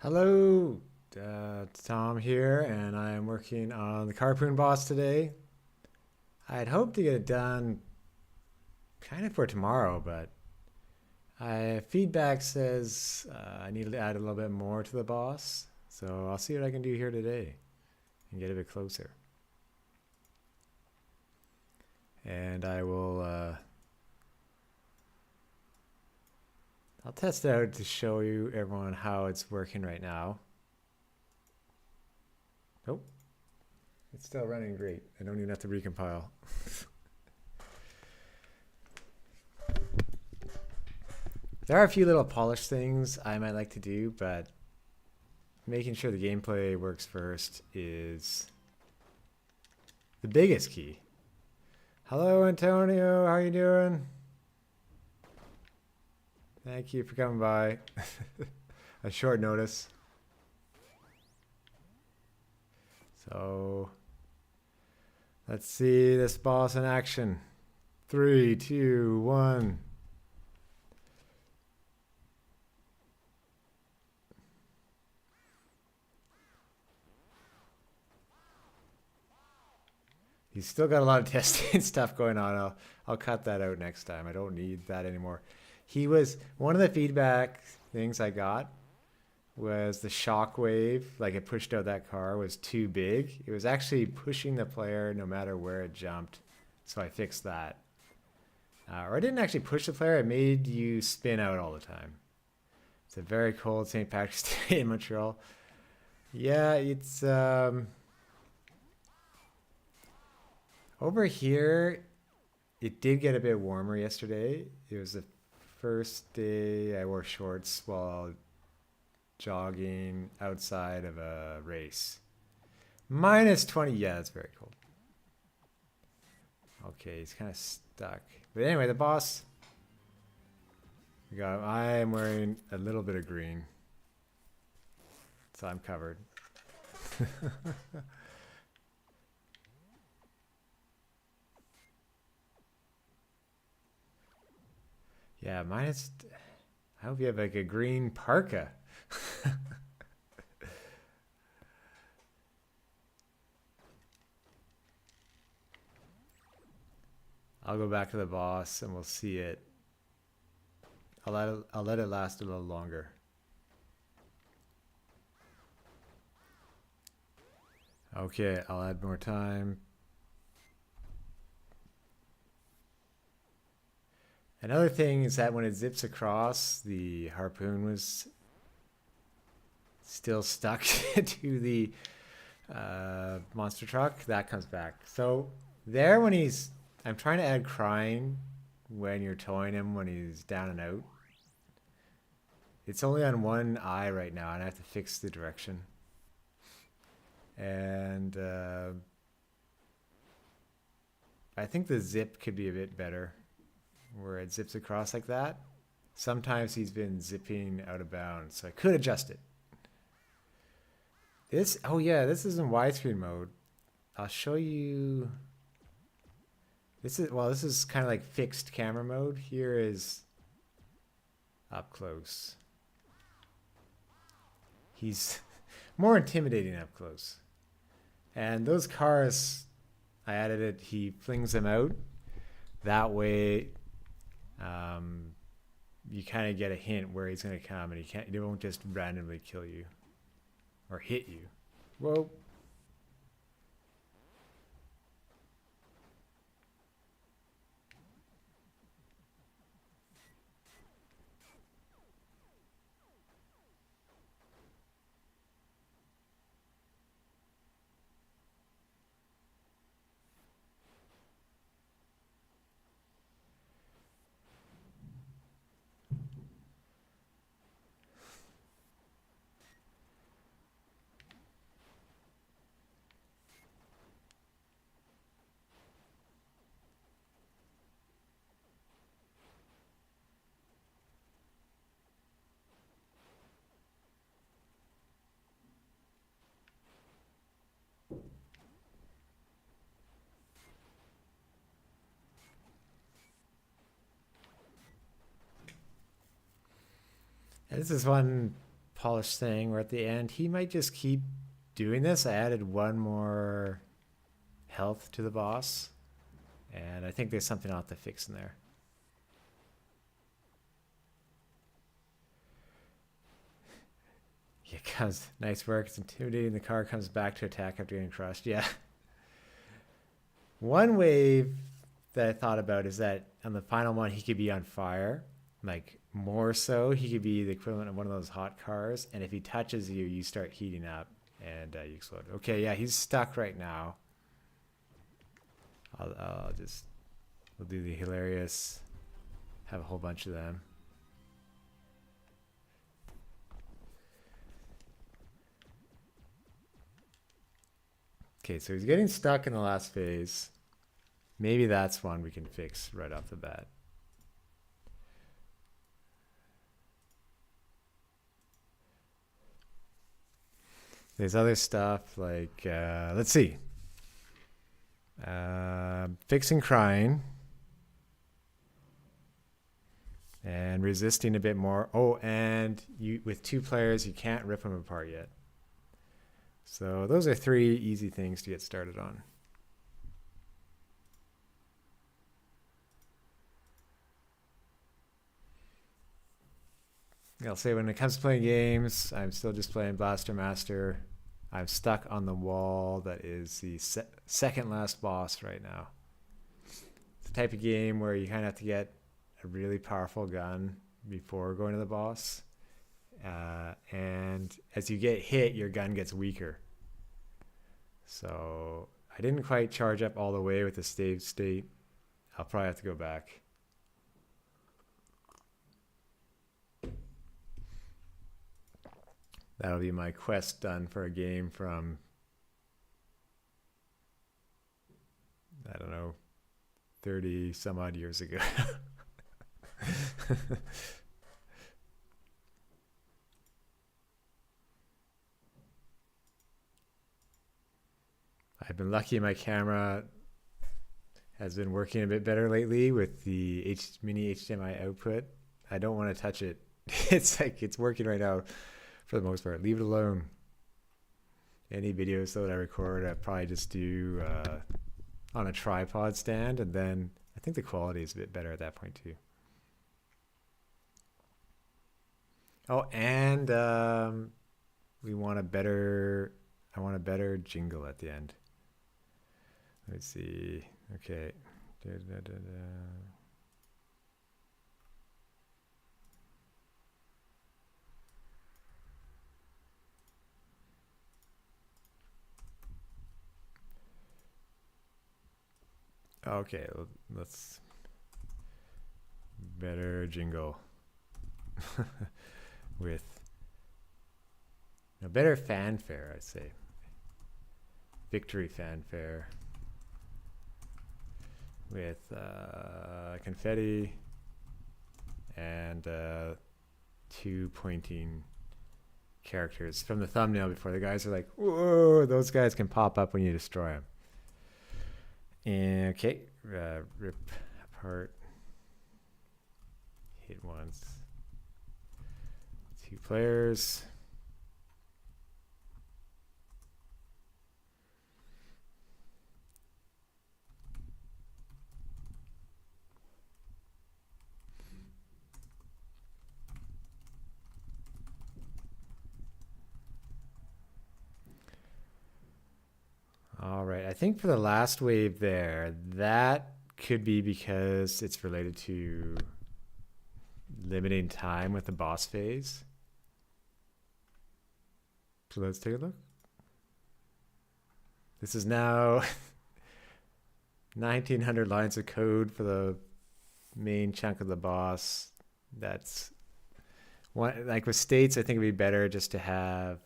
Hello, Tom here, and I am working on the Carpoon boss today. I had hoped to get it done kind of for tomorrow, but feedback says I need to add a little bit more to the boss, so I'll see what I can do here today and get a bit closer. And I'll test it out to show you everyone how it's working right now. Nope, it's still running great. I don't even have to recompile. There are a few little polish things I might like to do, but making sure the gameplay works first is the biggest key. Hello, Antonio. How are you doing? Thank you for coming by. A short notice. So, let's see this boss in action. 3, 2, 1. He's still got a lot of testing stuff going on. I'll cut that out next time. I don't need that anymore. He was one of the feedback things I got was the shockwave, like it pushed out that car, was too big. It was actually pushing the player no matter where it jumped. So I fixed that. Or I didn't actually push the player, it made you spin out all the time. It's a very cold St. Patrick's Day in Montreal. Yeah, it's over here, it did get a bit warmer yesterday. It was the first day I wore shorts while jogging outside of a race. -20, yeah, that's very cold. Okay, he's kind of stuck. But anyway, the boss, I am wearing a little bit of green, so I'm covered. Yeah, I hope you have like a green parka. I'll go back to the boss and we'll see it. I'll let it last a little longer. Okay, I'll add more time. Another thing is that when it zips across, the harpoon was still stuck to the monster truck. That comes back. So there when I'm trying to add crying when you're towing him when he's down and out. It's only on one eye right now and I have to fix the direction. And I think the zip could be a bit better where it zips across like that. Sometimes he's been zipping out of bounds, so I could adjust it. Oh yeah, this is in widescreen mode. I'll show you. This is kind of like fixed camera mode. Here is up close. He's more intimidating up close. And those cars, I added it, he flings them out. That way, you kind of get a hint where he's going to come and he won't just randomly kill you or hit you. Whoa. And this is one polish thing where at the end he might just keep doing this. I added one more health to the boss, and I think there's something I'll have to fix in there. Yeah, comes nice work. It's intimidating. The car comes back to attack after getting crushed. Yeah. One wave that I thought about is that on the final one he could be on fire, like more so he could be the equivalent of one of those hot cars, and if he touches you, you start heating up and you explode. Okay, yeah, he's stuck right now. We'll do the hilarious, have a whole bunch of them. Okay, so he's getting stuck in the last phase. Maybe that's one we can fix right off the bat. There's other stuff like, let's see. Fixing crying. And resisting a bit more. Oh, and with 2 players, you can't rip them apart yet. So those are 3 easy things to get started on. I'll say when it comes to playing games, I'm still just playing Blaster Master. I'm stuck on the wall that is the second last boss right now. It's the type of game where you kind of have to get a really powerful gun before going to the boss. And as you get hit, your gun gets weaker. So I didn't quite charge up all the way with the save state. I'll probably have to go back. That'll be my quest done for a game from, I don't know, 30 some odd years ago. I've been lucky my camera has been working a bit better lately with the mini HDMI output. I don't want to touch it. It's like it's working right now for the most part. Leave it alone. Any videos that I record, I probably just do on a tripod stand, and then I think the quality is a bit better at that point too. Oh, and I want a better jingle at the end. Let's see. Okay. Okay, let's better jingle with a better fanfare, I'd say. Victory fanfare with confetti and 2 pointing characters from the thumbnail before the guys are like, whoa, those guys can pop up when you destroy them. And okay, rip apart, hit once, 2 players. All right, I think for the last wave there, that could be because it's related to limiting time with the boss phase. So let's take a look. This is now 1900 lines of code for the main chunk of the boss. That's one, like with states, I think it'd be better just to have,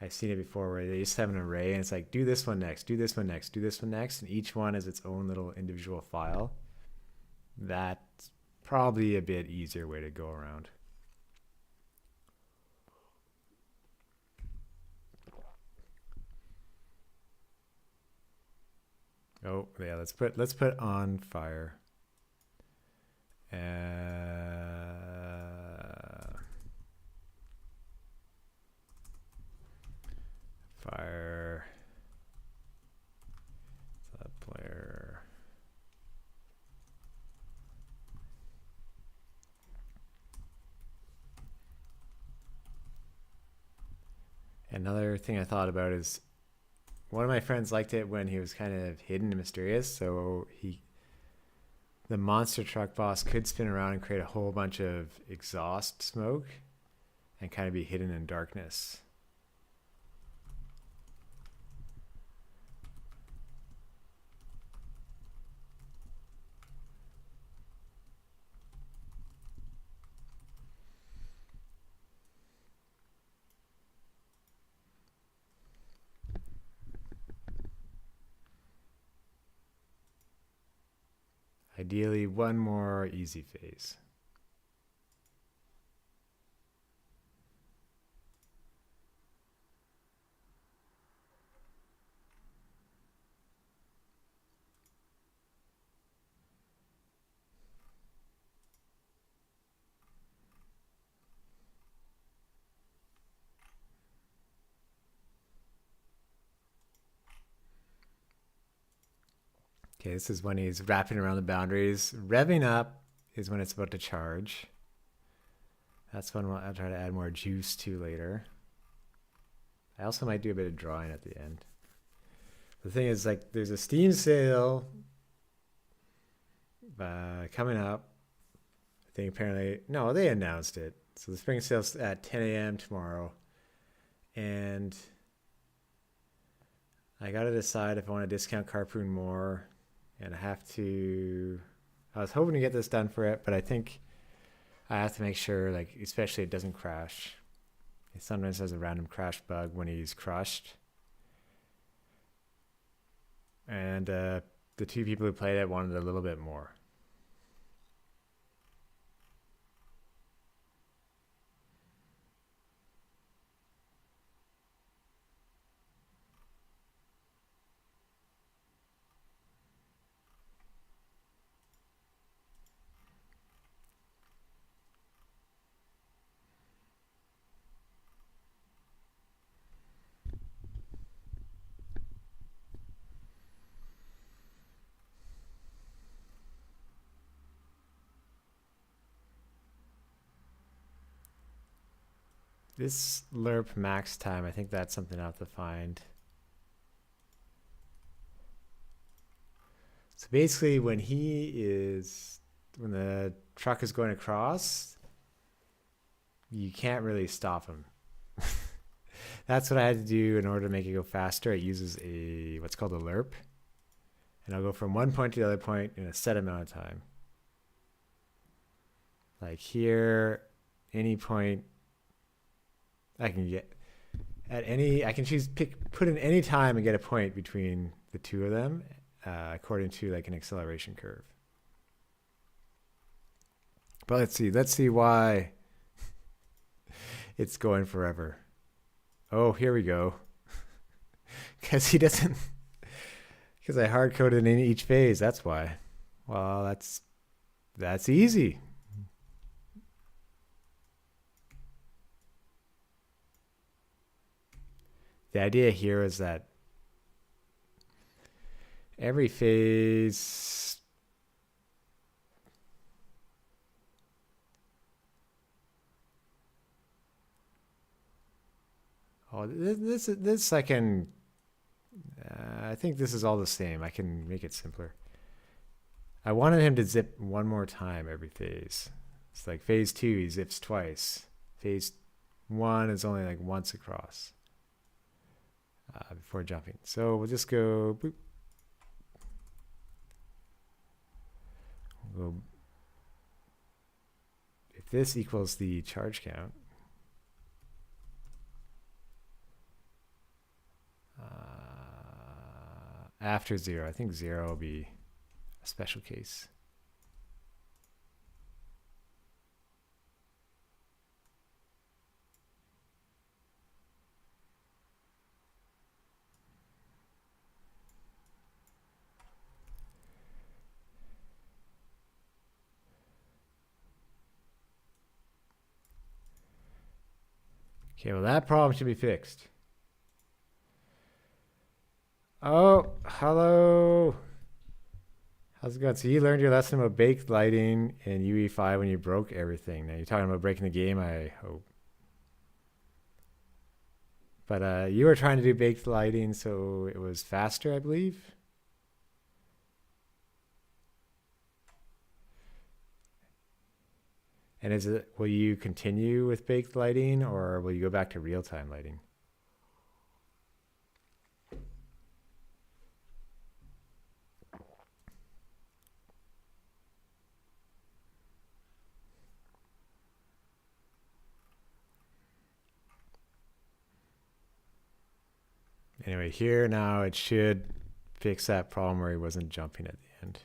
I've seen it before where they just have an array and it's like, do this one next, do this one next, do this one next. And each one is its own little individual file. That's probably a bit easier way to go around. Oh yeah, let's put on fire. Fire. That player. Another thing I thought about is one of my friends liked it when he was kind of hidden and mysterious. So the monster truck boss could spin around and create a whole bunch of exhaust smoke and kind of be hidden in darkness. Ideally, one more easy phase. Okay, this is when he's wrapping around the boundaries. Revving up is when it's about to charge. That's when I'll try to add more juice to later. I also might do a bit of drawing at the end. The thing is, like, there's a Steam sale coming up. I think apparently, no, they announced it. So the spring sale's at 10 a.m. tomorrow. And I got to decide if I want to discount Carpoon more. And I was hoping to get this done for it, but I think I have to make sure, like, especially it doesn't crash. It sometimes has a random crash bug when he's crushed. And the two people who played it wanted a little bit more. This lerp max time, I think that's something I'll have to find. So basically when the truck is going across, you can't really stop him. That's what I had to do in order to make it go faster. It uses what's called a lerp. And I'll go from one point to the other point in a set amount of time. Like here, any point I can get I can put in any time and get a point between the two of them, according to like an acceleration curve. But let's see why it's going forever. Oh, here we go. Because I hard coded in each phase. That's why. Well, that's easy. The idea here is that every phase this I can I think this is all the same. I can make it simpler. I wanted him to zip one more time every phase. It's like phase 2 he zips twice. Phase 1 is only like once across. Before jumping. So we'll just go boop. We'll go, if this equals the charge count, after 0, I think 0 will be a special case. Okay, well that problem should be fixed. Oh, hello. How's it going? So you learned your lesson about baked lighting in UE5 when you broke everything. Now you're talking about breaking the game, I hope. But you were trying to do baked lighting so it was faster, I believe. And is it will you continue with baked lighting or will you go back to real-time lighting? Anyway, here now it should fix that problem where he wasn't jumping at the end.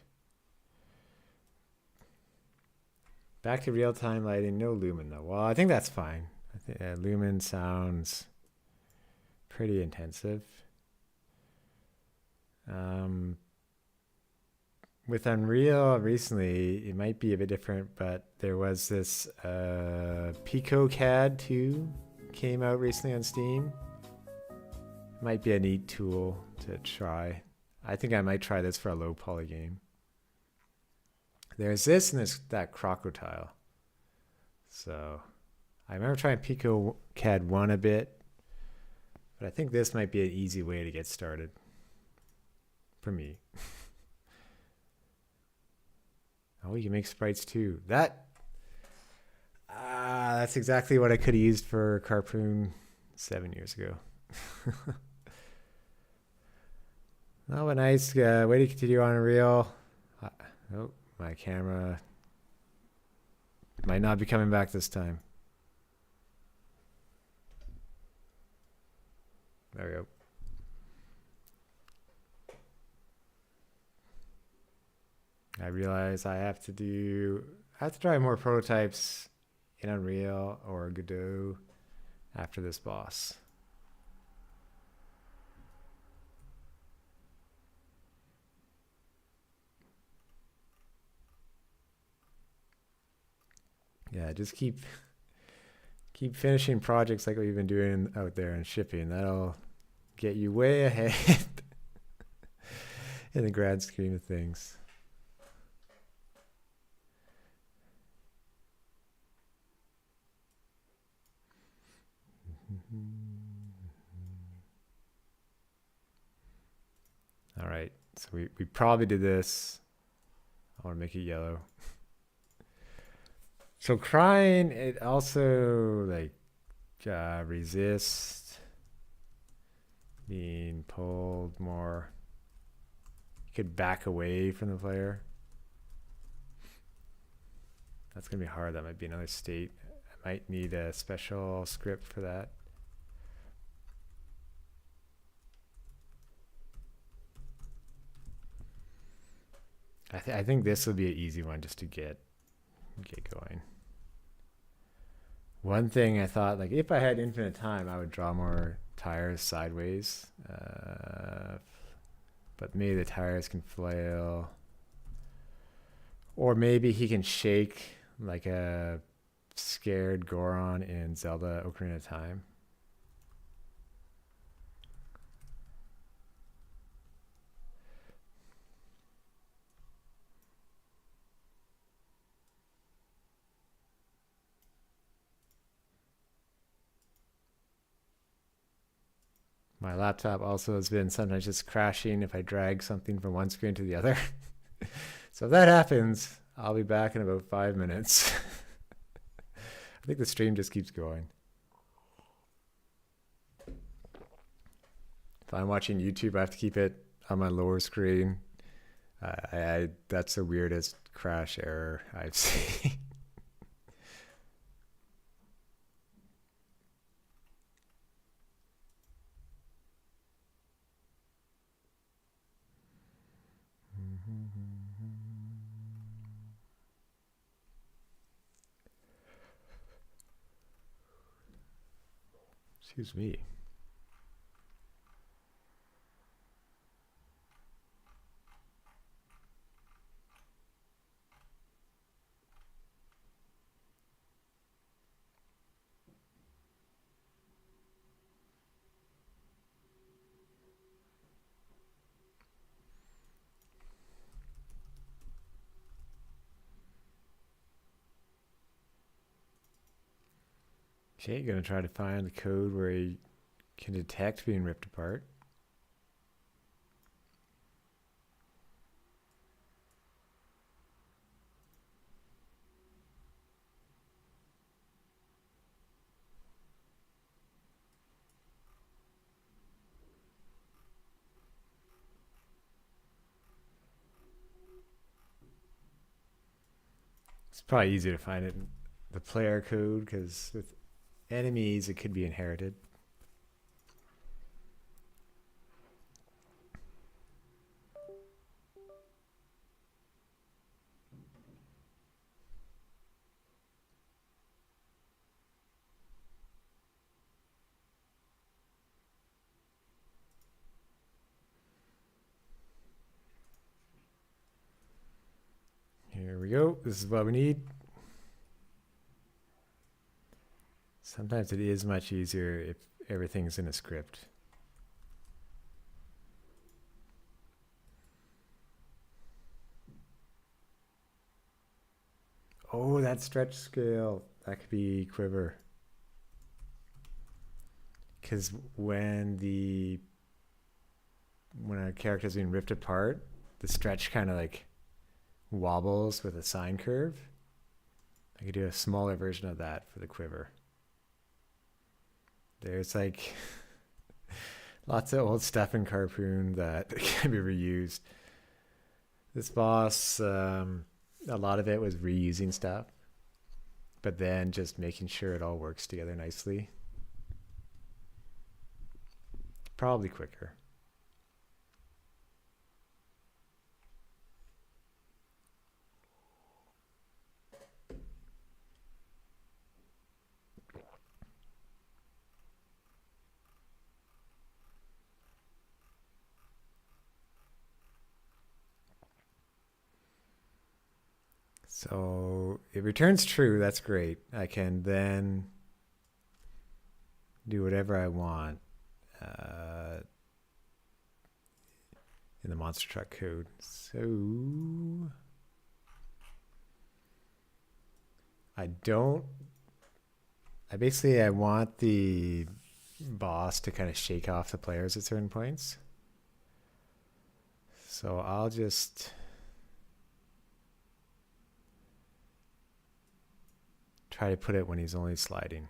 Back to real-time lighting, no lumen though. Well, I think that's fine. I think lumen sounds pretty intensive. With Unreal recently, it might be a bit different, but there was this Pico CAD 2 came out recently on Steam. Might be a neat tool to try. I think I might try this for a low poly game. There's this and there's that crocodile. So I remember trying Pico CAD 1 a bit, but I think this might be an easy way to get started for me. Oh, you can make sprites too. That's exactly what I could have used for Carpoon 7 years ago. Oh, but nice. Way to continue on Unreal. Oh, my camera might not be coming back this time. There we go. I realize I have to try more prototypes in Unreal or Godot after this boss. Yeah, just keep finishing projects like what you've been doing out there and shipping. That'll get you way ahead in the grand scheme of things. All right, so we probably did this. I want to make it yellow. So crying, it also like resist being pulled more. You could back away from the player. That's gonna be hard. That might be another state. I might need a special script for that. I think this would be an easy one just to get going. One thing I thought, like if I had infinite time, I would draw more tires sideways. But maybe the tires can flail. Or maybe he can shake like a scared Goron in Zelda Ocarina of Time. My laptop also has been sometimes just crashing if I drag something from one screen to the other. So if that happens, I'll be back in about 5 minutes. I think the stream just keeps going. If I'm watching YouTube, I have to keep it on my lower screen. That's the weirdest crash error I've seen. Excuse me. Okay, gonna try to find the code where you can detect being ripped apart. It's probably easier to find it in the player code because with enemies it could be inherited. Here we go. This is what we need. Sometimes it is much easier if everything's in a script. Oh, that stretch scale. That could be quiver. Because when a character's being ripped apart, the stretch kind of like wobbles with a sine curve. I could do a smaller version of that for the quiver. There's like lots of old stuff in Carpoon that can be reused. This boss, a lot of it was reusing stuff, but then just making sure it all works together nicely. Probably quicker. So it returns true. That's great. I can then do whatever I want in the monster truck code. So I want the boss to kind of shake off the players at certain points. So I'll just try to put it when he's only sliding.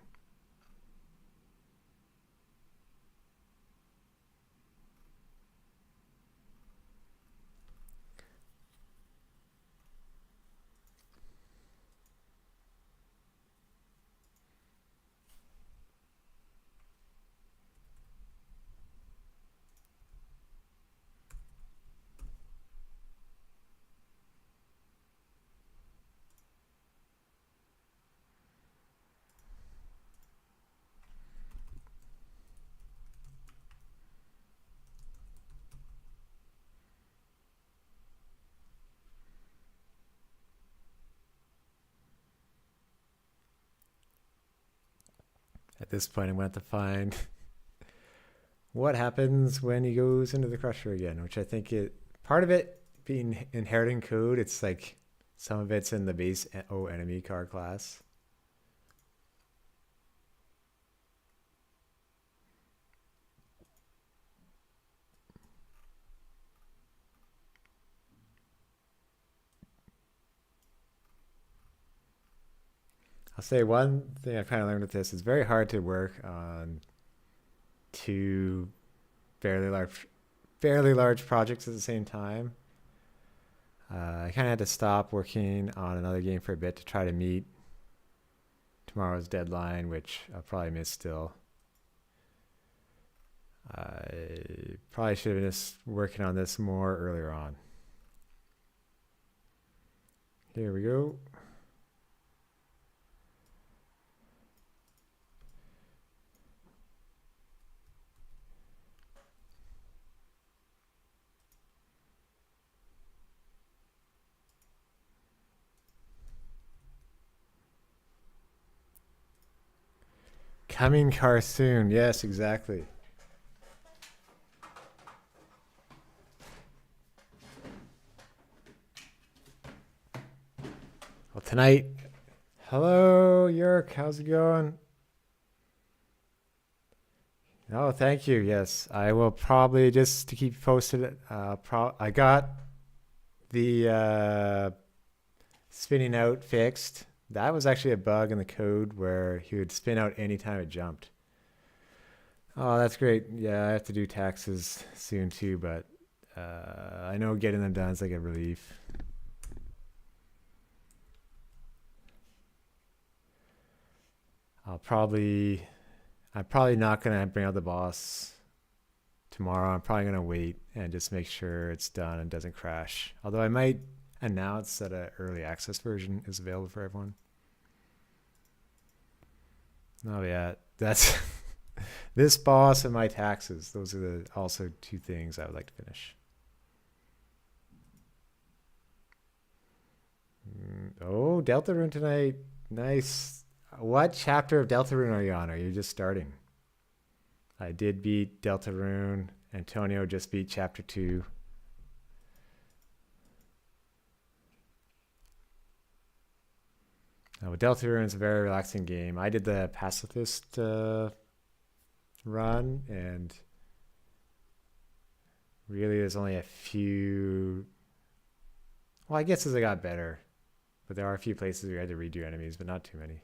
At this point, I'm going to have to find what happens when he goes into the crusher again, which I think part of it being inheriting code, it's like some of it's in the base enemy car class. I'll say one thing I've kind of learned with this is very hard to work on two fairly large projects at the same time. I kind of had to stop working on another game for a bit to try to meet tomorrow's deadline, which I'll probably miss still. I probably should have been just working on this more earlier on. Here we go. Coming car soon. Yes, exactly. Well, tonight, hello, Yerk. How's it going? Oh, thank you. Yes, I will probably just to keep you posted. I got the spinning out fixed. That was actually a bug in the code where he would spin out anytime it jumped. Oh, that's great. Yeah, I have to do taxes soon too, but I know getting them done is like a relief. I'll probably, I'm probably not gonna bring out the boss tomorrow. I'm probably gonna wait and just make sure it's done and doesn't crash. Although I might announce that an early access version is available for everyone. Oh yeah, that's this boss and my taxes. Those are the also two things I would like to finish. Oh, Deltarune tonight. Nice. What chapter of Deltarune are you on? Are you just starting? I did beat Deltarune. Antonio just beat chapter 2. Oh, Deltarune is a very relaxing game. I did the pacifist run, and really there's only a few. Well, I guess as I got better, but there are a few places where you had to redo enemies, but not too many.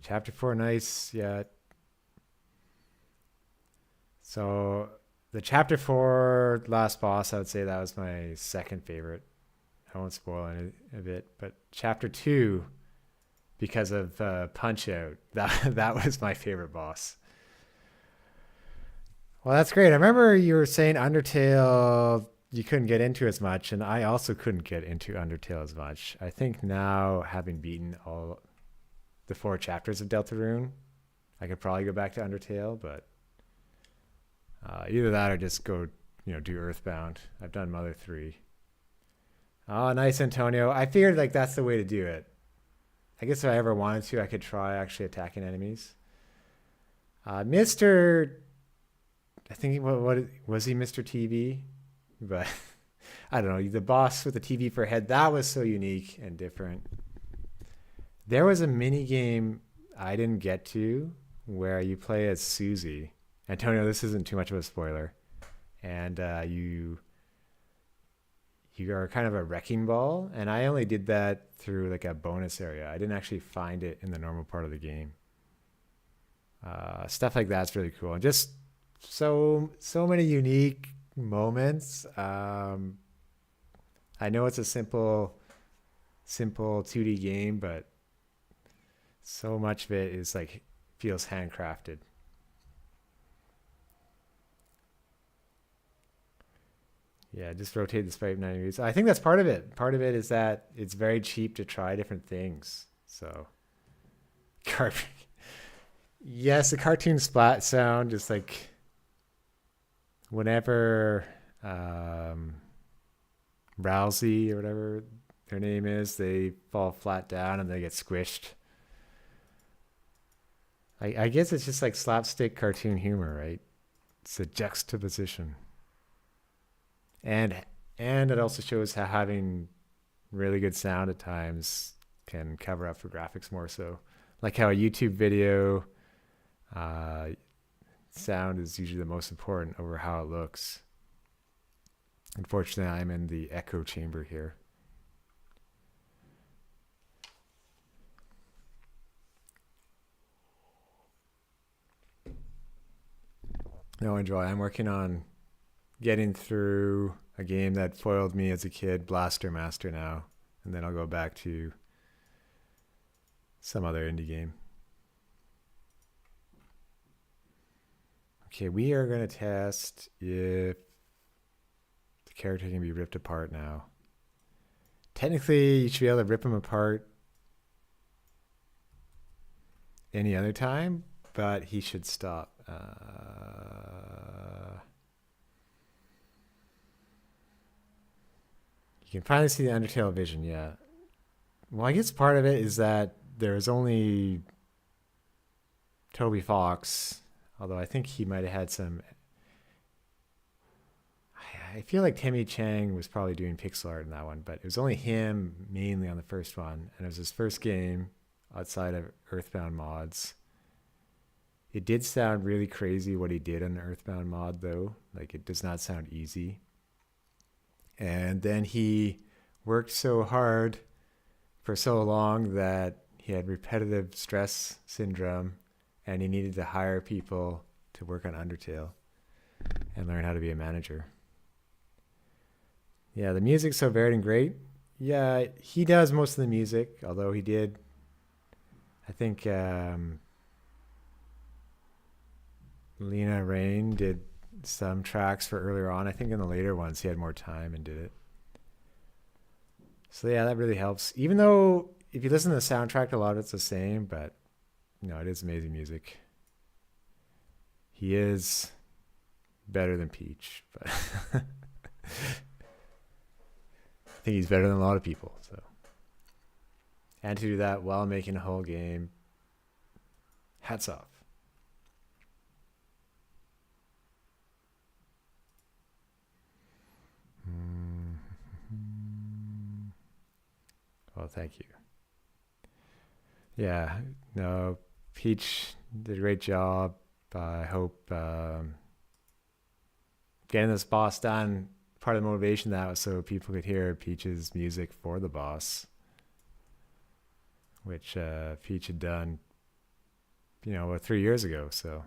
Chapter 4, nice. Yeah. So the chapter 4 last boss, I would say that was my second favorite. I won't spoil any of it, but chapter 2, because of Punch Out, that was my favorite boss. Well, that's great. I remember you were saying Undertale you couldn't get into as much, and I also couldn't get into Undertale as much. I think now, having beaten all the 4 chapters of Deltarune, I could probably go back to Undertale, but either that or just go, do Earthbound. I've done Mother 3. Oh, nice, Antonio. I figured like that's the way to do it. I guess if I ever wanted to, I could try actually attacking enemies. Mr. I think what was he, Mr. TV? But I don't know. The boss with the TV for a head, that was so unique and different. There was a mini game I didn't get to where you play as Susie. Antonio, this isn't too much of a spoiler. And you are kind of a wrecking ball, and I only did that through like a bonus area. I didn't actually find it in the normal part of the game. Stuff like that's really cool, and just so many unique moments. I know it's a simple 2D game, but so much of it is like feels handcrafted. Yeah, just rotate the sprite 90 degrees. I think that's part of it. Part of it is that it's very cheap to try different things. So, yes, the cartoon splat sound, just like whenever Rousey or whatever their name is, they fall flat down and they get squished. I guess it's just like slapstick cartoon humor, right? It's a juxtaposition. And it also shows how having really good sound at times can cover up for graphics more so. Like how a YouTube video sound is usually the most important over how it looks. Unfortunately, I'm in the echo chamber here. No, enjoy. I'm working on getting through a game that foiled me as a kid, Blaster Master now, and then I'll go back to some other indie game. Okay, we are going to test if the character can be ripped apart now. Technically, you should be able to rip him apart any other time, but he should stop. You can finally see the Undertale vision, yeah. Well, I guess part of it is that there's only Toby Fox, although I think he might have had some. I feel like Timmy Chang was probably doing pixel art in that one, but it was only him mainly on the first one, and it was his first game outside of Earthbound mods. It did sound really crazy what he did on the Earthbound mod, though. Like, it does not sound easy. And then he worked so hard for so long that he had repetitive stress syndrome, and he needed to hire people to work on Undertale and learn how to be a manager. Yeah, the music's so varied and great. Yeah, he does most of the music, although he did, I think, Lena Rain did some tracks for earlier on. I think in the later ones he had more time and did it. So yeah, that really helps. Even though if you listen to the soundtrack, a lot of it's the same, but it is amazing music. He is better than Peach, but I think he's better than a lot of people. So, and to do that while making a whole game, hats off. Well, thank you. Yeah, no, Peach did a great job. I hope getting this boss done, part of the motivation that was so people could hear Peach's music for the boss, which Peach had done, 3 years ago. So,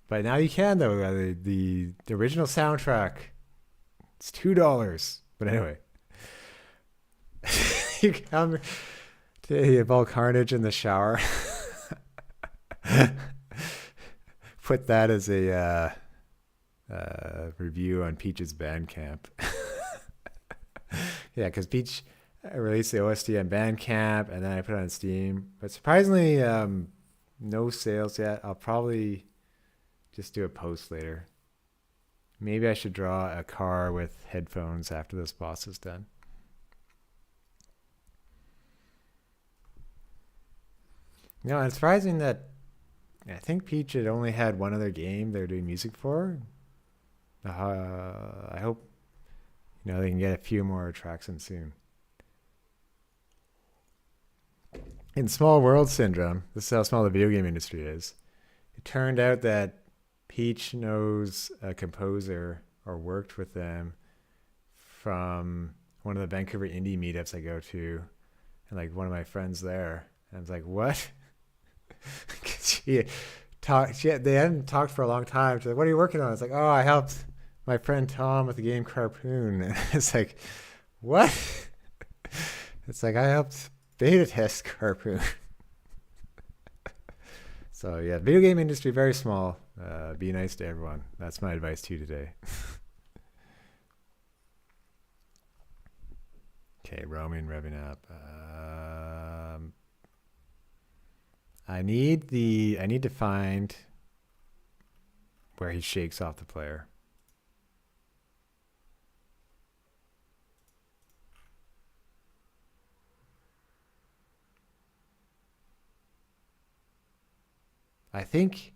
but now you can though. The original soundtrack, it's $2. But anyway. You come to Ball Carnage in the shower. Put that as a review on Peach's Bandcamp. Yeah, because Peach released the OST on Bandcamp, and then I put it on Steam. But surprisingly, no sales yet. I'll probably just do a post later. Maybe I should draw a car with headphones after this boss is done. No, it's surprising that I think Peach had only had one other game they're doing music for. I hope they can get a few more tracks in soon. In Small World Syndrome, this is how small the video game industry is. It turned out that Peach knows a composer or worked with them from one of the Vancouver indie meetups I go to, and like one of my friends there. And I was like, what? They hadn't talked for a long time. She's like, what are you working on? It's like, oh, I helped my friend Tom with the game Carpoon. And it's like, what? It's like, I helped beta test Carpoon. So yeah, video game industry, very small. Be nice to everyone. That's my advice to you today. Okay, roaming, revving up. I need to find where he shakes off the player. I think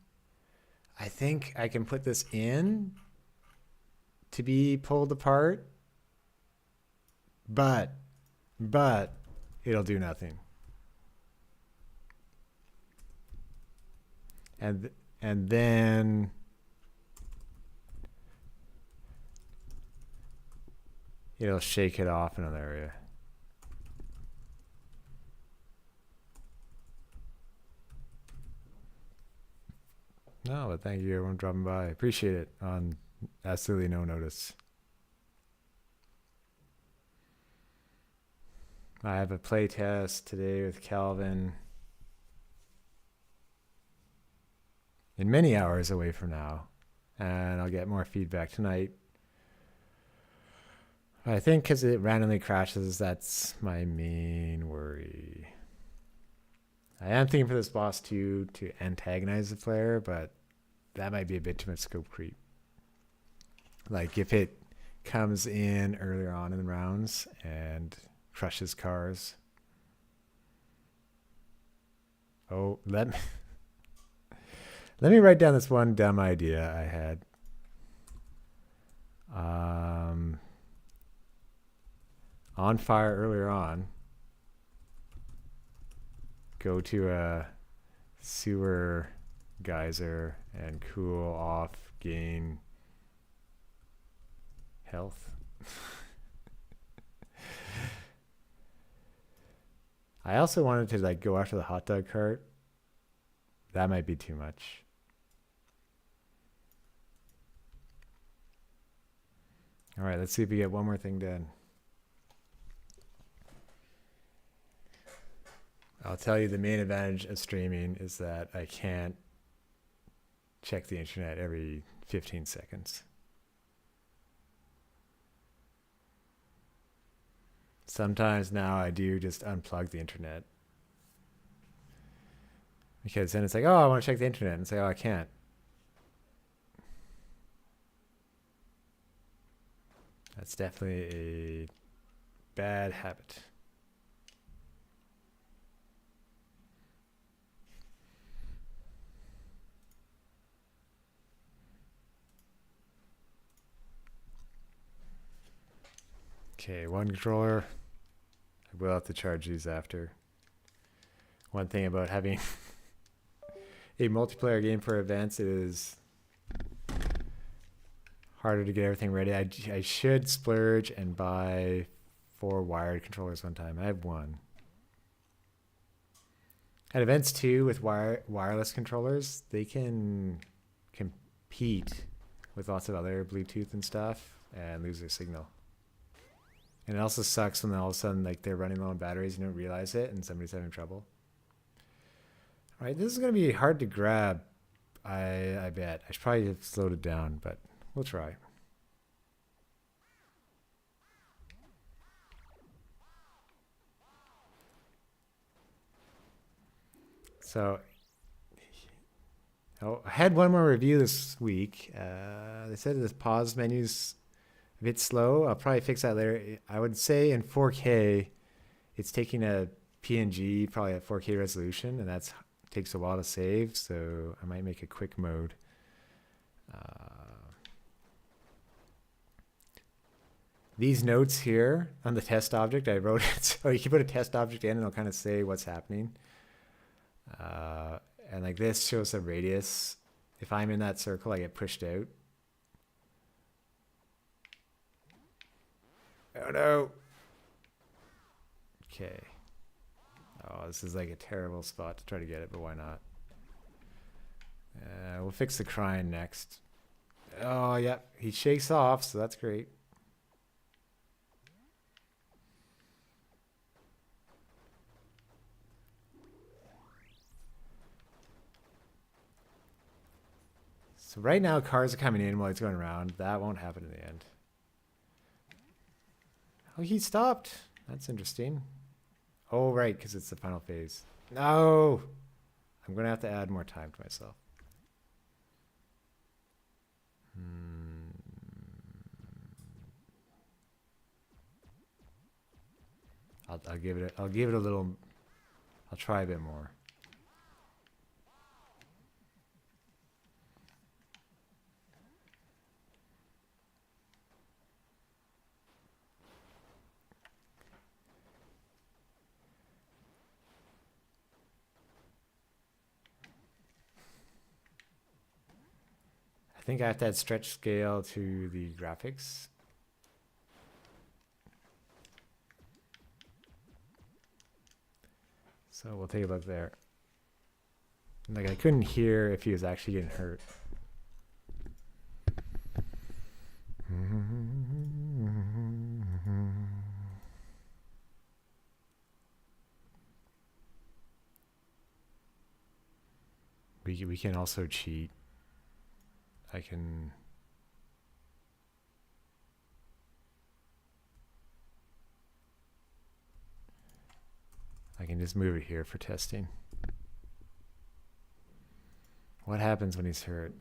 I can put this in to be pulled apart, but it'll do nothing. And then it'll shake it off in another area. No, but thank you everyone dropping by. Appreciate it on absolutely no notice. I have a play test today with Calvin in many hours away from now, and I'll get more feedback tonight. I think because it randomly crashes, that's my main worry. I am thinking for this boss too to antagonize the player, but that might be a bit too much scope creep. Like if it comes in earlier on in the rounds and crushes cars. Oh, let me write down this one dumb idea I had. On fire earlier on. Go to a sewer geyser and cool off, gain health. I also wanted to like go after the hot dog cart. That might be too much. All right, let's see if we get one more thing done. I'll tell you the main advantage of streaming is that I can't check the internet every 15 seconds. Sometimes now I do just unplug the internet. Because then it's like, oh, I want to check the internet. And it's like, oh, I can't. That's definitely a bad habit. Okay, one controller. I will have to charge these after. One thing about having a multiplayer game for events is harder to get everything ready. I should splurge and buy 4 wired controllers one time. I have 1. At events too, with wireless controllers, they can compete with lots of other Bluetooth and stuff and lose their signal. And it also sucks when all of a sudden like they're running low on batteries and you don't realize it and somebody's having trouble. All right, this is going to be hard to grab, I bet. I should probably have slowed it down, but we'll try. So, I had one more review this week. They said this pause menu's a bit slow. I'll probably fix that later. I would say in 4K, it's taking a PNG, probably at 4K resolution, and that takes a while to save, so I might make a quick mode. These notes here on the test object, I wrote it. So you can put a test object in and it'll kind of say what's happening. And like this shows the radius. If I'm in that circle, I get pushed out. Oh no. Okay. Oh, this is like a terrible spot to try to get it, but why not? We'll fix the crying next. Oh, yeah. He shakes off, so that's great. So right now, cars are coming in while he's going around. That won't happen in the end. Oh, he stopped. That's interesting. Oh, right, because it's the final phase. No! I'm going to have to add more time to myself. I'll give it a little. I'll try a bit more. I think I have to add stretch scale to the graphics. So we'll take a look there. Like I couldn't hear if he was actually getting hurt. We can also cheat. I can just move it here for testing. What happens when he's hurt?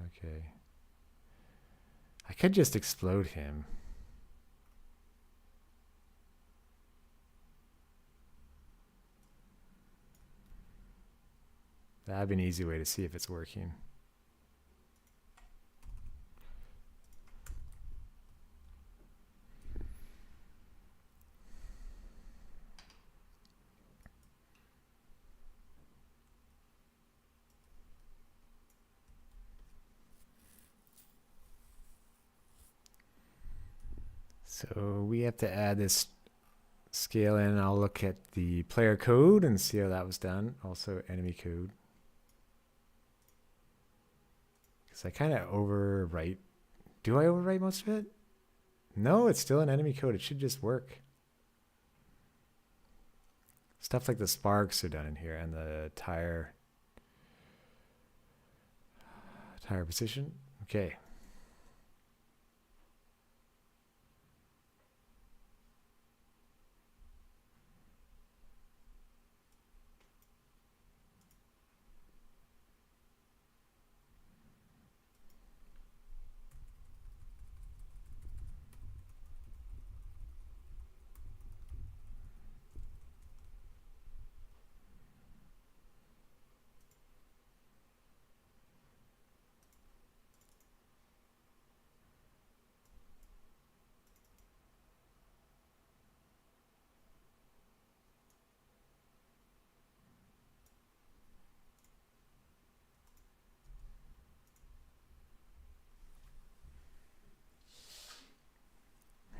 Okay. I could just explode him. That'd be an easy way to see if it's working. So we have to add this scale in. I'll look at the player code and see how that was done. Also enemy code. Because I kind of overwrite. Do I overwrite most of it? No, it's still an enemy code. It should just work. Stuff like the sparks are done in here and the tire position. Okay.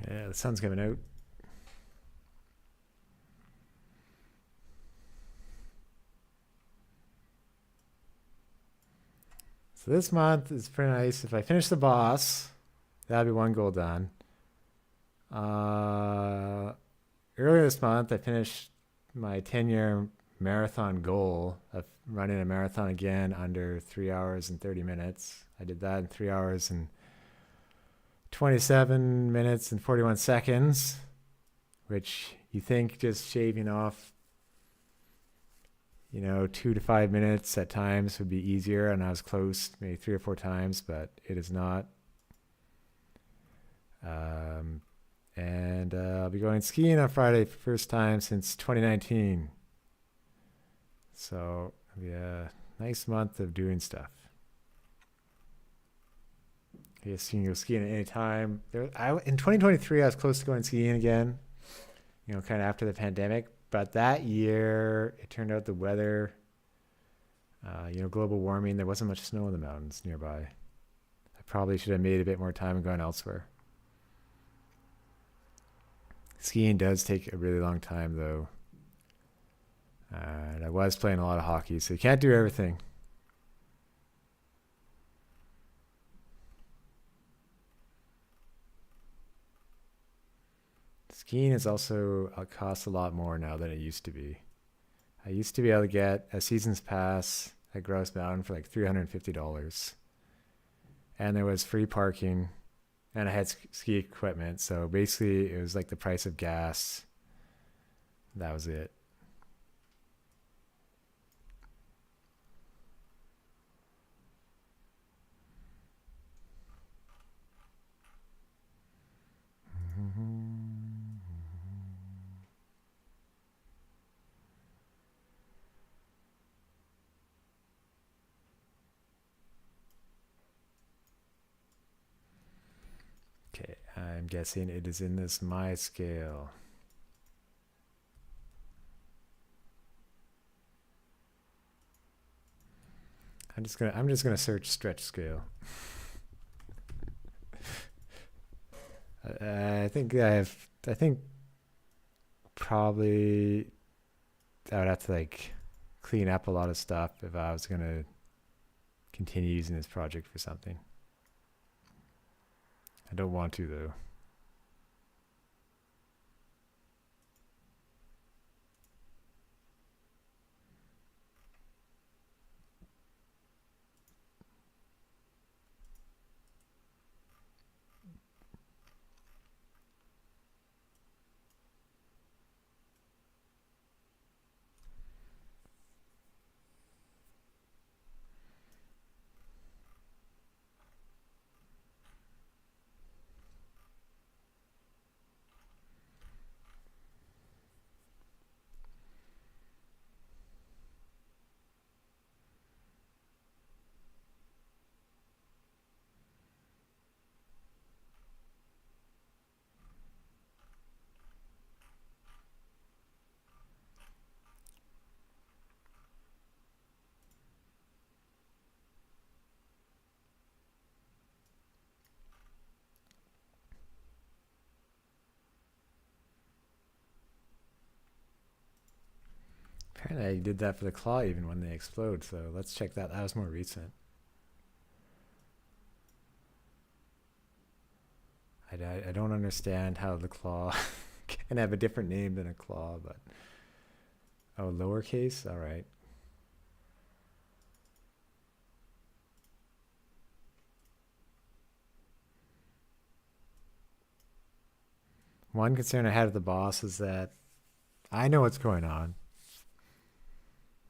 Yeah, the sun's coming out. So this month is pretty nice. If I finish the boss, that'll be one goal done. Earlier this month, I finished my 10-year marathon goal of running a marathon again under 3 hours and 30 minutes. I did that in 3 hours and 27 minutes and 41 seconds, which you think just shaving off, 2 to 5 minutes at times would be easier, and I was close maybe 3 or 4 times, but it is not. And I'll be going skiing on Friday for the first time since 2019. So it'll be a nice month of doing stuff. I guess you can go skiing at any time. In 2023, I was close to going skiing again, kind of after the pandemic. But that year, it turned out the weather, global warming, there wasn't much snow in the mountains nearby. I probably should have made a bit more time and gone elsewhere. Skiing does take a really long time, though. And I was playing a lot of hockey, so you can't do everything. Skiing is also costs a lot more now than it used to be. I used to be able to get a season's pass at Grouse Mountain for like $350. And there was free parking, and I had ski equipment. So basically, it was like the price of gas. That was it. Okay, I'm guessing it is in this my scale. I'm just gonna search stretch scale. I think probably I would have to clean up a lot of stuff if I was gonna continue using this project for something. I don't want to, though. Kind of did that for the claw even when they explode. So let's check that. That was more recent. I don't understand how the claw can have a different name than a claw, but oh, lowercase. All right. One concern I had with the boss is that I know what's going on,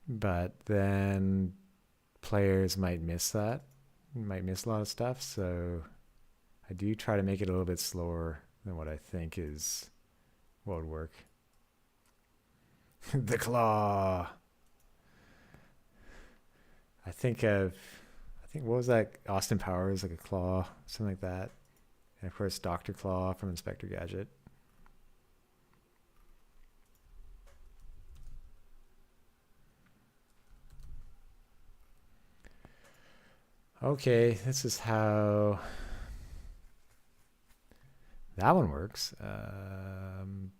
but then players might miss that, might miss a lot of stuff. So I do try to make it a little bit slower than what I think is what would work. The claw. I think what was that? Austin Powers, like a claw, something like that. And of course, Dr. Claw from Inspector Gadget. Okay, this is how that one works. I'm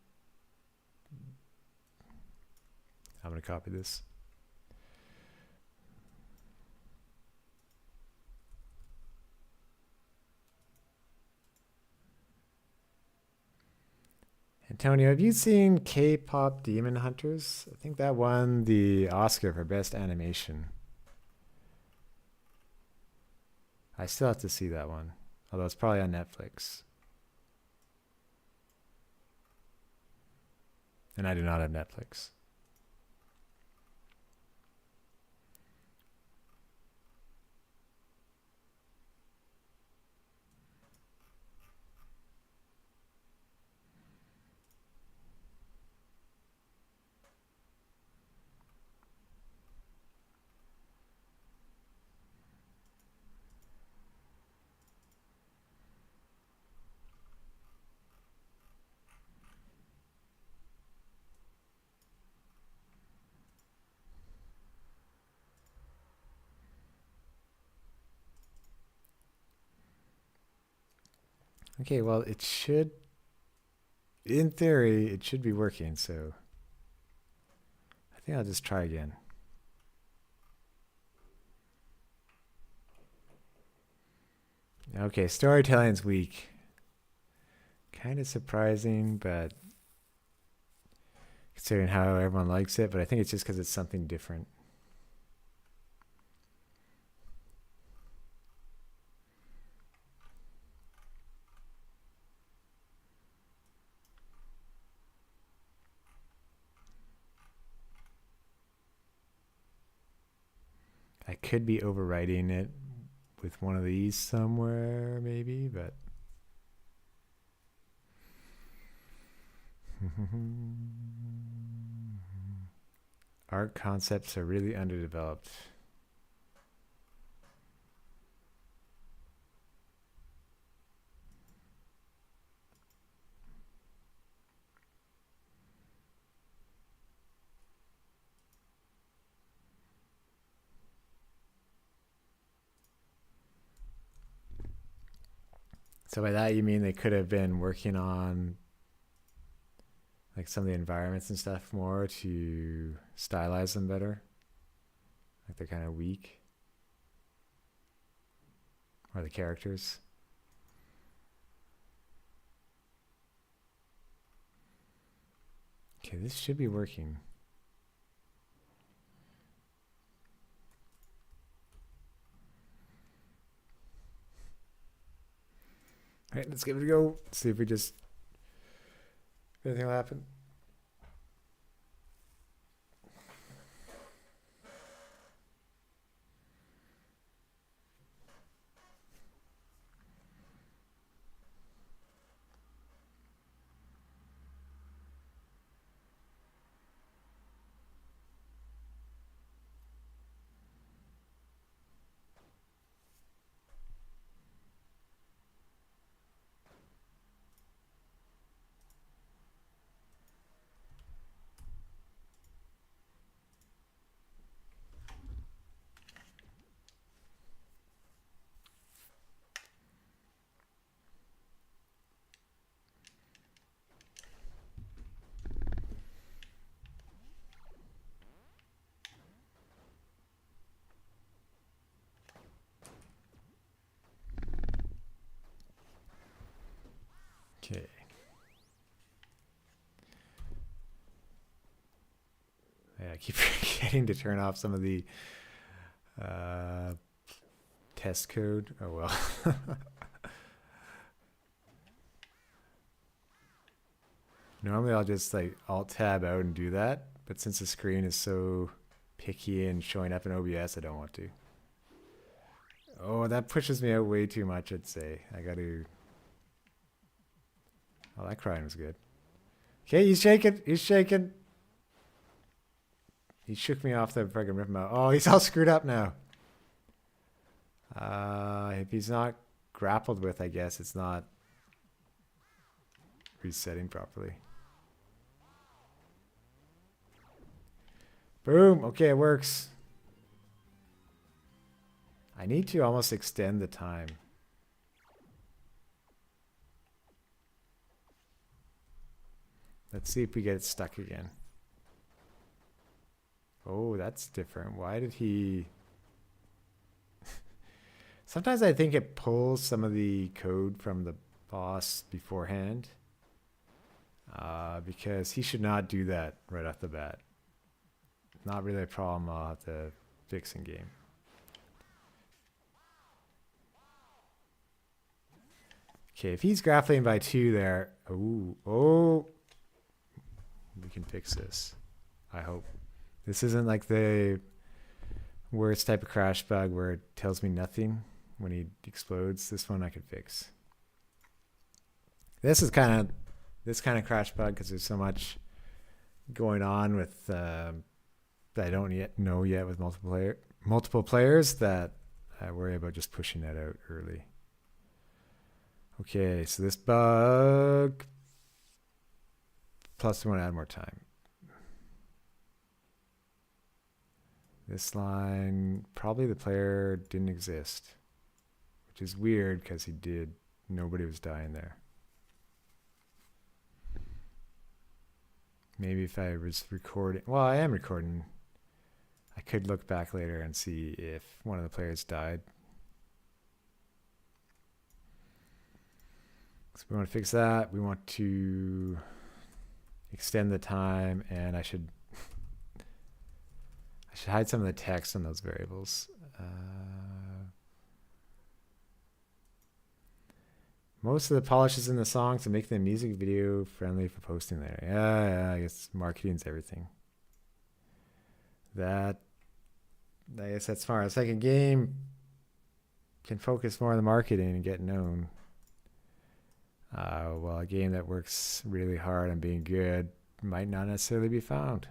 going to copy this. Antonio, have you seen K-pop Demon Hunters? I think that won the Oscar for Best Animation. I still have to see that one, although it's probably on Netflix. And I do not have Netflix. Okay, well, it should, in theory, it should be working, so I think I'll just try again. Okay, storytelling's weak. Kind of surprising, but considering how everyone likes it, but I think it's just because it's something different. I could be overwriting it with one of these somewhere, maybe, but art concepts are really underdeveloped. So by that you mean they could have been working on like some of the environments and stuff more to stylize them better? Like they're kind of weak? Or the characters? Okay, this should be working. All right, let's give it a go. See if if anything will happen. Okay. Yeah, I keep forgetting to turn off some of the test code. Oh well. Normally I'll just like alt tab out and do that, but since the screen is so picky and showing up in OBS, I don't want to. Oh, that pushes me out way too much, I'd say. I gotta... Oh, that crying was good. Okay, he's shaking. He's shaking. He shook me off the friggin' rip him out. Oh, he's all screwed up now. If he's not grappled with, I guess it's not resetting properly. Boom. Okay, it works. I need to almost extend the time. Let's see if we get it stuck again. Oh, that's different. Why did he... Sometimes I think it pulls some of the code from the boss beforehand. Because he should not do that right off the bat. Not really a problem I'll have to fix in game. Okay, if he's grappling by 2 there... Oh. We can fix this. I hope. This isn't like the worst type of crash bug where it tells me nothing when he explodes. This one I can fix. This is this kind of crash bug because there's so much going on with that I don't yet know with multiple players that I worry about just pushing that out early. Okay, so this bug plus we want to add more time. This line, probably the player didn't exist, which is weird because he did. Nobody was dying there. Maybe if I was recording, well, I am recording. I could look back later and see if one of the players died. So we want to fix that. We want to extend the time, and I should hide some of the text on those variables. Most of the polish is in the song to make the music video friendly for posting there. Yeah, I guess marketing's everything. I guess that's smart. It's like a game can focus more on the marketing and get known. Well, a game that works really hard on being good might not necessarily be found.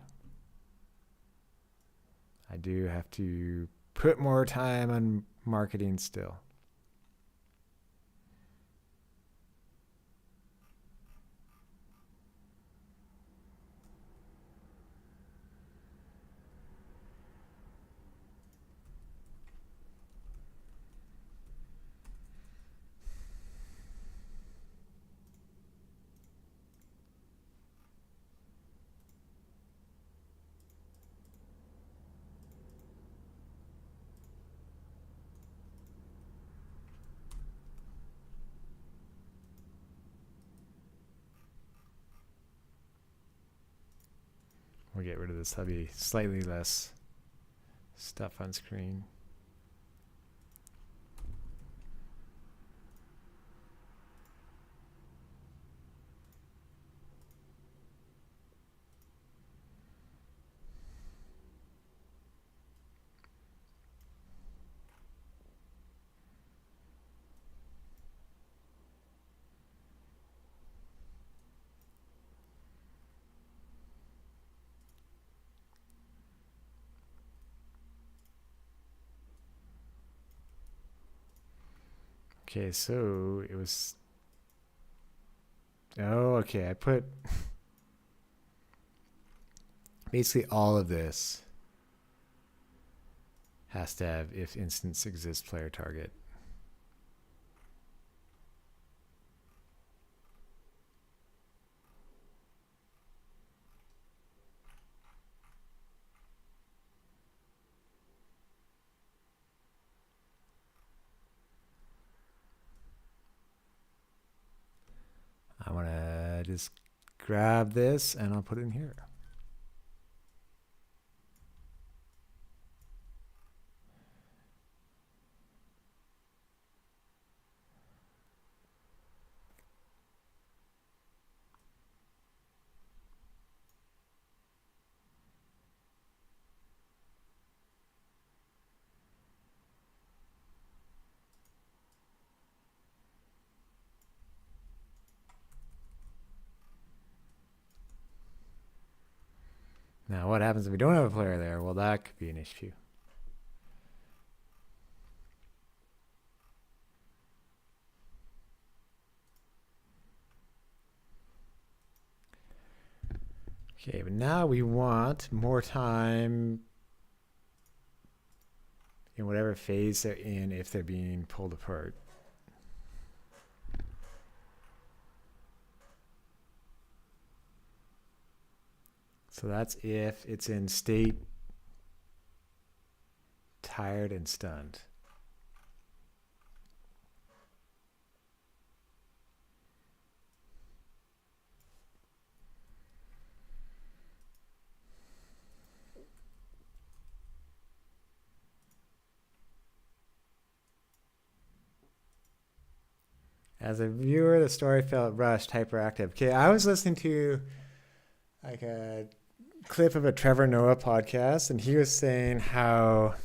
I do have to put more time on marketing still. We'll get rid of this. That'll be slightly less stuff on screen. Okay, so it was... Oh, okay, I put... Basically all of this has to have if instance exists player target. just grab this and I'll put it in here. Now, what happens if we don't have a player there? Well, that could be an issue. Okay, but now we want more time in whatever phase they're in if they're being pulled apart. So that's if it's in state tired and stunned. As a viewer, the story felt rushed, hyperactive. Okay, I was listening to like a clip of a Trevor Noah podcast, and he was saying how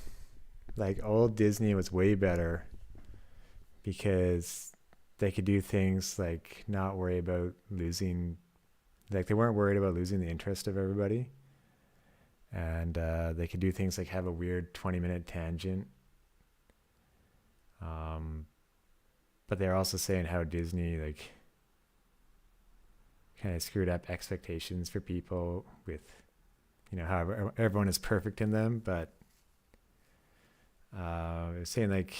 like old Disney was way better because they could do things like not worry about losing, like they weren't worried about losing the interest of everybody, and they could do things like have a weird 20-minute tangent. But they're also saying how Disney like kind of screwed up expectations for people with, you know, how everyone is perfect in them. But saying like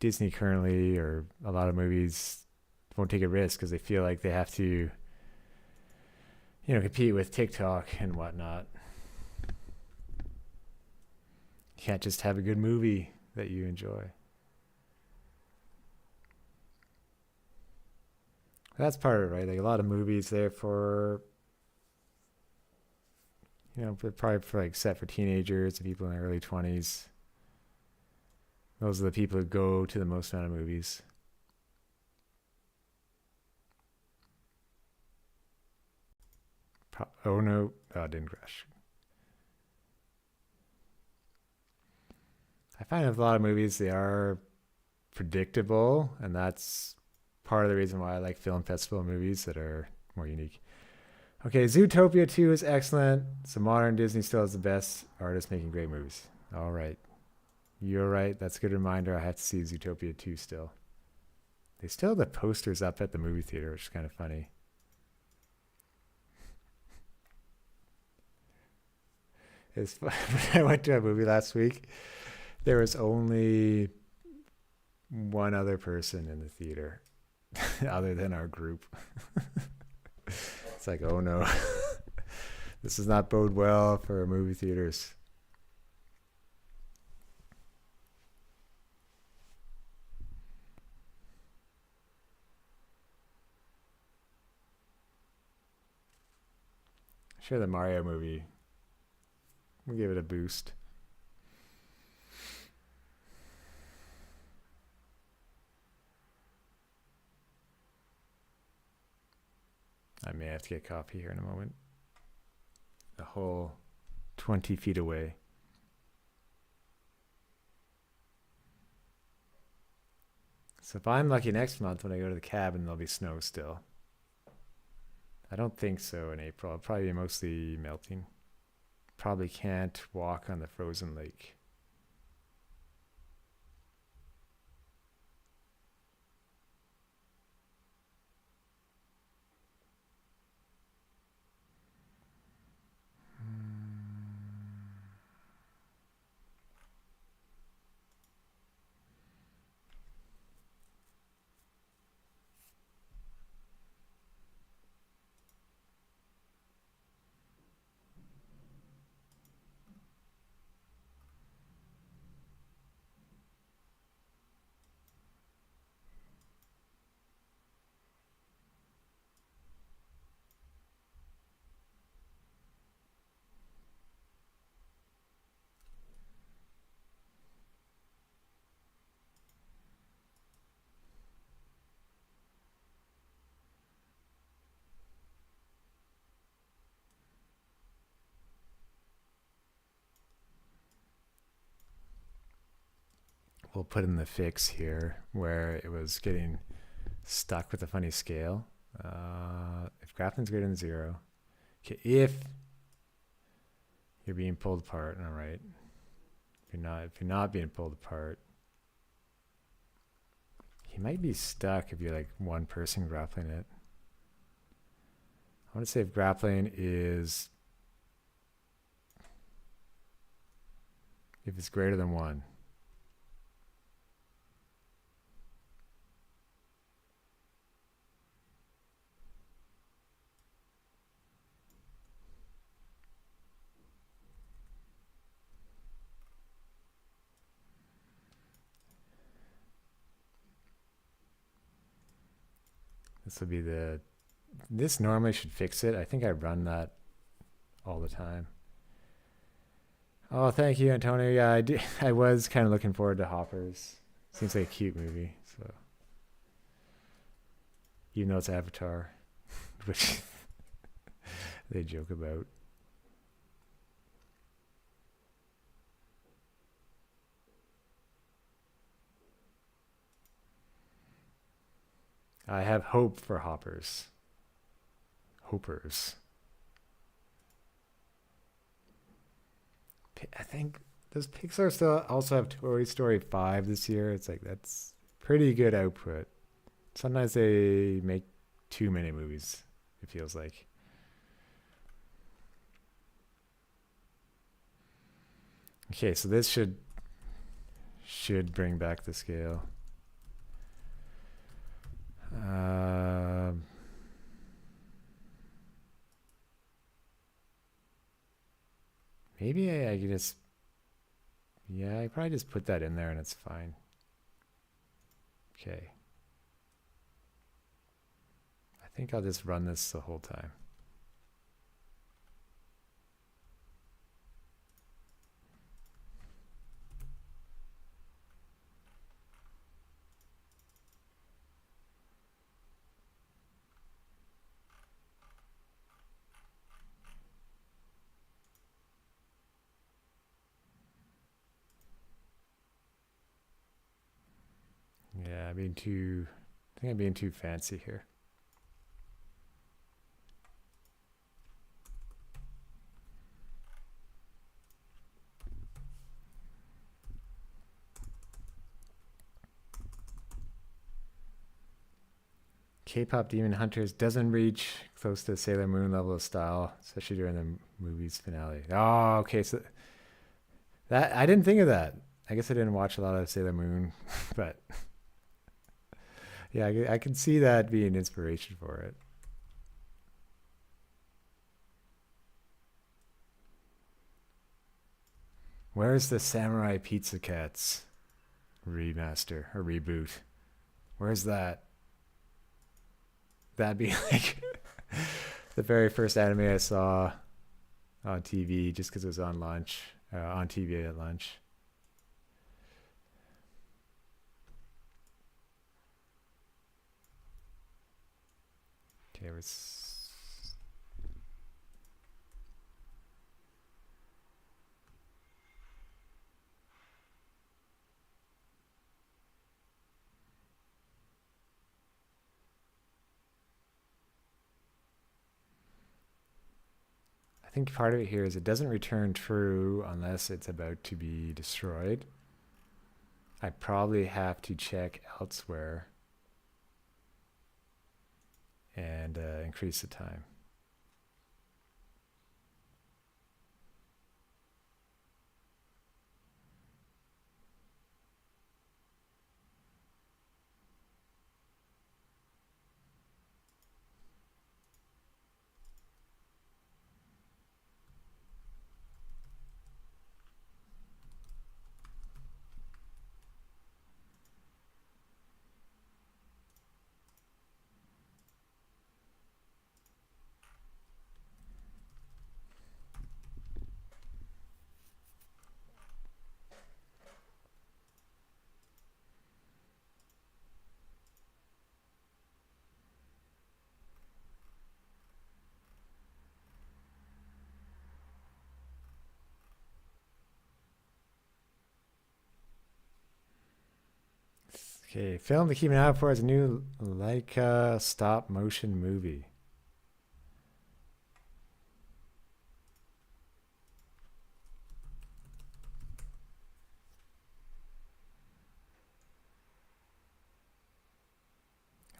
Disney currently, or a lot of movies, won't take a risk because they feel like they have to, you know, compete with TikTok and whatnot. You can't just have a good movie that you enjoy. That's part of it, right? Like a lot of movies there for, you know, probably for like set for teenagers, people in their early 20s. Those are the people who go to the most amount of movies. Oh no, it didn't crash. I find with a lot of movies, they are predictable, and that's part of the reason why I like film festival movies that are more unique. Okay, Zootopia 2 is excellent. So modern Disney still has the best artists making great movies. All right. You're right. That's a good reminder. I have to see Zootopia 2 still. They still have the posters up at the movie theater, which is kind of funny. I went to a movie last week. There was only one other person in the theater other than our group. It's like, oh no, this does not bode well for movie theaters. Sure, the Mario movie, we'll give it a boost. I may have to get coffee here in a moment. A whole 20 feet away. So if I'm lucky next month when I go to the cabin, there'll be snow still. I don't think so in April. It'll probably be mostly melting. Probably can't walk on the frozen lake. we'll put in the fix here where it was getting stuck with a funny scale. If grappling's greater than 0, okay, if you're being pulled apart, all right. If you're not being pulled apart, he might be stuck if you're like one person grappling it. I want to say if grappling is, if it's greater than 1. This will be this normally should fix it. I think I run that all the time. Oh, thank you, Antonio. Yeah, I was kind of looking forward to Hoppers. Seems like a cute movie. So, even though it's Avatar, which they joke about. I have hope for Hoppers. Hopers. I think does Pixar still also have Toy Story 5 this year? It's like that's pretty good output. Sometimes they make too many movies, it feels like. Okay, so this should bring back the scale. Maybe I could just, yeah, I probably just put that in there and it's fine. Okay. I think I'll just run this the whole time. Yeah, I think I'm being too fancy here. K-pop Demon Hunters doesn't reach close to Sailor Moon level of style, especially during the movie's finale. Oh, okay, so that I didn't think of that. I guess I didn't watch a lot of Sailor Moon, but yeah, I can see that being inspiration for it. Where's the Samurai Pizza Cats remaster or reboot? Where's that? That'd be like the very first anime I saw on TV just because it was on lunch, on TV at lunch. Okay, I think part of it here is it doesn't return true unless it's about to be destroyed. I probably have to check elsewhere and increase the time. Okay, film to keep an eye out for is a new Leica stop motion movie.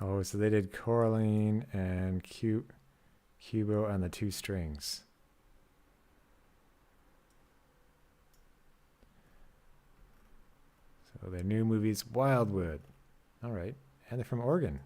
Oh, so they did Coraline and Cubo on the 2 strings. So their new movie's Wildwood. All right. And they're from Oregon.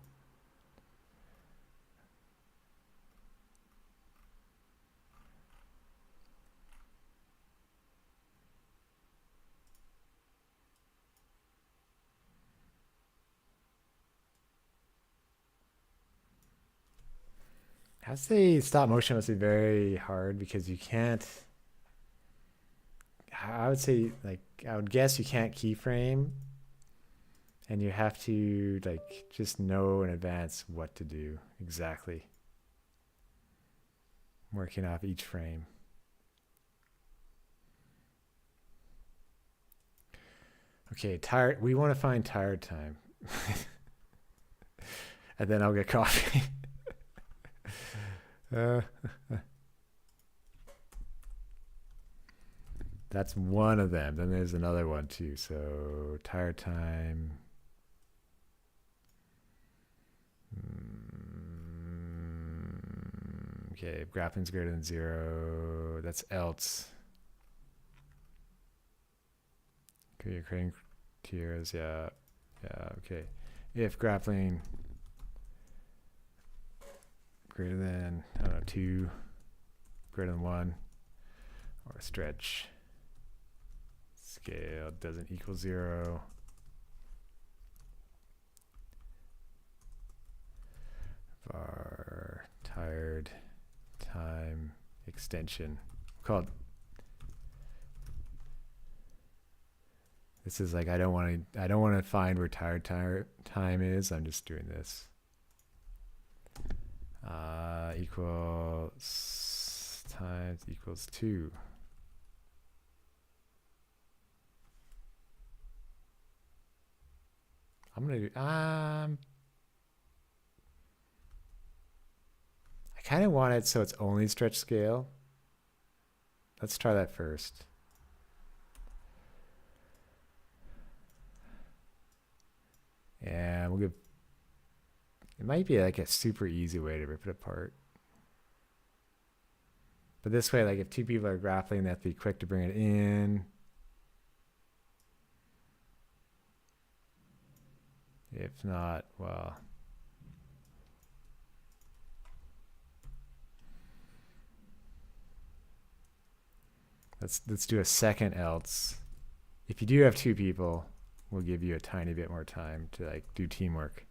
I'd say stop motion must be very hard because you can't. I would say, like, I would guess you can't keyframe, and you have to, like, just know in advance what to do exactly. Working off each frame. Okay, tired. We want to find tired time. And then I'll get coffee. That's one of them. Then there's another one too. So tired time. Okay, if grappling's greater than 0, that's else. Okay, you're creating tiers. Yeah, okay. If grappling greater than, I don't know, 2, greater than 1, or stretch scale doesn't equal 0. Var tired time extension called. This is like, I don't want to find where tired time is. I'm just doing this. Equals times equals 2. I'm gonna do I kind of want it so it's only stretch scale. Let's try that first. Yeah, we'll give. It might be like a super easy way to rip it apart. But this way, like, if 2 people are grappling, they have to be quick to bring it in. If not, well. Let's do a second else. If you do have 2 people, we'll give you a tiny bit more time to, like, do teamwork.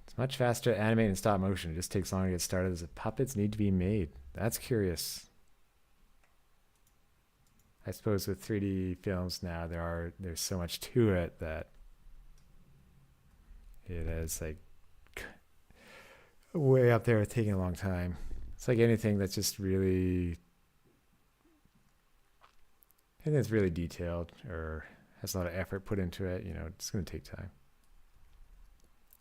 It's much faster to animate in stop motion. It just takes longer to get started as the puppets need to be made. That's curious. I suppose with 3D films now, there's so much to it that it is, like, way up there with taking a long time. It's like anything that's just really, anything that's really detailed or has a lot of effort put into it, it's going to take time.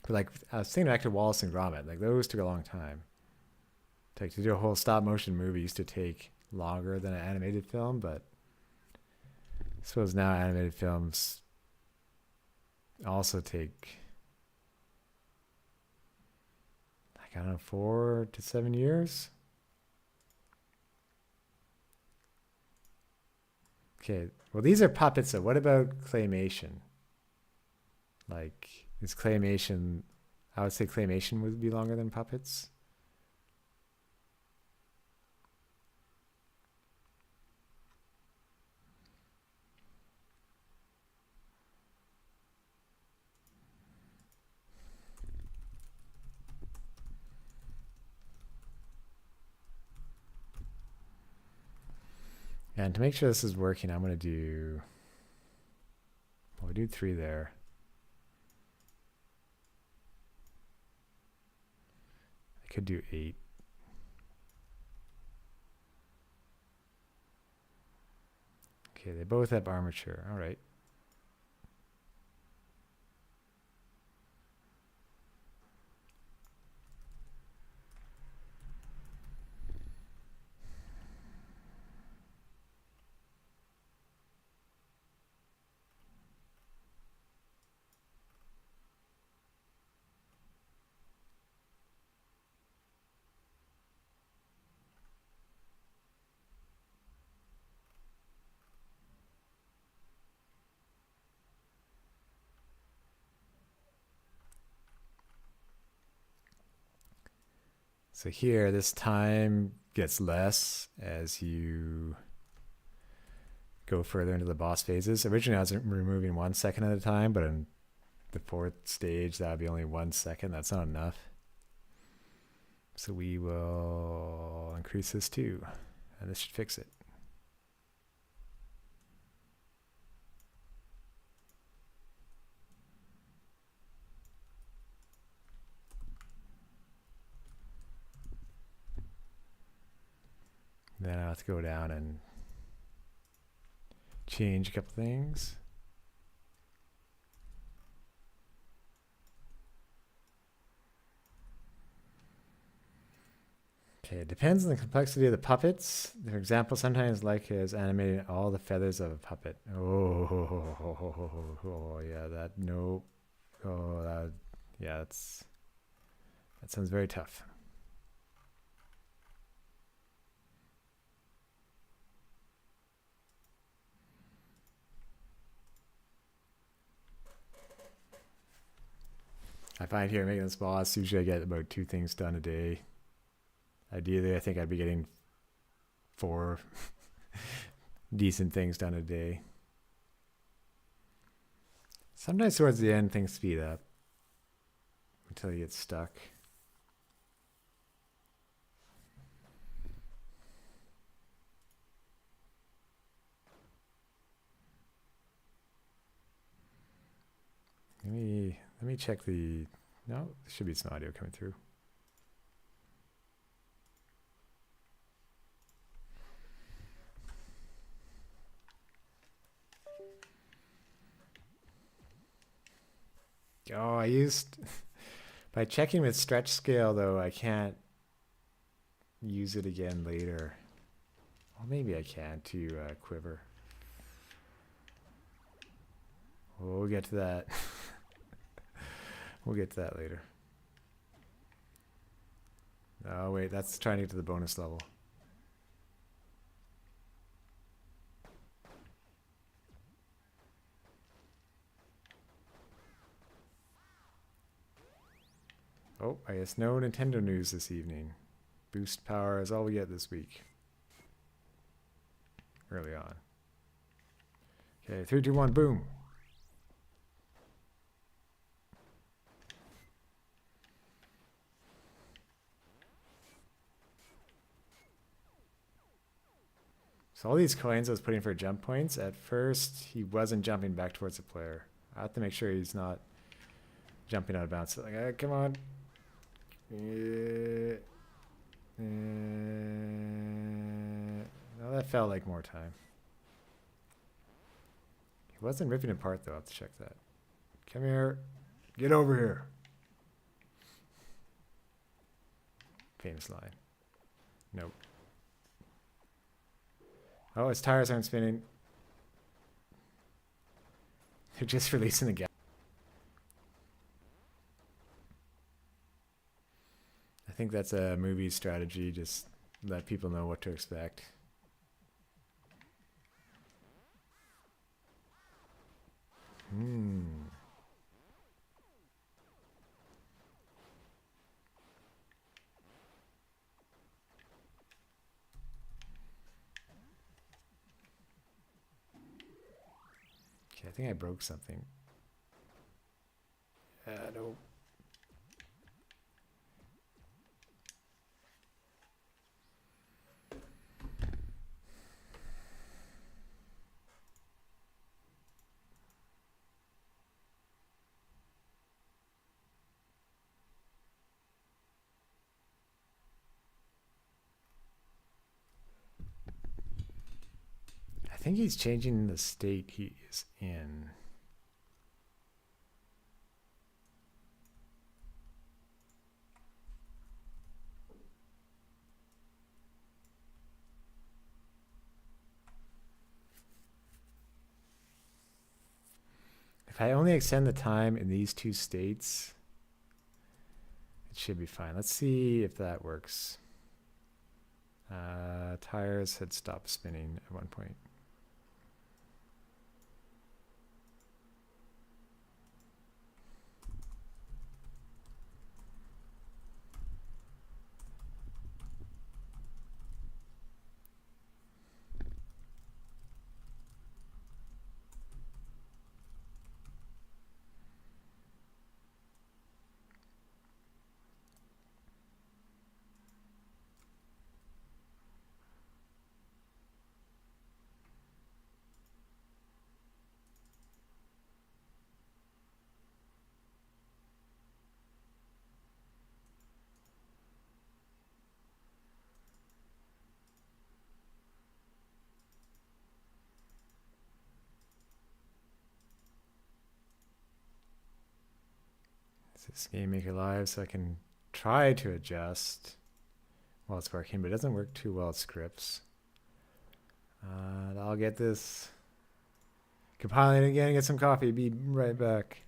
But, like, I was thinking back to Wallace and Gromit, like, those took a long time. Like, to do a whole stop motion movie used to take longer than an animated film, but I suppose now animated films also take, like, I don't know, 4 to 7 years. Okay, well, these are puppets, so what about claymation? Like, is claymation, I would say claymation would be longer than puppets. And to make sure this is working, I'm going to do, well, we do 3 there. could do 8. Okay, they both have armature. All right. So here, this time gets less as you go further into the boss phases. Originally, I was removing 1 second at a time, but in the 4th stage, that would be only 1 second. That's not enough. So we will increase this too, and this should fix it. Then I'll have to go down and change a couple things. Okay, it depends on the complexity of the puppets. For example, sometimes like is animating all the feathers of a puppet. Oh, yeah, that, no. Oh, that, yeah, that sounds very tough. I find here making this boss, usually I get about 2 things done a day. Ideally, I think I'd be getting 4 decent things done a day. Sometimes towards the end, things speed up until you get stuck. Let me check the, no, there should be some audio coming through. Oh, I used, by checking with stretch scale though, I can't use it again later. Well, maybe I can to quiver. We'll get to that. We'll get to that later. Oh wait, that's trying to get to the bonus level. Oh, I guess no Nintendo news this evening. Boost power is all we get this week. Early on. Okay, 3, 2, 1, boom. So all these coins I was putting for jump points, at first he wasn't jumping back towards the player. I have to make sure he's not jumping out of bounds. Like, come on. No, that felt like more time. He wasn't ripping apart though, I have to check that. Come here. Get over here. Famous line. Nope. Oh, his tires aren't spinning. They're just releasing the gas. I think that's a movie strategy, just let people know what to expect. Okay, I think I broke something. No. think he's changing the state he is in. If I only extend the time in these two states, it should be fine. Let's see if that works. Tires had stopped spinning at one point. This GameMaker Live, so I can try to adjust while it's working, but it doesn't work too well with scripts. I'll get this compiling again, get some coffee, be right back.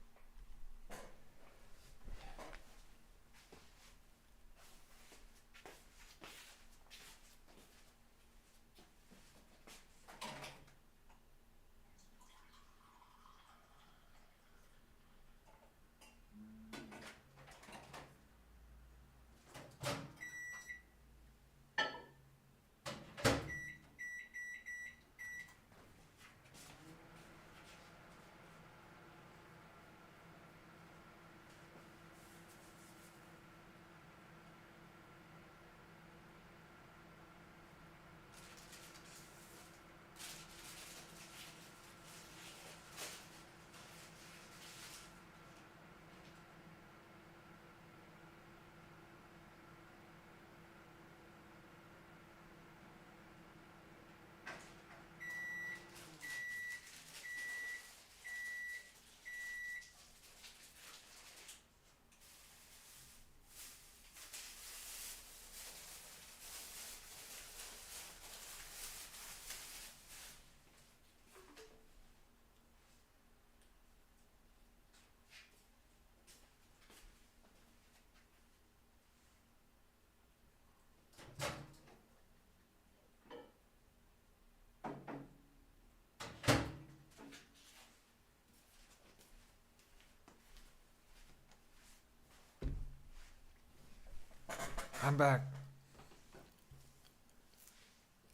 I'm back.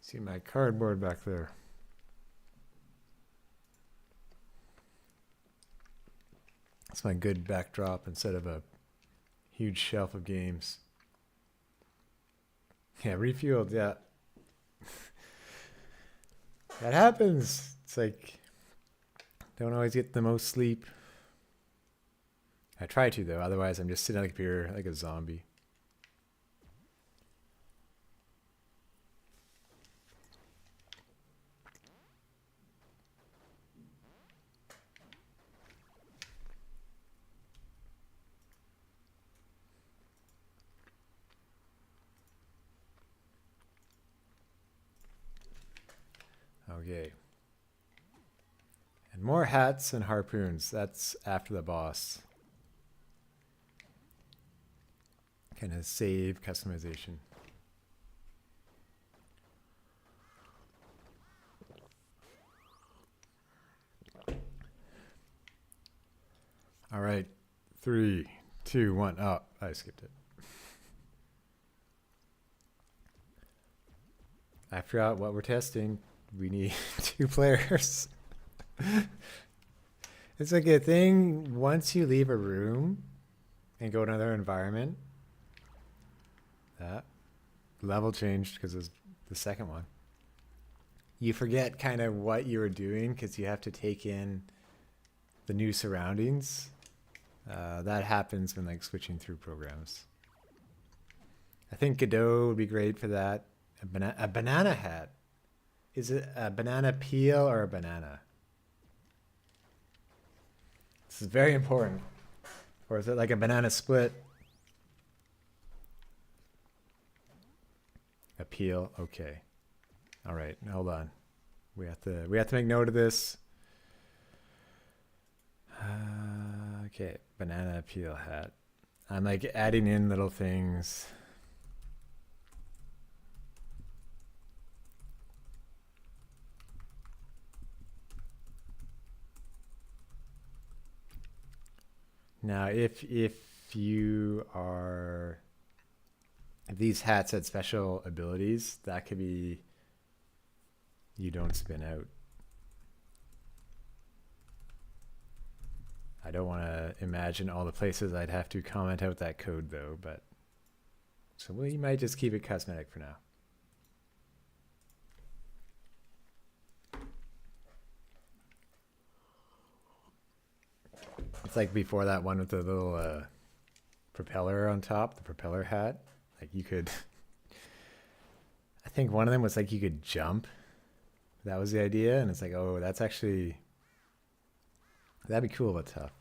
See my cardboard back there. That's my good backdrop instead of a huge shelf of games. Yeah, refueled, yeah. That happens. It's like, don't always get the most sleep. I try to, though. Otherwise, I'm just sitting on the computer like a zombie. Okay. And more hats and harpoons. That's after the boss. Kind of save customization. All right. 3, 2, 1. Oh, I skipped it. I forgot what we're testing. We need 2 players. It's like a thing once you leave a room and go to another environment. That level changed because it was the second one. You forget kind of what you were doing because you have to take in the new surroundings. That happens when like switching through programs. I think Godot would be great for that. A banana hat. Is it a banana peel or a banana? This is very important. Or is it like a banana split? A peel. Okay. All right. Hold on. We have to make note of this. Okay. Banana peel hat. I'm like adding in little things. Now, if you are, if these hats had special abilities, that could be you don't spin out. I don't want to imagine all the places I'd have to comment out that code though, but so we might just keep it cosmetic for now. It's like before that one with the little propeller on top, the propeller hat. Like you could, I think one of them was like you could jump. That was the idea. And it's like, oh, that's actually, that'd be cool but tough.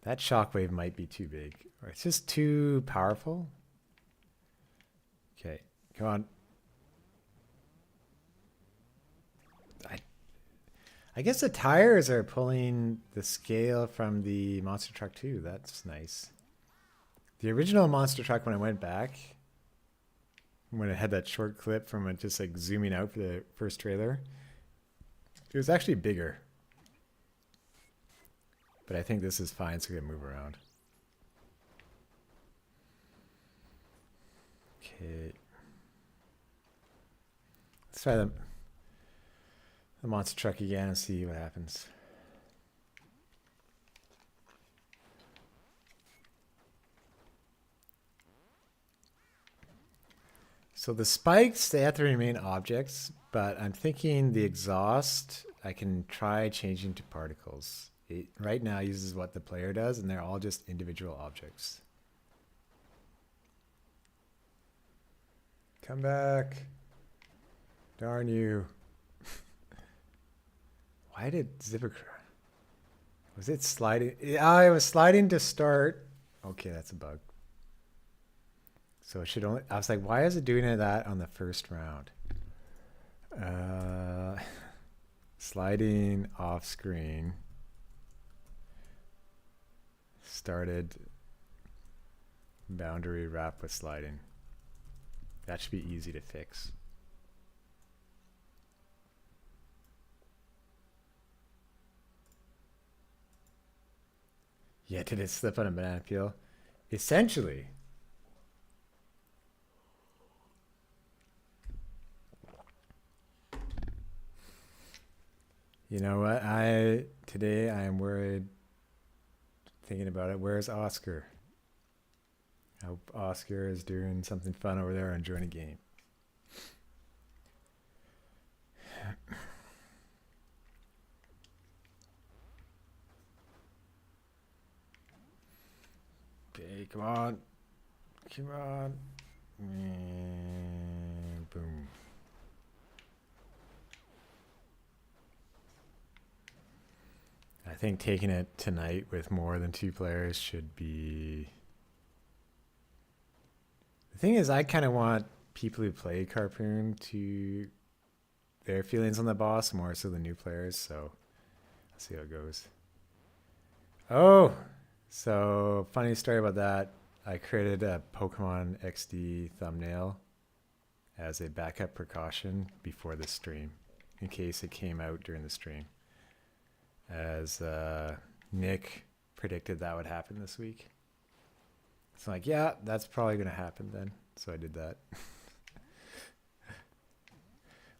That shockwave might be too big. Or it's just too powerful. Okay, come on. I guess the tires are pulling the scale from the monster truck too. That's nice. The original monster truck, when I went back, when it had that short clip from it just like zooming out for the first trailer, it was actually bigger. But I think this is fine, so we can move around. Okay. Let's try the monster truck again and see what happens. So the spikes, they have to remain objects, but I'm thinking the exhaust, I can try changing to particles. It right now uses what the player does, and they're all just individual objects. Come back. Darn you. Why did zipper crash? Was it sliding? Oh, it was sliding to start. Okay, that's a bug. So it should only, I was like, why is it doing that on the first round? Sliding off screen. Started boundary wrap with sliding. That should be easy to fix. Yeah, did it slip on a banana peel? Essentially. You know what? Today I am worried, thinking about it. Where's Oscar? I hope Oscar is doing something fun over there and enjoying a game. Okay, come on. Come on. And boom. I think taking it tonight with more than 2 players should be... The thing is, I kind of want people who play Carpoon to... their feelings on the boss more so than new players, so let's see how it goes. Oh! So, funny story about that. I created a Pokemon XD thumbnail as a backup precaution before the stream, in case it came out during the stream. As Nick predicted that would happen this week. So I'm like, yeah, that's probably going to happen then. So I did that.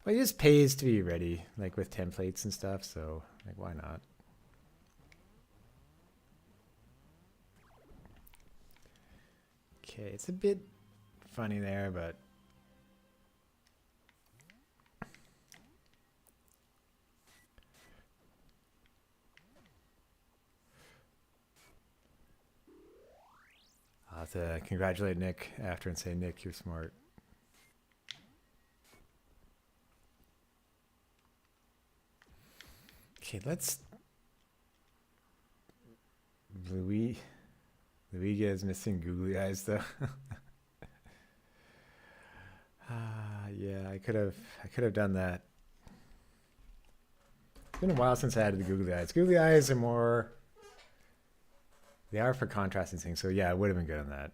Well, it just pays to be ready, like with templates and stuff, so like, why not? Okay, it's a bit funny there, but I'll have to congratulate Nick after and say, Nick, you're smart. Okay, let's... Luigi is missing googly eyes, though. Yeah, I could have done that. It's been a while since I added the googly eyes. Googly eyes are more... They are for contrasting things, so yeah, I would have been good on that.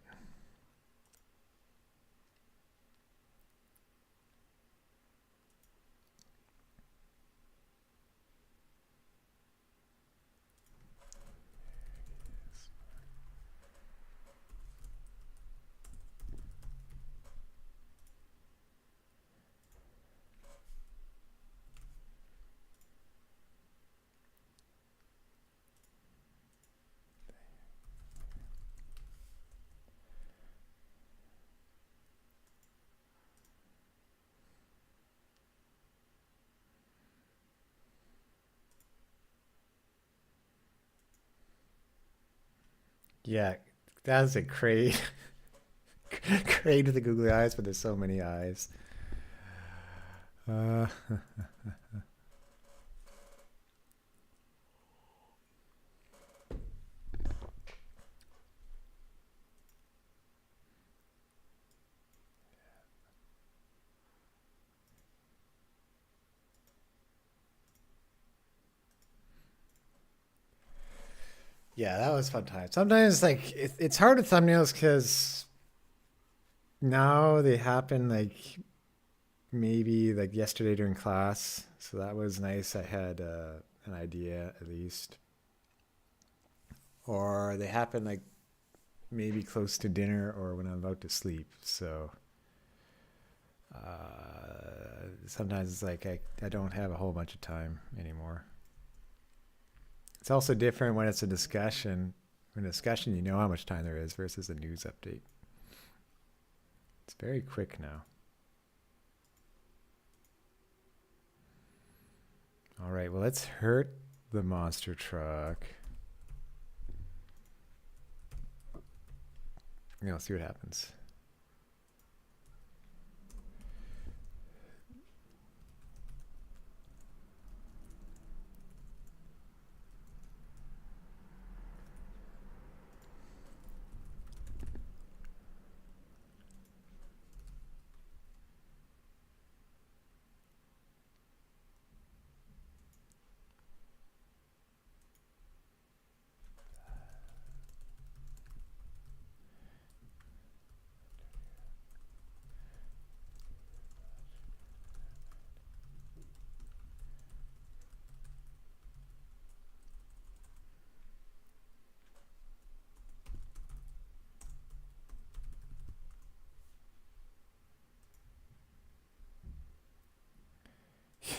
Yeah, that's a crate. Crate with the googly eyes, but there's so many eyes. Uh, yeah, that was fun time. Sometimes, like, it's hard with thumbnails because now they happen like maybe like yesterday during class. So that was nice. I had an idea at least. Or they happen like maybe close to dinner or when I'm about to sleep. So sometimes it's like I don't have a whole bunch of time anymore. It's also different when it's a discussion. In a discussion, you know how much time there is versus a news update. It's very quick now. All right, well, let's hurt the monster truck. Yeah, let's see what happens.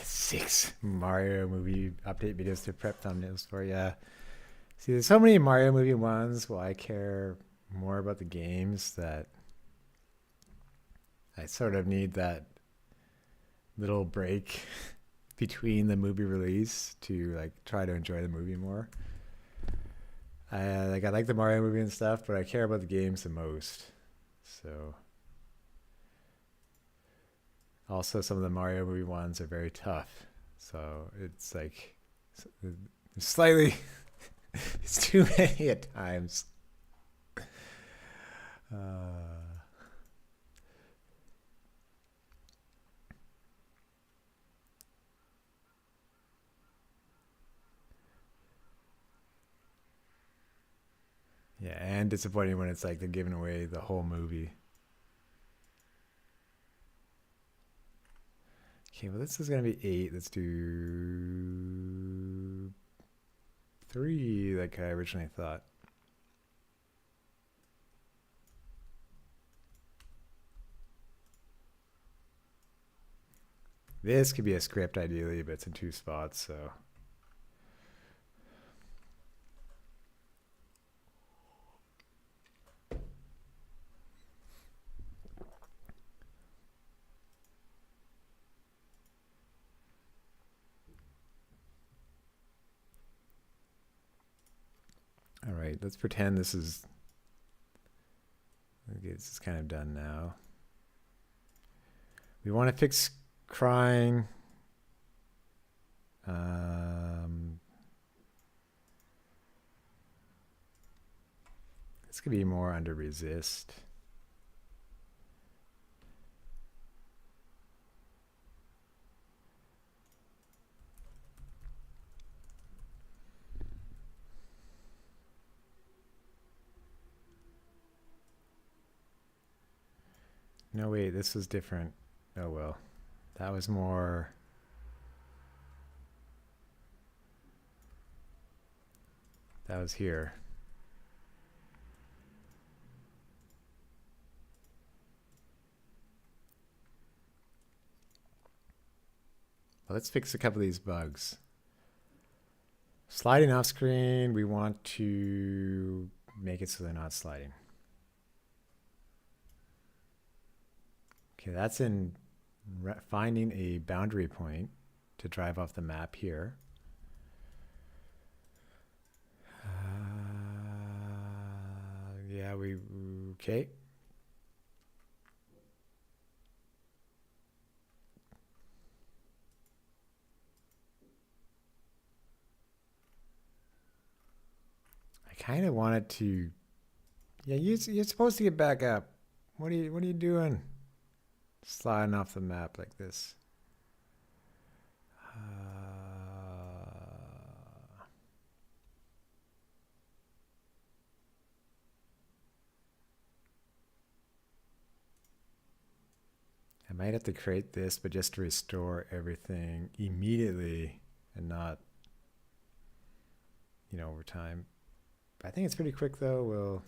Six Mario movie update videos to prep thumbnails for. Yeah. See, there's so many Mario movie ones. Well, I care more about the games that I sort of need that little break between the movie release to like try to enjoy the movie more. I like the Mario movie and stuff, but I care about the games the most. So also some of the Mario movie ones are very tough. So it's like slightly it's too many at times. Yeah, and disappointing when it's like they're giving away the whole movie. Okay, well, this is going to be 8. Let's do 3 like I originally thought. This could be a script ideally, but it's in 2 spots, so. All right, let's pretend this is Okay, this is kind of done now. We want to fix crying. This could be more under resist. No, wait, this was different. Oh, well. That was more... That was here. Well, let's fix a couple of these bugs. Sliding off screen, we want to make it so they're not sliding. Okay, that's in finding a boundary point to drive off the map here. Yeah, okay. I kind of wanted to, yeah, you're supposed to get back up. What are you doing? Sliding off the map like this. I might have to create this, but just to restore everything immediately and not, over time. I think it's pretty quick though.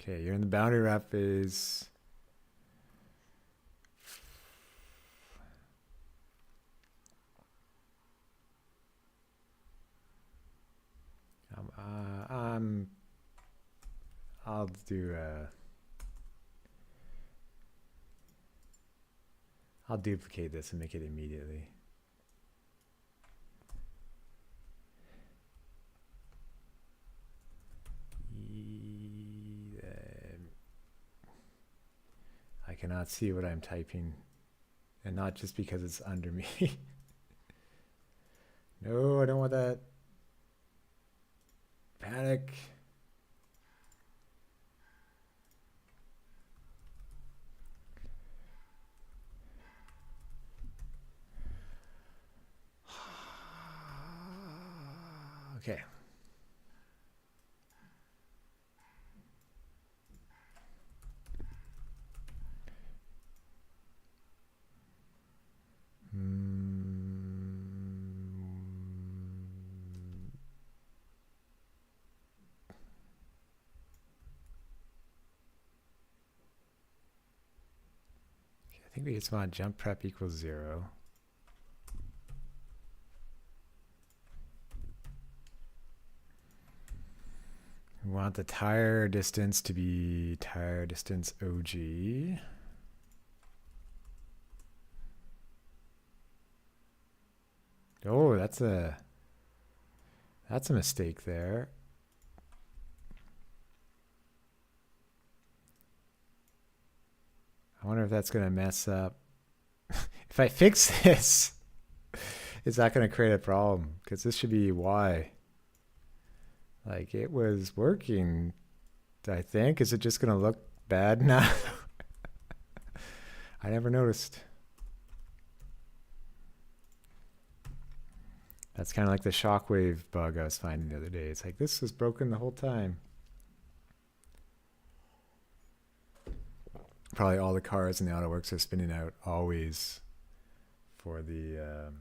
Okay, you're in the boundary wrap phase. I'll do I'll duplicate this and make it immediately. I cannot see what I'm typing, and not just because it's under me. No, I don't want that. Panic. Okay. I think we just want jump prep equals 0. We want the tire distance to be tire distance OG. Oh, that's a mistake there. I wonder if that's going to mess up. If I fix this, is that going to create a problem? Because this should be Y. Like, it was working, I think. Is it just going to look bad now? I never noticed. That's kind of like the shockwave bug I was finding the other day. It's like, this was broken the whole time. Probably all the cars in the AutoWorks are spinning out always for the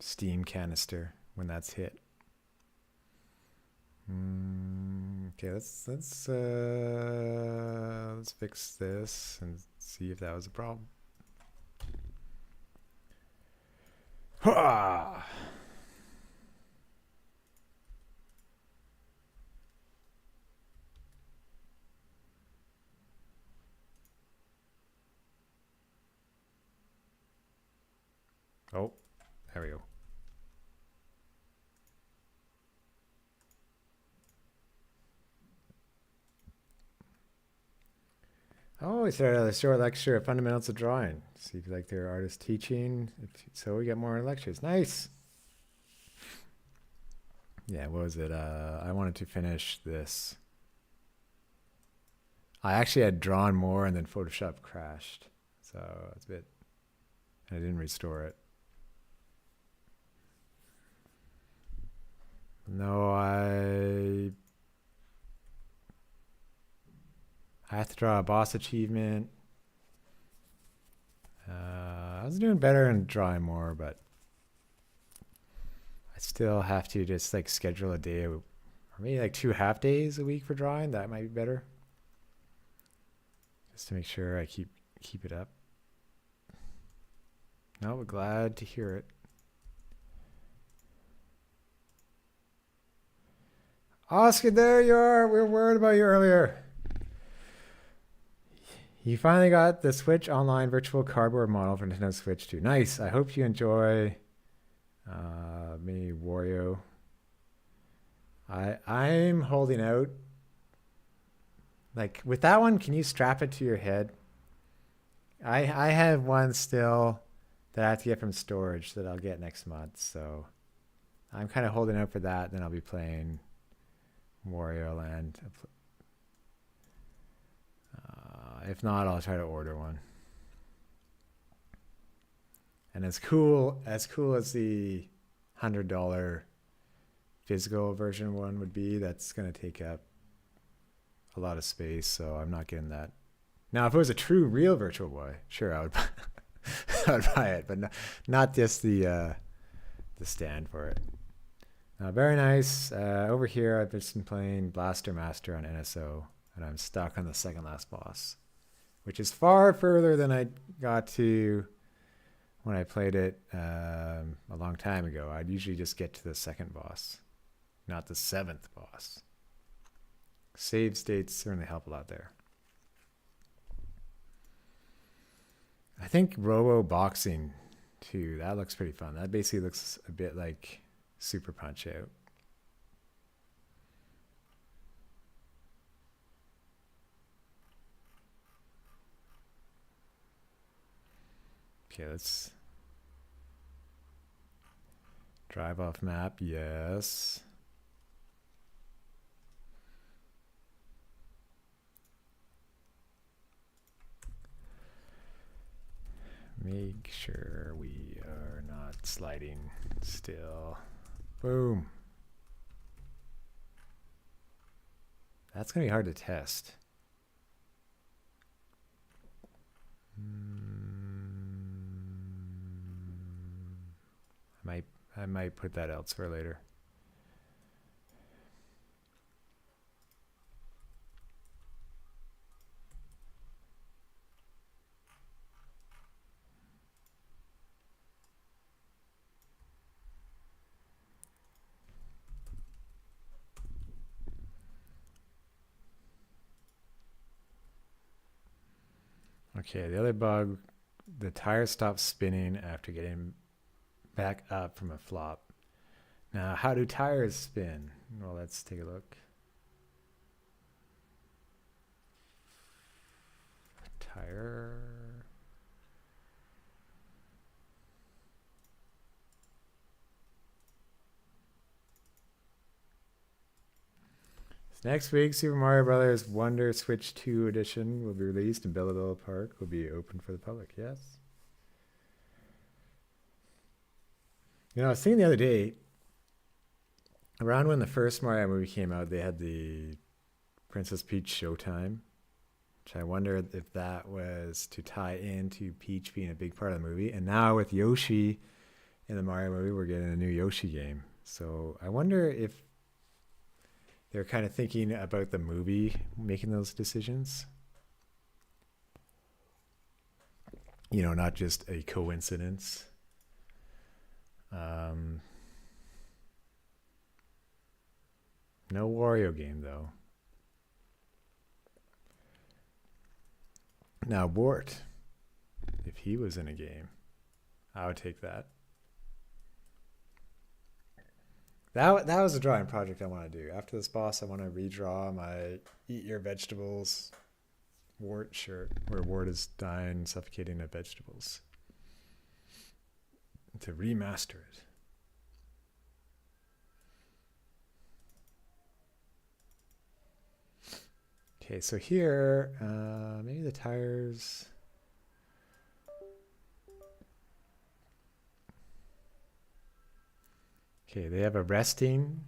steam canister when that's hit. Okay, let's fix this and see if that was a problem. Ha! Oh, there we go. Oh, we started a short lecture of fundamentals of drawing. See if you like their artist teaching. So we get more lectures. Nice. Yeah, what was it? I wanted to finish this. I actually had drawn more and then Photoshop crashed. So it's a bit, I didn't restore it. No, I have to draw a boss achievement. I was doing better and drawing more, but I still have to just like schedule a day or maybe like 2 half days a week for drawing. That might be better. Just to make sure I keep it up. No, we're glad to hear it. Oscar, there you are. We were worried about you earlier. You finally got the Switch Online virtual cardboard model for Nintendo Switch 2. Nice. I hope you enjoy me, Wario. I'm holding out. Like with that one, can you strap it to your head? I have one still that I have to get from storage that I'll get next month. So I'm kind of holding out for that. Then I'll be playing Wario Land. If not, I'll try to order one. And as cool as the $100 physical version one would be, that's gonna take up a lot of space, so I'm not getting that. Now, if it was a true, real Virtual Boy, sure, I would, I would buy it, but not just the stand for it. Very nice. Over here, I've just been playing Blaster Master on NSO, and I'm stuck on the second last boss, which is far further than I got to when I played it a long time ago. I'd usually just get to the second boss, not the 7th boss. Save states certainly help a lot there. I think Robo Boxing too. That looks pretty fun. That basically looks a bit like Super Punch Out. Okay, let's drive off map. Yes. Make sure we are not sliding still. Boom. That's going to be hard to test. I might put that elsewhere later. Okay, the other bug, the tire stops spinning after getting back up from a flop. Now, how do tires spin? Well, let's take a look. Tire. Next week, Super Mario Brothers Wonder Switch 2 edition will be released, and Belleville Park will be open for the public. Yes. You know, I was thinking the other day, around when the first Mario movie came out, they had the Princess Peach Showtime, which I wonder if that was to tie into Peach being a big part of the movie. And now with Yoshi in the Mario movie, we're getting a new Yoshi game. So I wonder if they're kind of thinking about the movie making those decisions. You know, not just a coincidence. No Wario game, though. Now, Bort, if he was in a game, I would take that. That was a drawing project I want to do. After this boss, I want to redraw my Eat Your Vegetables Wart shirt where Wart is dying, suffocating of vegetables. To remaster it. Okay, so here, maybe the tires. Okay, they have a resting,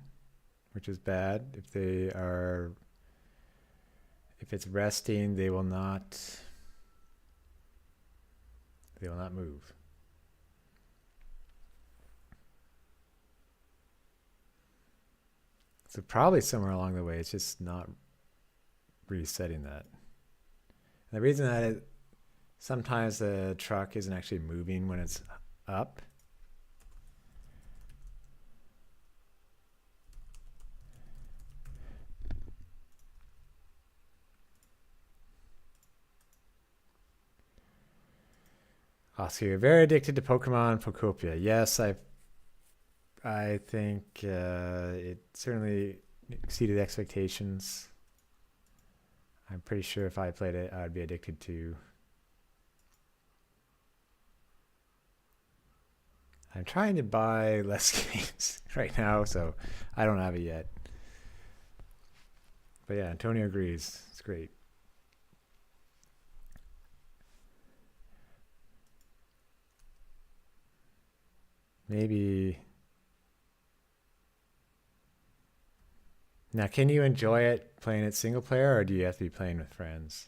which is bad. If it's resting, they will not move. So probably somewhere along the way, it's just not resetting that. And the reason that is sometimes the truck isn't actually moving when it's up. Oscar, you're very addicted to Pokemon Pokopia. Yes, I think it certainly exceeded expectations. I'm pretty sure if I played it, I'd be addicted to. I'm trying to buy less games right now, so I don't have it yet. But yeah, Antonio agrees. It's great. Maybe. Now, can you enjoy it playing it single player, or do you have to be playing with friends?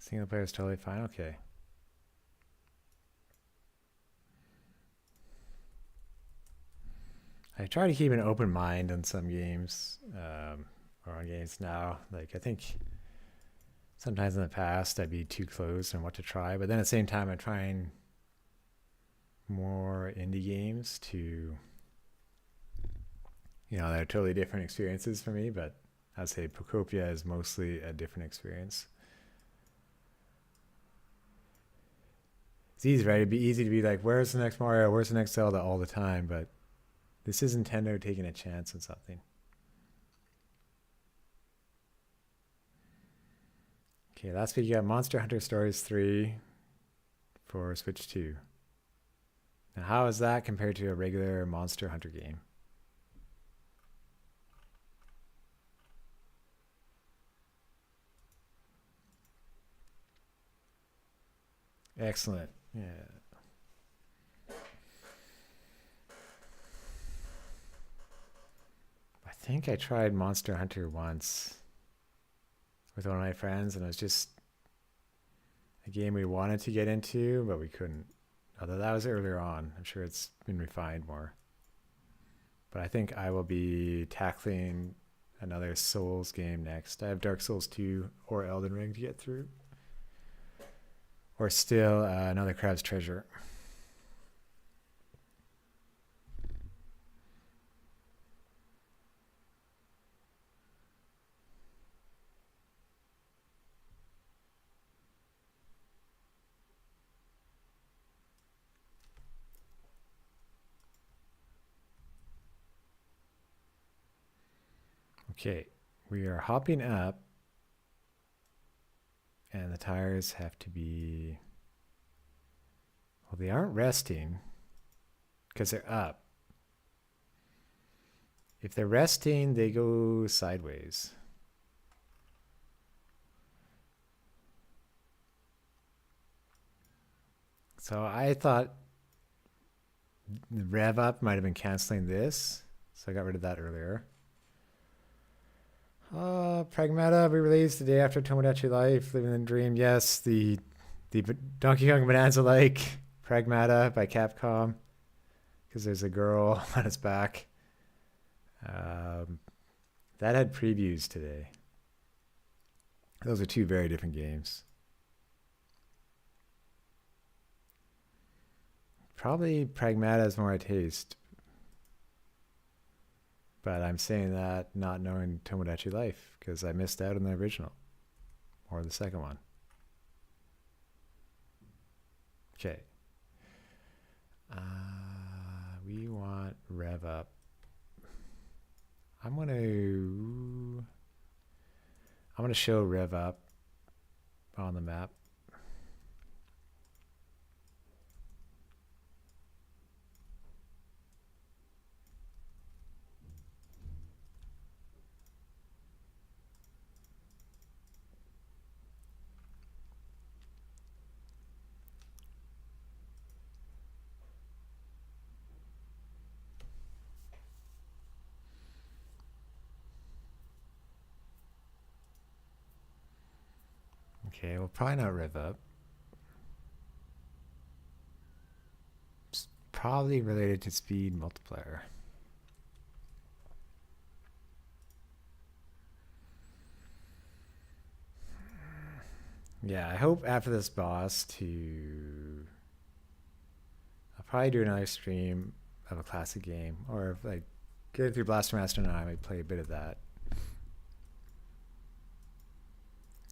Single player is totally fine. Okay. I try to keep an open mind on some games, or on games now. Like, I think sometimes in the past I'd be too closed on what to try, but then at the same time I'm trying more indie games to, they're totally different experiences for me, but I'd say Pokopia is mostly a different experience. It's easy, right? It'd be easy to be like, where's the next Mario? Where's the next Zelda all the time? But this is Nintendo taking a chance on something. Okay, last week you got Monster Hunter Stories 3 for Switch 2. Now, how is that compared to a regular Monster Hunter game? Excellent. Yeah. I think I tried Monster Hunter once with one of my friends, and it was just a game we wanted to get into, but we couldn't. Although that was earlier on. I'm sure it's been refined more. But I think I will be tackling another Souls game next. I have Dark Souls 2 or Elden Ring to get through. Or still another Crab's Treasure. Okay, we are hopping up, and the tires have to be, well, they aren't resting because they're up. If they're resting, they go sideways. So I thought the rev up might have been canceling this, so I got rid of that earlier. Pragmata we released the day after Tomodachi Life, Living the Dream. Yes, the Donkey Kong Bonanza like Pragmata by Capcom, because there's a girl on its back. That had previews today. Those are two very different games. Probably Pragmata is more a taste. But I'm saying that not knowing Tomodachi Life because I missed out on the original or the second one. Okay. We want rev up. I'm gonna show rev up on the map. Okay, we'll probably not rev up. It's probably related to speed multiplier. Yeah, I hope after this boss I'll probably do another stream of a classic game, or if like getting through Blaster Master now, I might play a bit of that.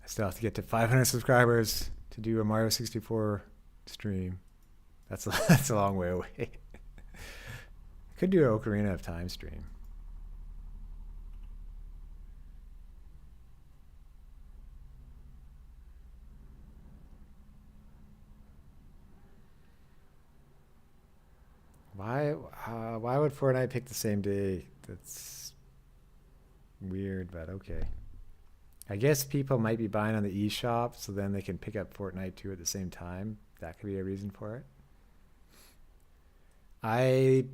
I still have to get to 500 subscribers to do a Mario 64 stream. That's a long way away. Could do an Ocarina of Time stream. Why would Fortnite pick the same day? That's weird, but okay. I guess people might be buying on the eShop, so then they can pick up Fortnite 2 at the same time. That could be a reason for it. I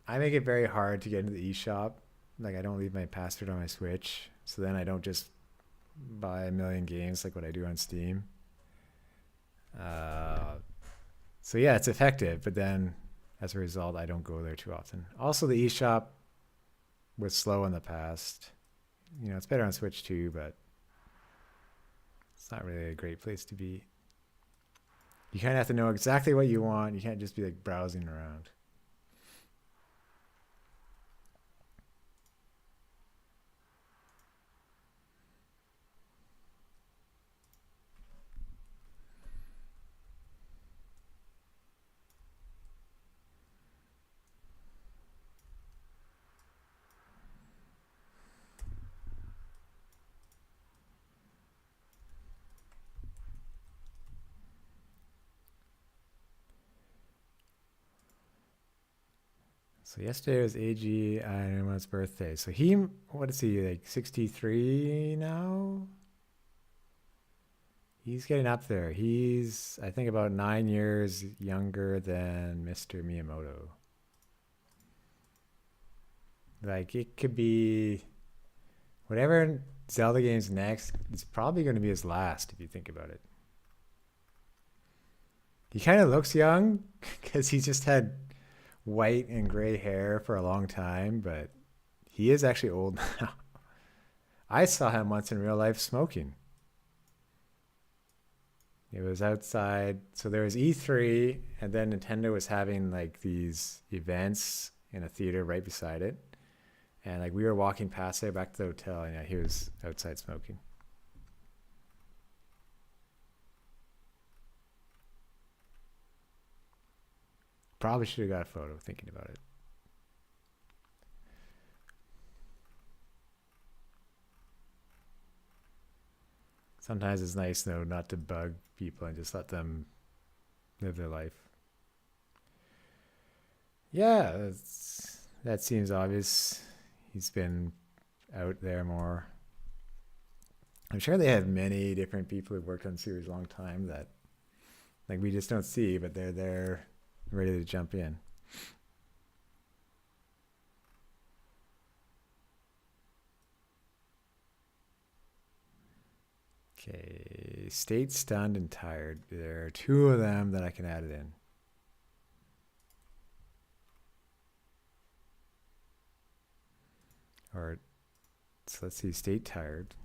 make it very hard to get into the eShop. Like I don't leave my password on my Switch, so then I don't just buy a million games like what I do on Steam. So yeah, it's effective, but then as a result, I don't go there too often. Also, the eShop was slow in the past. You know, it's better on Switch too, but it's not really a great place to be. You kind of have to know exactly what you want. You can't just be like browsing around. So yesterday was AG Ironman's birthday. So what is he, like 63 now? He's getting up there. He's, I think, about 9 years younger than Mr. Miyamoto. Like, it could be whatever Zelda game's next, it's probably going to be his last if you think about it. He kind of looks young because he's just had white and gray hair for a long time, but he is actually old now. I saw him once in real life smoking. It was outside. So there was E3, and then Nintendo was having like these events in a theater right beside it. And like we were walking past there back to the hotel, and yeah, he was outside smoking. Probably should have got a photo thinking about it. Sometimes it's nice though not to bug people and just let them live their life. Yeah, that seems obvious. He's been out there more. I'm sure they have many different people who've worked on the series a long time that like we just don't see, but they're there ready to jump in. Okay, state stunned and tired. There are two of them that I can add it in. Or, so let's see, state tired.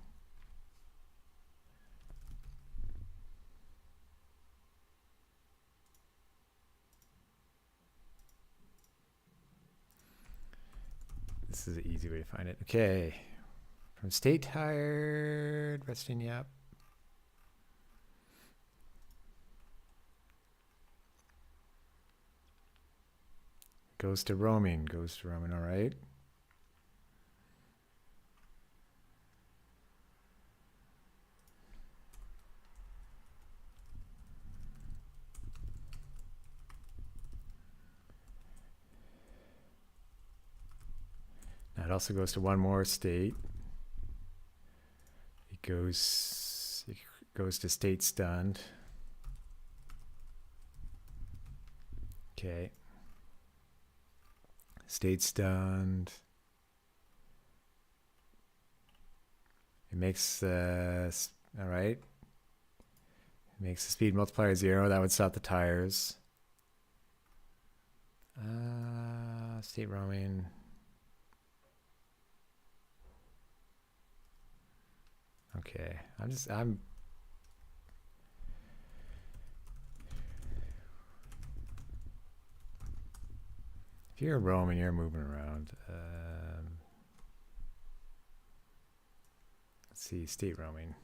This is an easy way to find it. Okay. From state tired, resting, yep. Goes to roaming, all right. Now it also goes to one more state. It goes to state stunned. Okay. State stunned. It makes all right. It makes the speed multiplier 0. That would stop the tires. State roaming. Okay, I'm if you're roaming, you're moving around. Let's see, state roaming.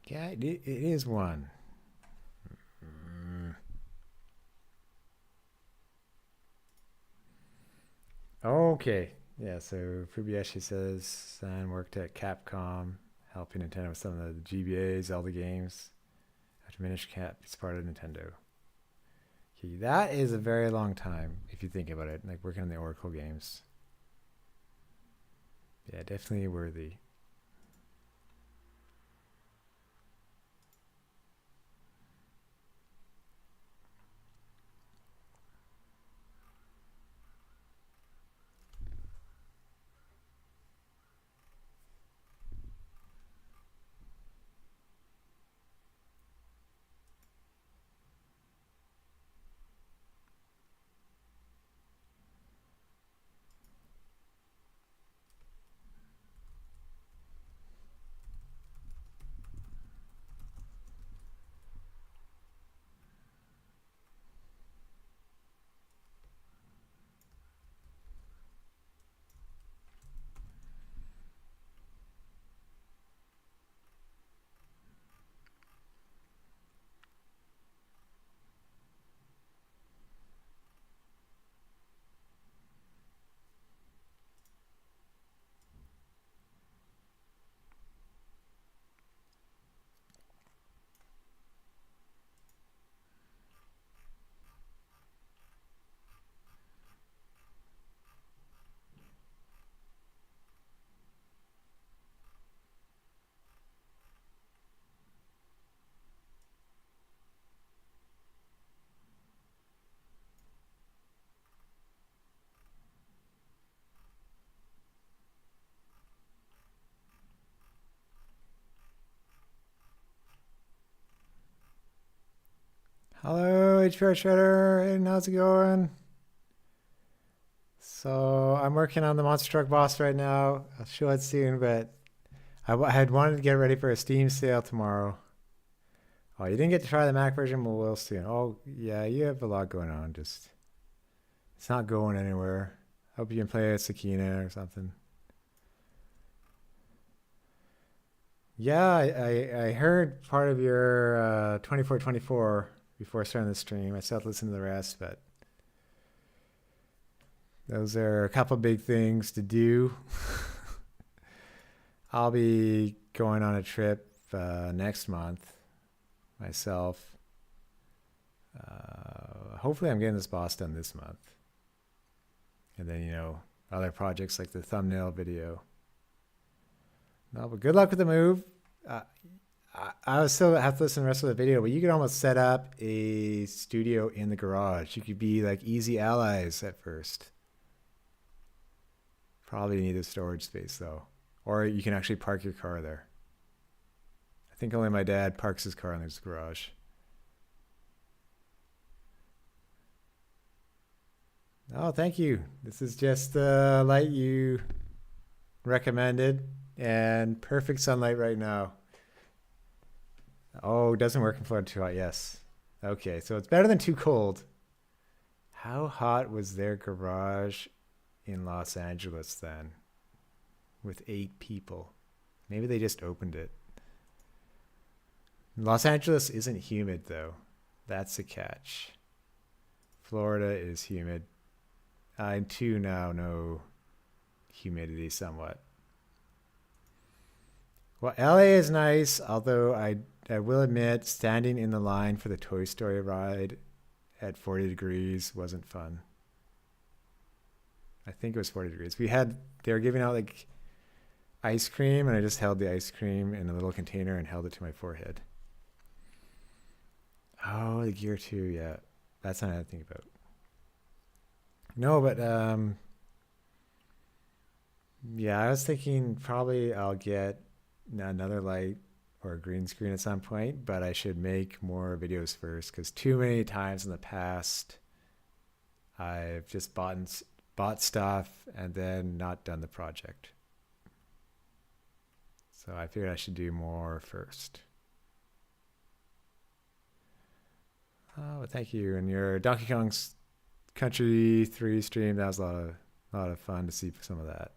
Yeah, it is one. Okay. Yeah, so Fubiashi says San worked at Capcom, helping Nintendo with some of the GBA, Zelda games. After Minish Cap, it's part of Nintendo. Okay, that is a very long time if you think about it, like working on the Oracle games. Yeah, definitely worthy. Hello, HPR Shredder, and how's it going? So I'm working on the Monster Truck boss right now. I'll show it soon, but I had wanted to get ready for a Steam sale tomorrow. Oh, you didn't get to try the Mac version? Well, we'll soon. Oh, yeah, you have a lot going on. Just it's not going anywhere. Hope you can play a Sakina or something. Yeah, I heard part of your 24 before starting the stream. I still have to listen to the rest, but those are a couple big things to do. I'll be going on a trip next month myself. Hopefully I'm getting this boss done this month. And then, other projects like the thumbnail video. No, but good luck with the move. I would still have to listen to the rest of the video, but you could almost set up a studio in the garage. You could be like easy allies at first. Probably need a storage space though. Or you can actually park your car there. I think only my dad parks his car in his garage. Oh, thank you. This is just the light you recommended and perfect sunlight right now. Oh, it doesn't work in Florida too hot. Yes. Okay, so it's better than too cold. How hot was their garage in Los Angeles then with 8 people? Maybe they just opened it. Los Angeles isn't humid though. That's a catch. Florida is humid. I too now know humidity somewhat. Well, LA is nice, although I will admit standing in the line for the Toy Story ride at 40 degrees wasn't fun. I think it was 40 degrees. They were giving out like ice cream, and I just held the ice cream in a little container and held it to my forehead. Oh, the gear too, yeah. That's not another thing about. No, but yeah, I was thinking probably I'll get another light or a green screen at some point, but I should make more videos first because too many times in the past I've just bought stuff and then not done the project. So I figured I should do more first. Oh, thank you. And your Donkey Kong's Country 3 stream, that was a lot of fun to see some of that.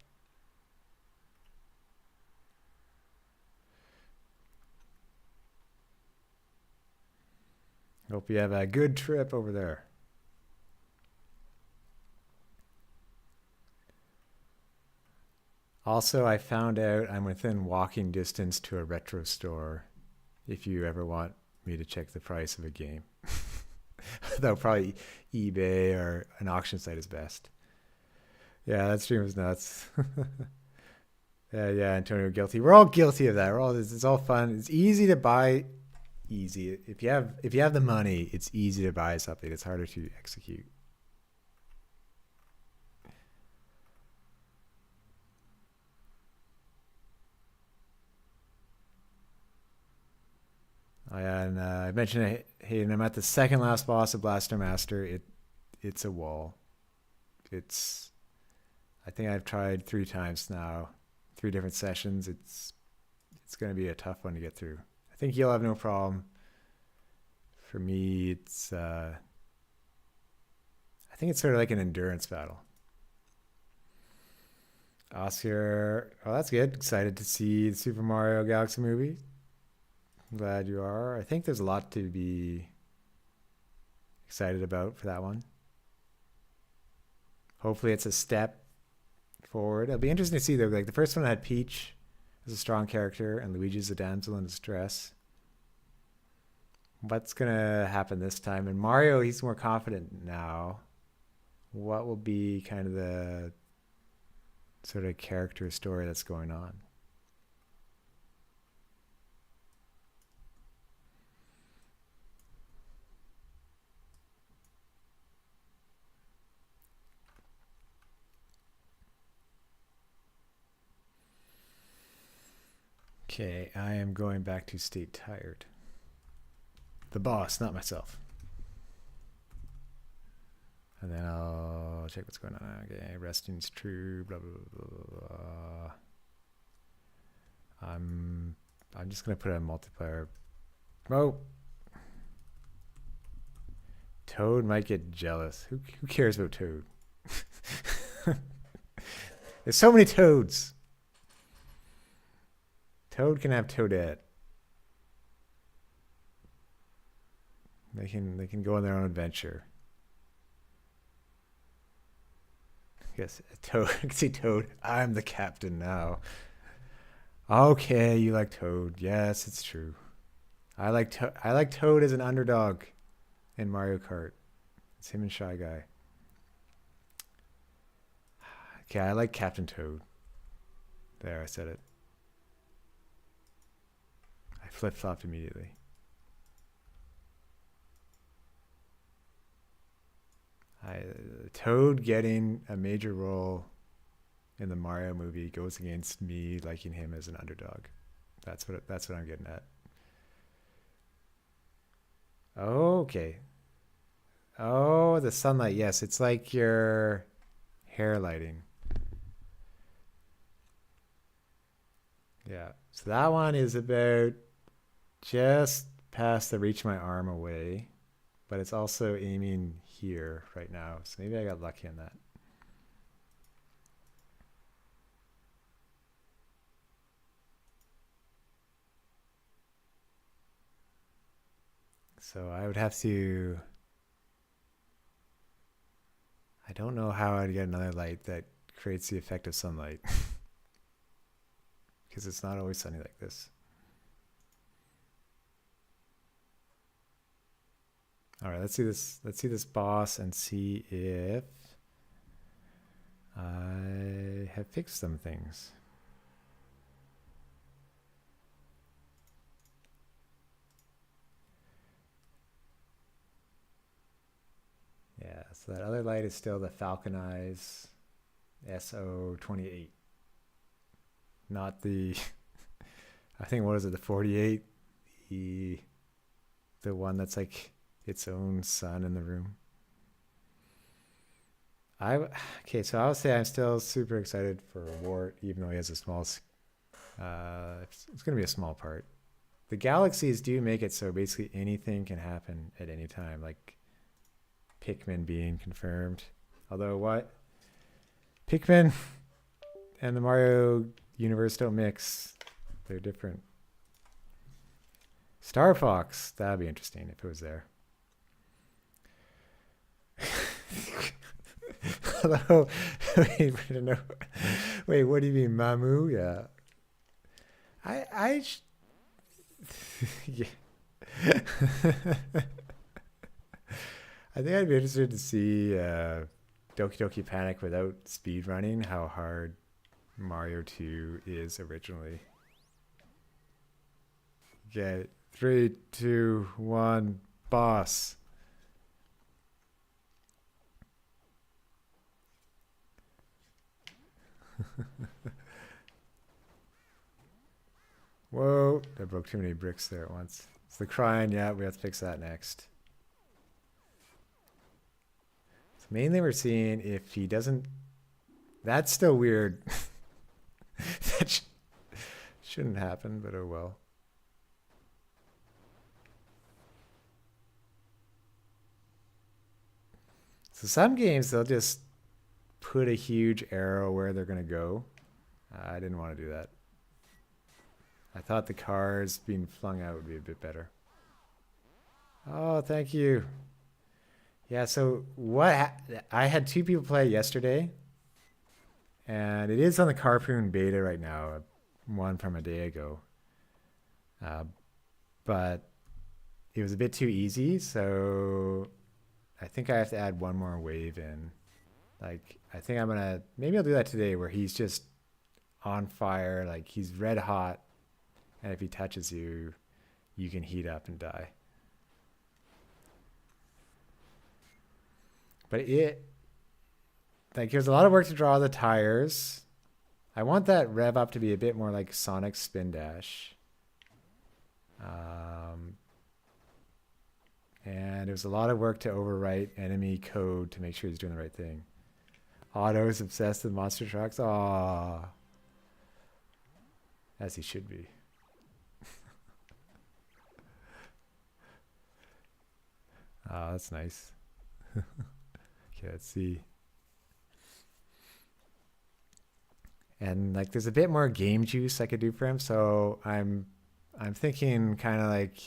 Hope you have a good trip over there. Also, I found out I'm within walking distance to a retro store if you ever want me to check the price of a game. Though probably eBay or an auction site is best. Yeah, that stream was nuts. Yeah, Antonio, guilty. We're all guilty of that. It's all fun. It's easy to buy. Easy. If you have the money, it's easy to buy something. It's harder to execute. And I mentioned, hey, and I'm at the second last boss of Blaster Master. It's a wall. It's I think I've tried 3 times now, 3 different sessions. It's going to be a tough one to get through. I think you'll have no problem. For me, I think it's sort of like an endurance battle. Oscar, oh, that's good. Excited to see the Super Mario Galaxy movie. Glad you are. I think there's a lot to be excited about for that one. Hopefully, it's a step forward. It'll be interesting to see though. Like the first one had Peach as a strong character, and Luigi's a damsel in distress. What's gonna happen this time? And Mario, he's more confident now. What will be kind of the sort of character story that's going on? Okay, I am going back to state tired. The boss, not myself. And then I'll check what's going on. Okay, resting's true, blah, blah, blah, blah. I'm just going to put a multiplayer. Oh! Toad might get jealous. Who cares about Toad? There's so many Toads. Toad can have Toadette. They can go on their own adventure. Yes, Toad. I can see Toad. I'm the captain now. Okay, you like Toad. Yes, it's true. I like Toad as an underdog in Mario Kart. It's him and Shy Guy. Okay, I like Captain Toad. There, I said it. I flip-flopped immediately. Toad getting a major role in the Mario movie goes against me liking him as an underdog. That's what I'm getting at. Okay. Oh, the sunlight. Yes, it's like your hair lighting. Yeah. So that one is about just past the reach my arm away. but it's also aiming here right now. So maybe I got lucky on that. So I would have to, I don't know how I'd get another light that creates the effect of sunlight. Because it's not always sunny like this. All right, let's see this. Let's see this boss and see if I have fixed some things. Yeah, so that other light is still the Falcon Eyes SO28. Not the, I think, what is it, the 48? The one that's like its own sun in the room. Okay, so I would say I'm still super excited for Wart, even though he has a small, it's going to be a small part. The galaxies do make it so basically anything can happen at any time, like Pikmin being confirmed. Although what? Pikmin and the Mario universe don't mix. They're different. Star Fox, that'd be interesting if it was there. Hello. Wait, I don't know. Wait, what do you mean, Mamu? Yeah. Yeah. I think I'd be interested to see Doki Doki Panic without speed running, how hard Mario 2 is originally. Okay, 3, 2, 1, boss. Whoa, I broke too many bricks there at once. It's the crying, yeah, we have to fix that next. So mainly we're seeing if he doesn't, that's still weird. That shouldn't happen, but oh well. So some games, they'll just put a huge arrow where they're going to go. I didn't want to do that. I thought the cars being flung out would be a bit better. Oh, thank you. Yeah, so I had 2 people play yesterday, and it is on the Carpoon beta right now, one from a day ago. But it was a bit too easy, so I think I have to add one more wave in. Like, I think maybe I'll do that today where he's just on fire, like he's red hot, and if he touches you, you can heat up and die. But there's a lot of work to draw the tires. I want that rev up to be a bit more like Sonic Spin Dash. And there's a lot of work to overwrite enemy code to make sure he's doing the right thing. Otto's obsessed with monster trucks. Aww. As he should be. Oh, that's nice. Okay, let's see. And like there's a bit more game juice I could do for him, so I'm thinking kind of like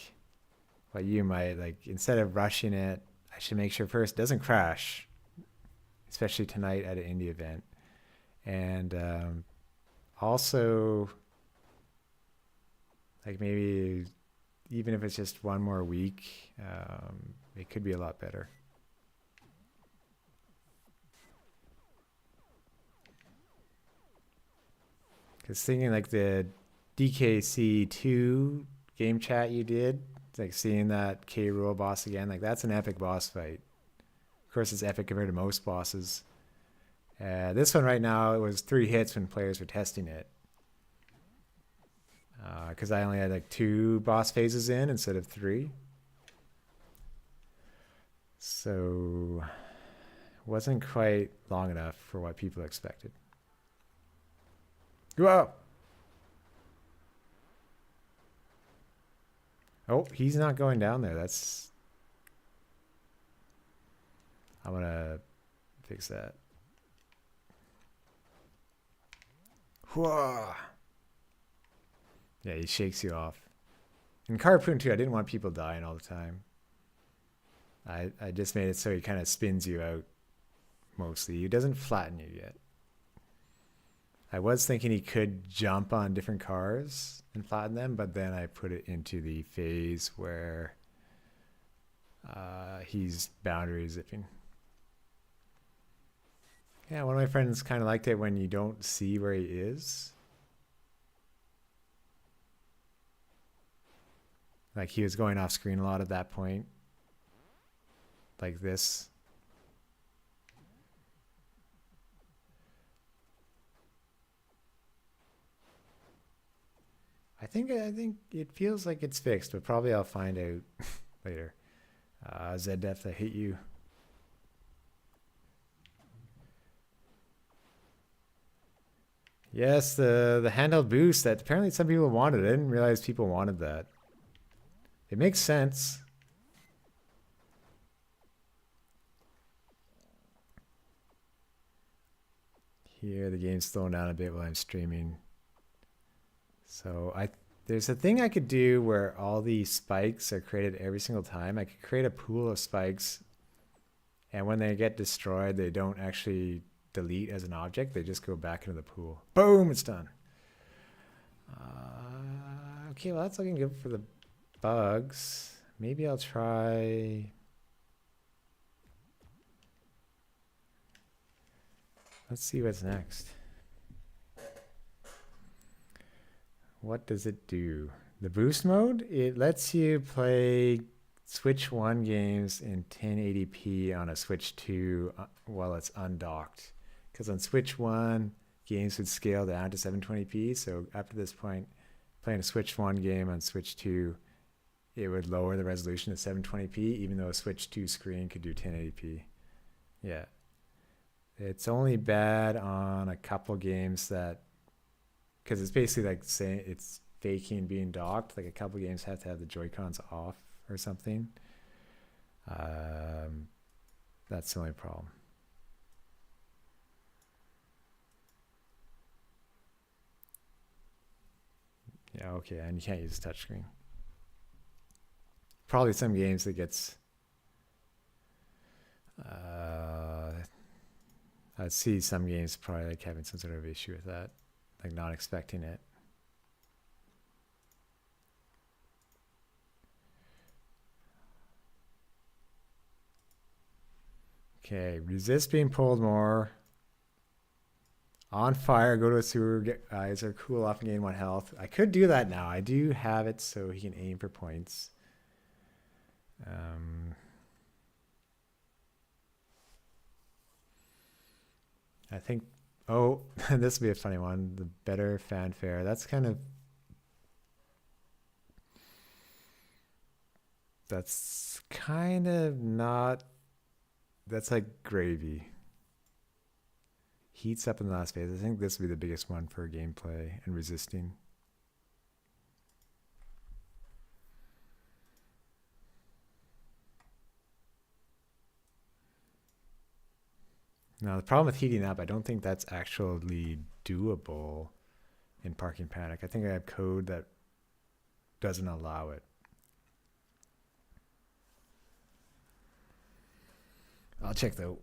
what you might, like instead of rushing it, I should make sure first it doesn't crash, especially tonight at an indie event. And also like maybe even if it's just one more week, it could be a lot better. Because thinking like the DKC2 game chat you did, like seeing that K. Rool boss again, like that's an epic boss fight. Of course, it's epic compared to most bosses. This one right now, it was 3 hits when players were testing it. Because I only had like 2 boss phases in instead of 3. So wasn't quite long enough for what people expected. Whoa! Oh, he's not going down there. That's I'm gonna fix that. Whoa. Yeah, he shakes you off. In Carpoon too, I didn't want people dying all the time. I just made it so he kind of spins you out mostly. He doesn't flatten you yet. I was thinking he could jump on different cars and flatten them, but then I put it into the phase where he's boundary zipping. Yeah, one of my friends kind of liked it when you don't see where he is. Like he was going off screen a lot at that point. Like this. I think it feels like it's fixed, but probably I'll find out later. Z-Def, I hate you. Yes, the handheld boost that apparently some people wanted. I didn't realize people wanted that. It makes sense. Here, the game's slowing down a bit while I'm streaming. So there's a thing I could do where all the spikes are created every single time. I could create a pool of spikes, and when they get destroyed, they don't actually delete as an object. They just go back into the pool. Boom, it's done. Okay, well, that's looking good for the bugs. Maybe I'll try... Let's see what's next. What does it do? The boost mode, it lets you play Switch 1 games in 1080p on a Switch 2 while it's undocked. Because on Switch 1, games would scale down to 720p. So after this point, playing a Switch 1 game on Switch 2, it would lower the resolution to 720p, even though a Switch 2 screen could do 1080p. Yeah. It's only bad on a couple games that, because it's basically like saying it's faking being docked. Like a couple games have to have the Joy-Cons off or something. That's the only problem. Yeah, okay, and you can't use a touchscreen. Probably some games that gets... I'd see some games probably like having some sort of issue with that, like not expecting it. Okay, resist being pulled more. On fire, go to a sewer, get eyes or cool off and gain 1 health. I could do that now. I do have it so he can aim for points. I think, oh, this will be a funny one. The better fanfare. That's kind of not, that's like gravy. Heats up in the last phase. I think this will be the biggest one for gameplay and resisting. Now, the problem with heating up, I don't think that's actually doable in Parking Panic. I think I have code that doesn't allow it. I'll check though.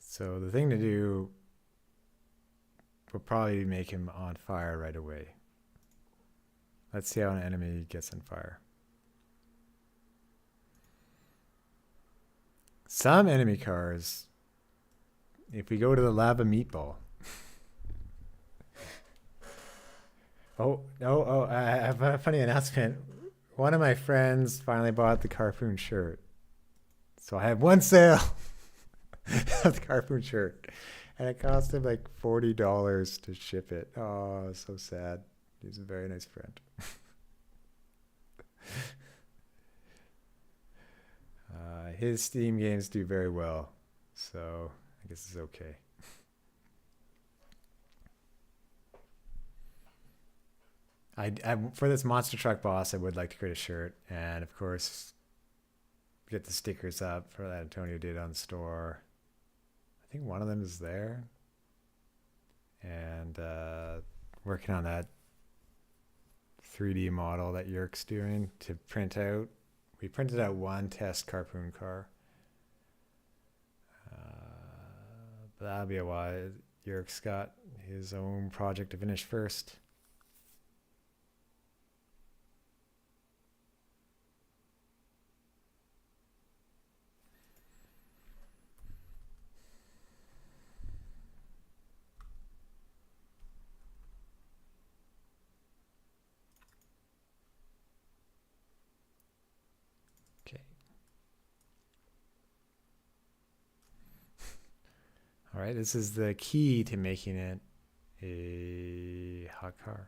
So the thing to do will probably make him on fire right away. Let's see how an enemy gets on fire. Some enemy cars, if we go to the lava meatball. I have a funny announcement. One of my friends finally bought the Carpoon shirt. So I have one sale of the Carpoon shirt. And it cost him like $40 to ship it. Oh, so sad. He's a very nice friend. his Steam games do very well, so I guess it's okay. For this monster truck boss, I would like to create a shirt, and of course, get the stickers up for that Antonio did on the store. I think one of them is there, and working on that 3D model that Yerk's doing to print out. We printed out one test Carpoon car. But that'll be a while. Yerk's got his own project to finish first. All right, this is the key to making it a hot car.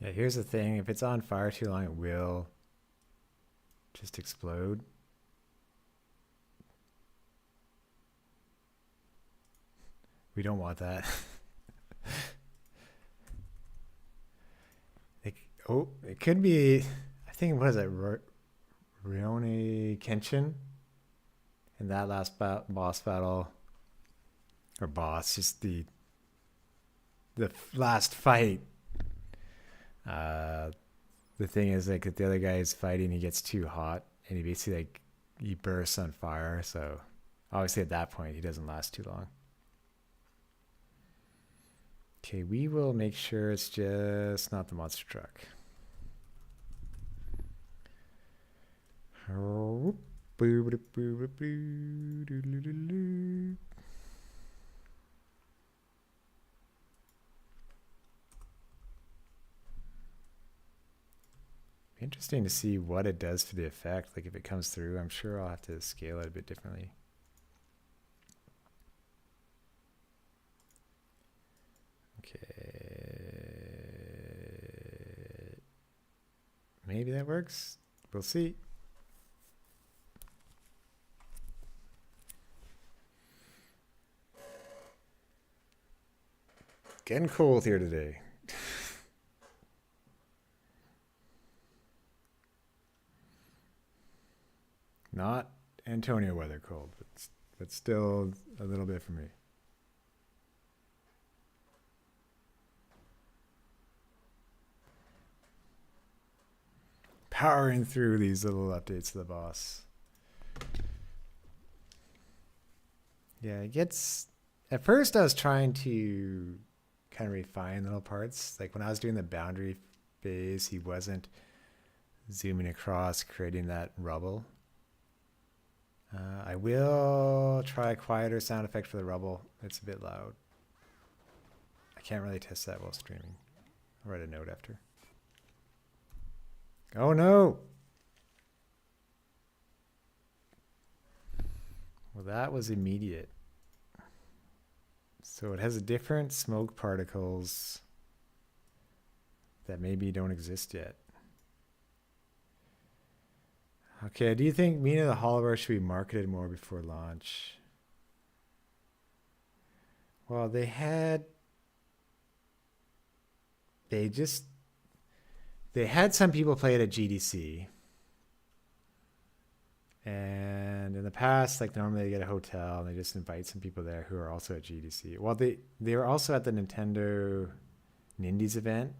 Yeah, here's the thing. If it's on fire too long, it will just explode. We don't want that. It could be, I think, what is it, Rione Kenshin? In that last boss battle, or boss, just the last fight. The thing is, like, if the other guy is fighting, he gets too hot, and he basically, like, he bursts on fire. So obviously at that point, he doesn't last too long. Okay, we will make sure it's just not the monster truck. Interesting to see what it does for the effect. Like if it comes through, I'm sure I'll have to scale it a bit differently. Okay. Maybe that works. We'll see. Getting cold here today. Not Antonio weather cold, but still a little bit for me. Powering through these little updates to the boss. Yeah, it gets... At first I was trying to kind of refine little parts. Like when I was doing the boundary phase, he wasn't zooming across, creating that rubble. I will try a quieter sound effect for the rubble. It's a bit loud. I can't really test that while streaming. I'll write a note after. Oh no! Well, that was immediate. So it has different smoke particles that maybe don't exist yet. Okay, do you think Mina the Hollower should be marketed more before launch? Well, they had some people play it at GDC. And And in the past, like normally they get a hotel and they just invite some people there who are also at GDC. Well, they were also at the Nintendo Nindies event,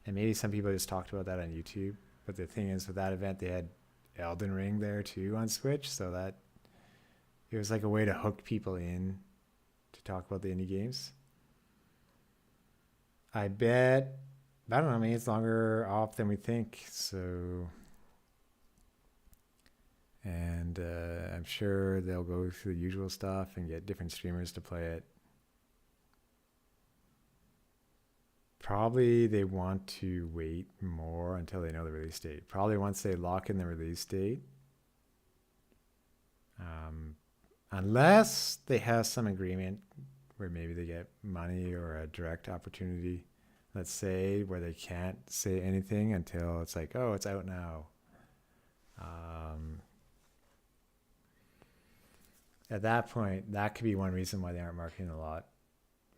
and maybe some people just talked about that on YouTube. But the thing is, with that event, they had Elden Ring there too on Switch, so that it was like a way to hook people in to talk about the indie games. I bet, I don't know, maybe it's longer off than we think. So, and I'm sure they'll go through the usual stuff and get different streamers to play it. Probably they want to wait more until they know the release date. Probably once they lock in the release date. Unless they have some agreement where maybe they get money or a direct opportunity, let's say, where they can't say anything until it's like, oh, it's out now. At that point, that could be one reason why they aren't marketing a lot.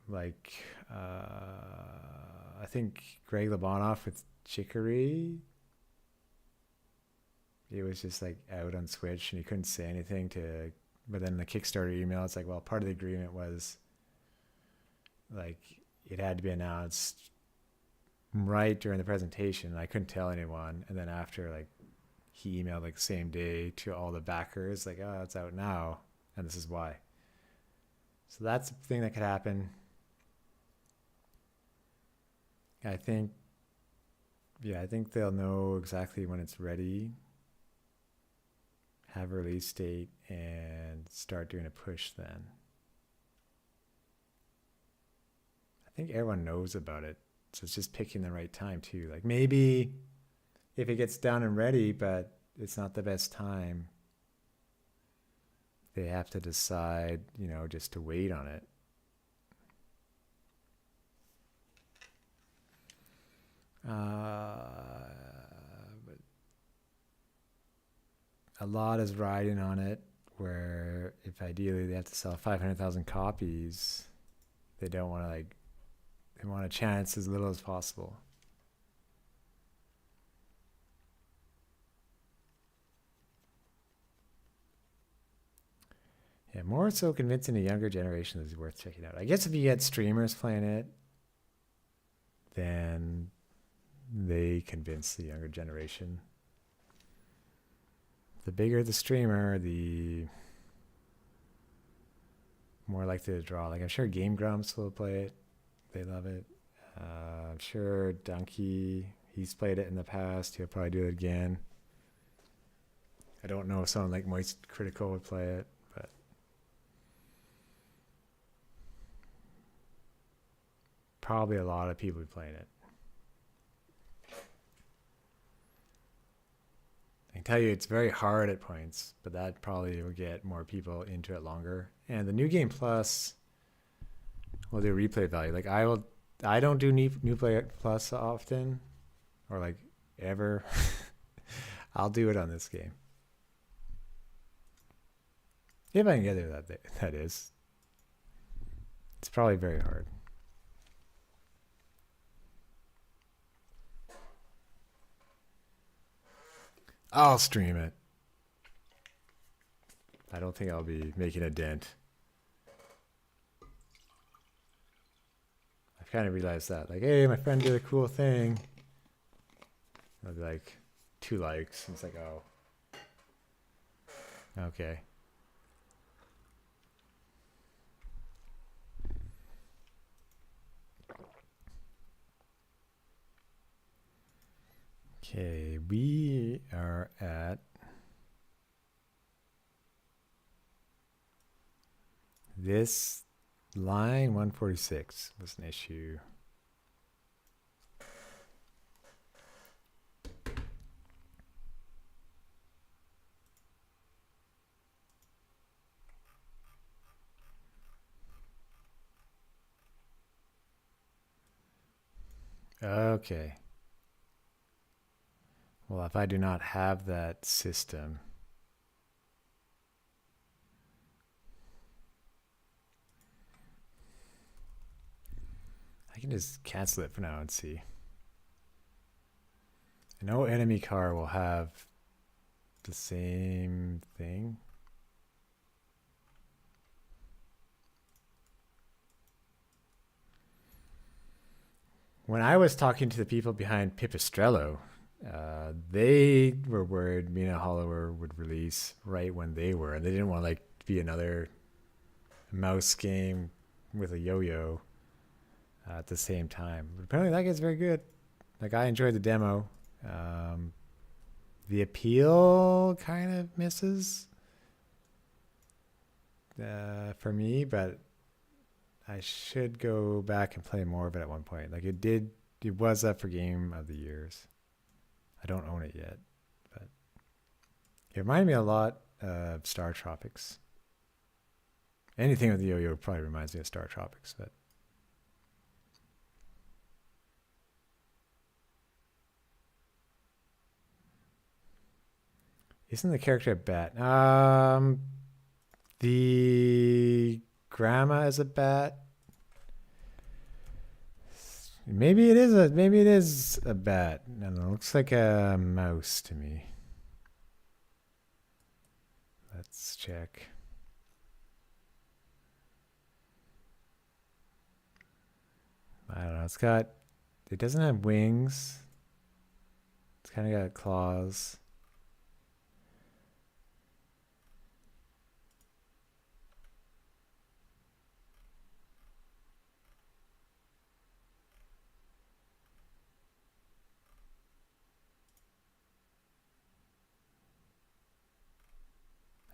Like, I think Greg Lebanoff with Chicory, it was just like out on Switch and he couldn't say anything to, but then the Kickstarter email, it's like, well, part of the agreement was like it had to be announced right during the presentation. I couldn't tell anyone. And then after, like, he emailed like the same day to all the backers, like, oh, it's out now. And this is why. So that's the thing that could happen. I think they'll know exactly when it's ready, have a release date, and start doing a push then. I think everyone knows about it. So it's just picking the right time too. Like maybe if it gets done and ready, but it's not the best time, they have to decide, just to wait on it. But a lot is riding on it, where if ideally they have to sell 500,000 copies, they don't want to they want a chance as little as possible. Yeah, more so convincing a younger generation is worth checking out. I guess if you get streamers playing it, then they convince the younger generation. The bigger the streamer, the more likely to draw. Like I'm sure Game Grumps will play it. They love it. I'm sure Donkey, he's played it in the past. He'll probably do it again. I don't know if someone like Moist Critical would play it, but probably a lot of people would play it. I can tell you it's very hard at points, but that probably will get more people into it longer. And the New Game Plus will do replay value. Like I don't do New Play Plus often, or like ever. I'll do it on this game. If I can get there, that is. It's probably very hard. I'll stream it. I don't think I'll be making a dent. I've kind of realized that. Like, hey, my friend did a cool thing. I'll be like, 2 likes. And it's like, oh. Okay. Okay, we are at this line 146 was an issue. Okay. Well, if I do not have that system, I can just cancel it for now and see. No enemy car will have the same thing. When I was talking to the people behind Pipistrello, they were worried Mina Hollower would release right when they were, and they didn't want to like be another mouse game with a yo-yo at the same time. But apparently, that gets very good. Like I enjoyed the demo. Um, the appeal kind of misses for me, but I should go back and play more of it at one point. Like it was up for Game of the Years. I don't own it yet, but it reminded me a lot of Star Tropics. Anything with the yo-yo probably reminds me of Star Tropics, but isn't the character a bat? The grandma is a bat. Maybe it is a bat. I don't know. It looks like a mouse to me. Let's check. I don't know. It doesn't have wings. It's kind of got claws.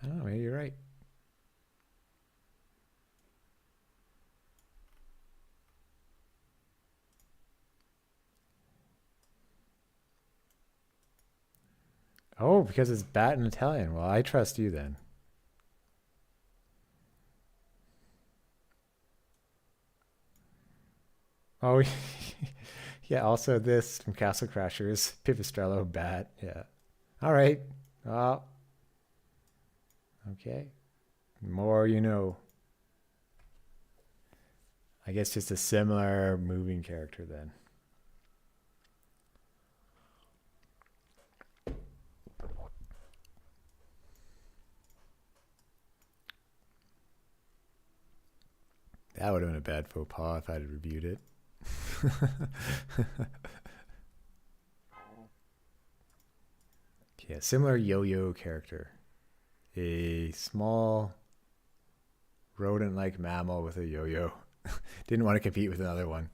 I don't know. Maybe you're right. Oh, because it's bat in Italian. Well, I trust you then. Oh, yeah. Also, this from Castle Crashers, Pipistrello bat. Yeah. All right. Well, okay. More you know. I guess just a similar moving character then. That would have been a bad faux pas if I'd reviewed it. Yeah, similar yo-yo character. A small rodent-like mammal with a yo-yo. Didn't want to compete with another one.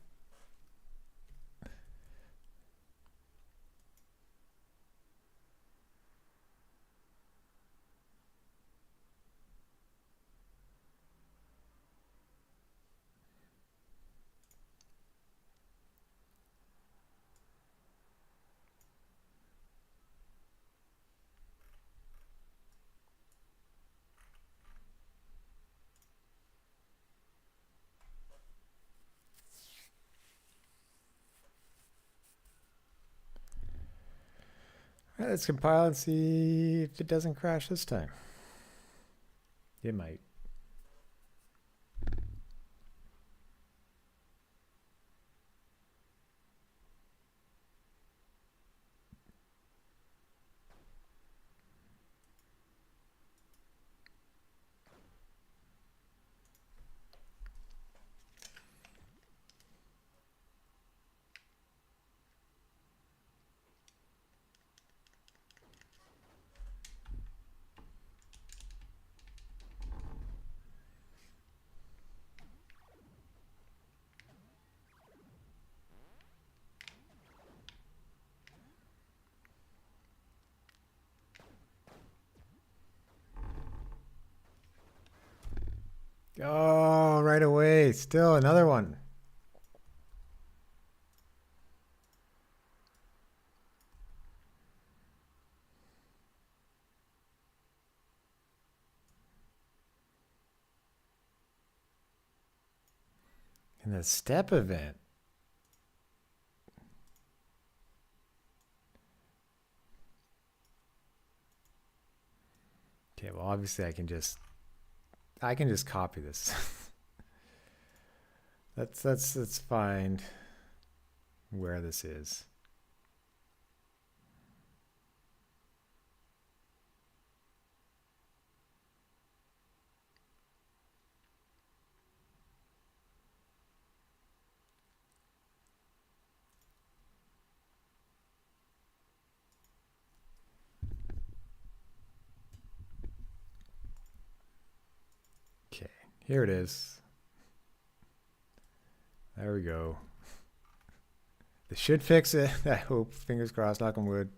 All right, let's compile and see if it doesn't crash this time. It might. Oh, right away. Still another one. In the step event. Okay, well obviously I can just copy this. Let's find where this is. Here it is. There we go. This should fix it. I hope. Fingers crossed, knock on wood.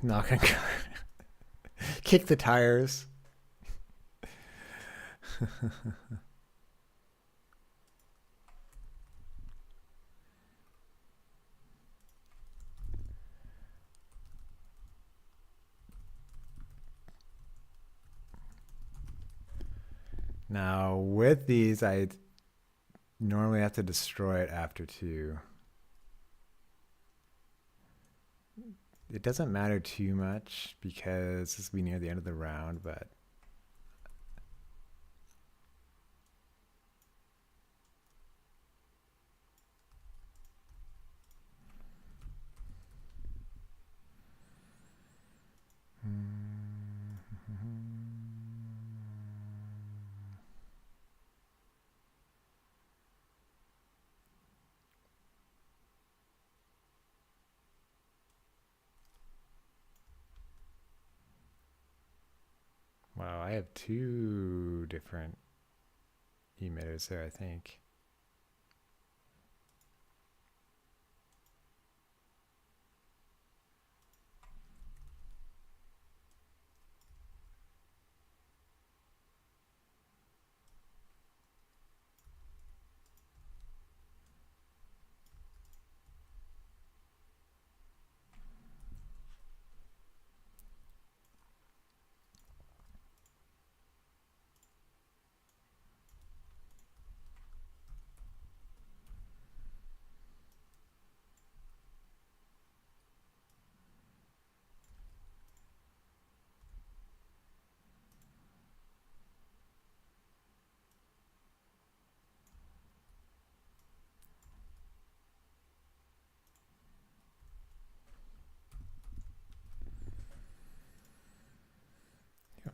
Knock on car. Kick the tires. Now, with these, I normally have to destroy it after 2. It doesn't matter too much because this will be near the end of the round, but wow, I have 2 different emitters there, I think.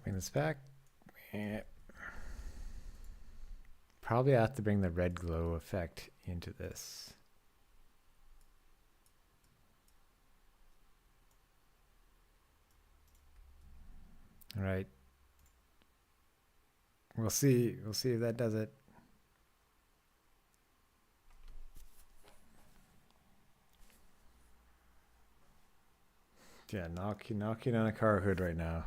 Bring this back. Probably have to bring the red glow effect into this. All right. We'll see. We'll see if that does it. Yeah, knocking on a car hood right now.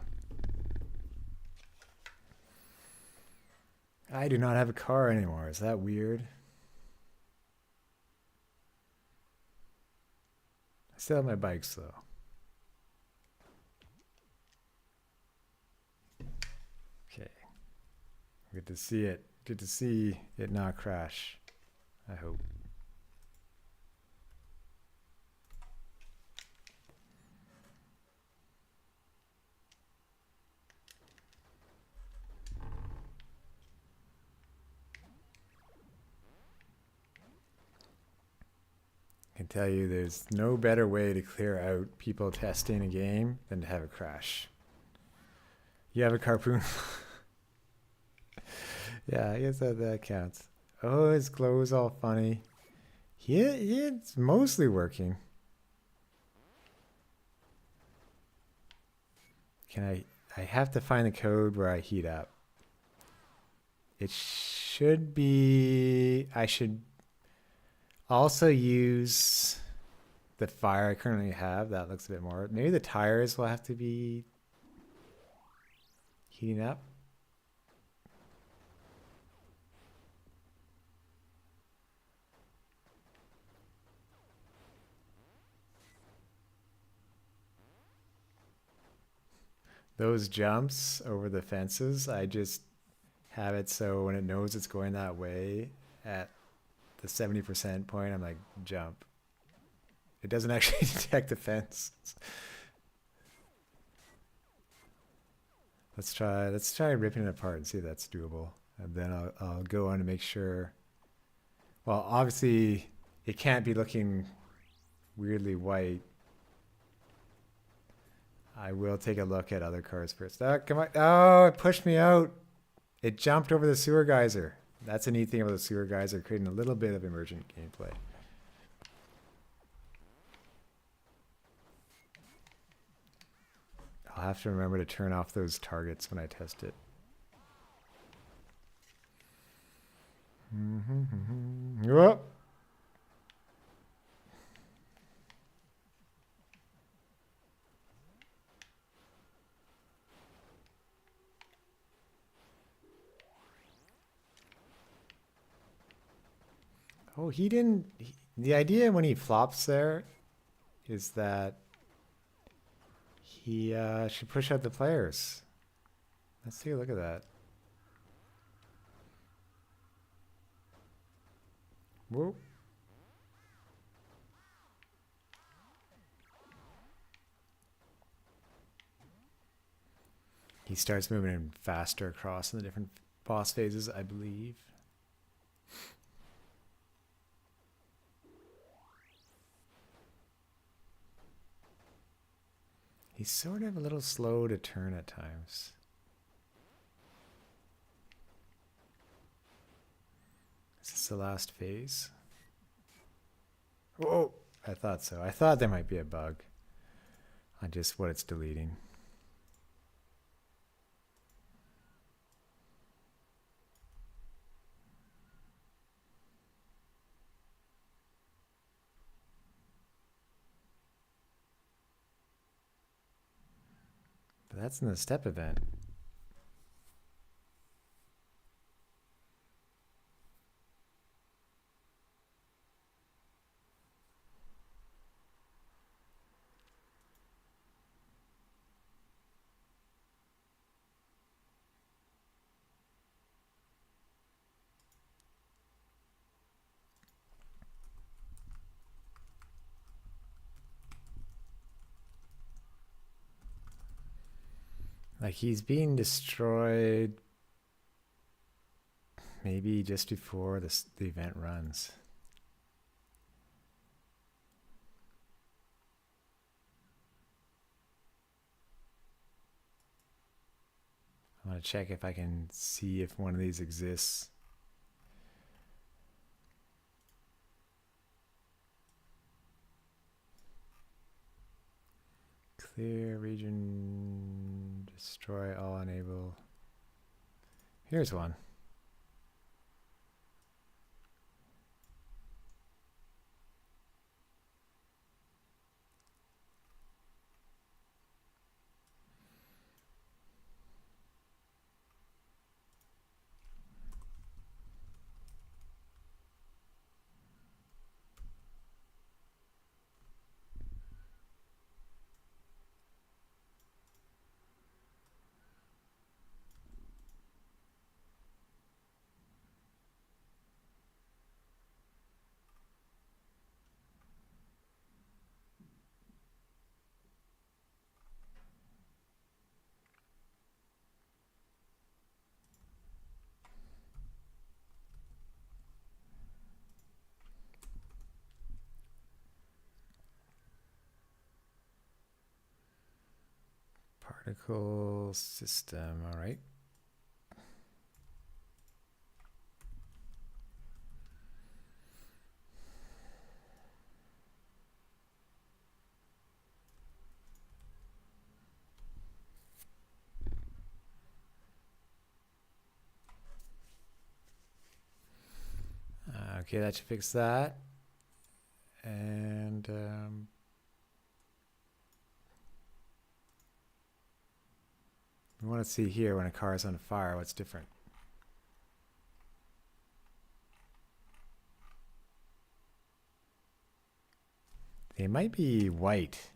I do not have a car anymore. Is that weird? I still have my bikes though. Okay. Good to see it. Good to see it not crash. I hope. I can tell you there's no better way to clear out people testing a game than to have a crash. You have a Carpoon. Yeah, I guess that counts. Oh, his glow's all funny. It's mostly working. I have to find the code where I heat up. It should be, I should also use the fire I currently have. That looks a bit more. Maybe the tires will have to be heating up. Those jumps over the fences, I just have it so when it knows it's going that way at the 70% point, I'm like, jump. It doesn't actually detect the fence. Let's try ripping it apart and see if that's doable. And then I'll go on to make sure. Well, obviously it can't be looking weirdly white I will take a look at other cars first. Oh, come on. Oh, it pushed me out. It jumped over the sewer geyser. That's a neat thing about the sewer geyser, creating a little bit of emergent gameplay. I'll have to remember to turn off those targets when I test it. Whoop. Oh, he didn't. The idea when he flops there is that he should push out the players. Let's take a look at that. Whoa. He starts moving in faster across in the different boss phases, I believe. He's sort of a little slow to turn at times. Is this the last phase? Whoa! I thought so. I thought there might be a bug on just what it's deleting. But that's in the step event. Like he's being destroyed maybe just before the event runs. I want to check if I can see if one of these exists. Clear region, destroy all, enable. Here's one. Particle system, all right. Okay, that should fix that. And we want to see here when a car is on fire, what's different. They might be white.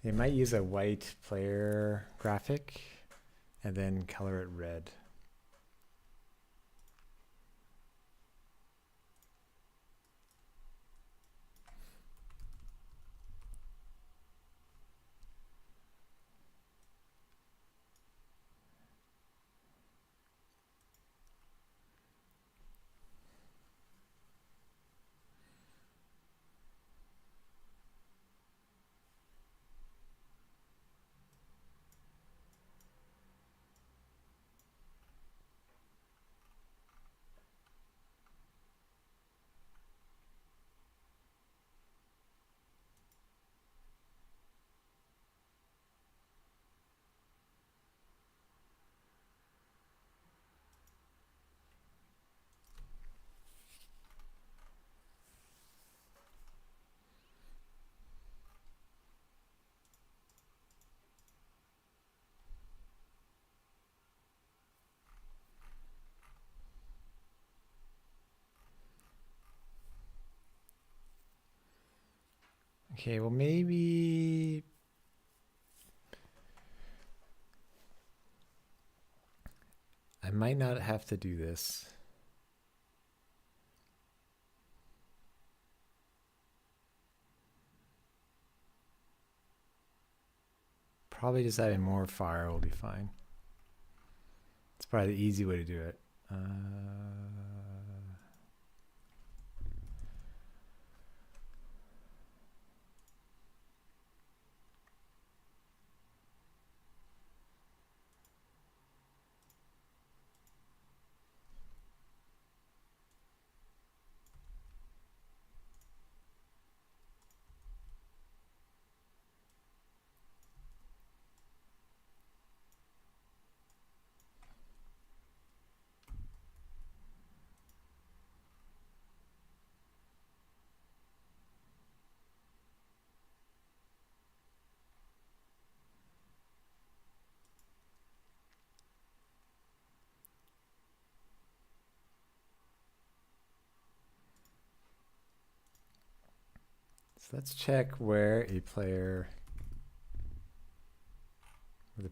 They might use a white player graphic and then color it red. Okay, well maybe I might not have to do this. Probably just adding more fire will be fine. It's probably the easy way to do it. So let's check where the player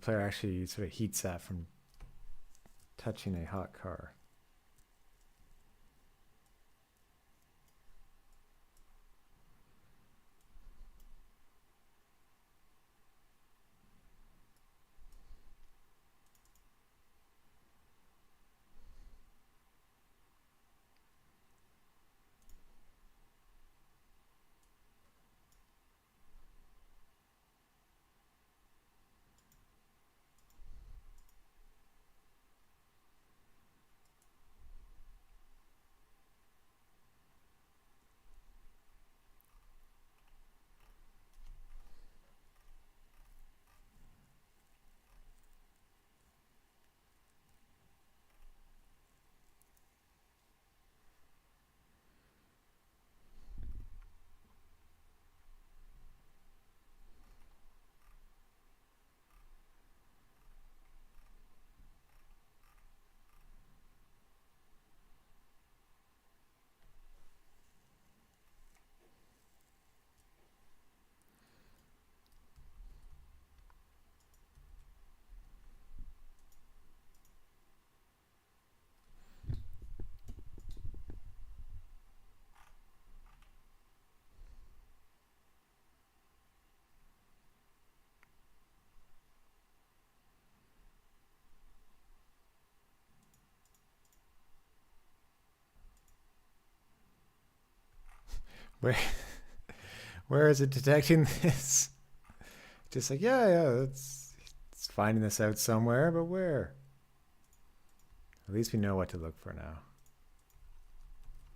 actually sort of heats that from touching a hot car. Where where is it detecting this? Just like, yeah, it's finding this out somewhere, but where? At least we know what to look for now.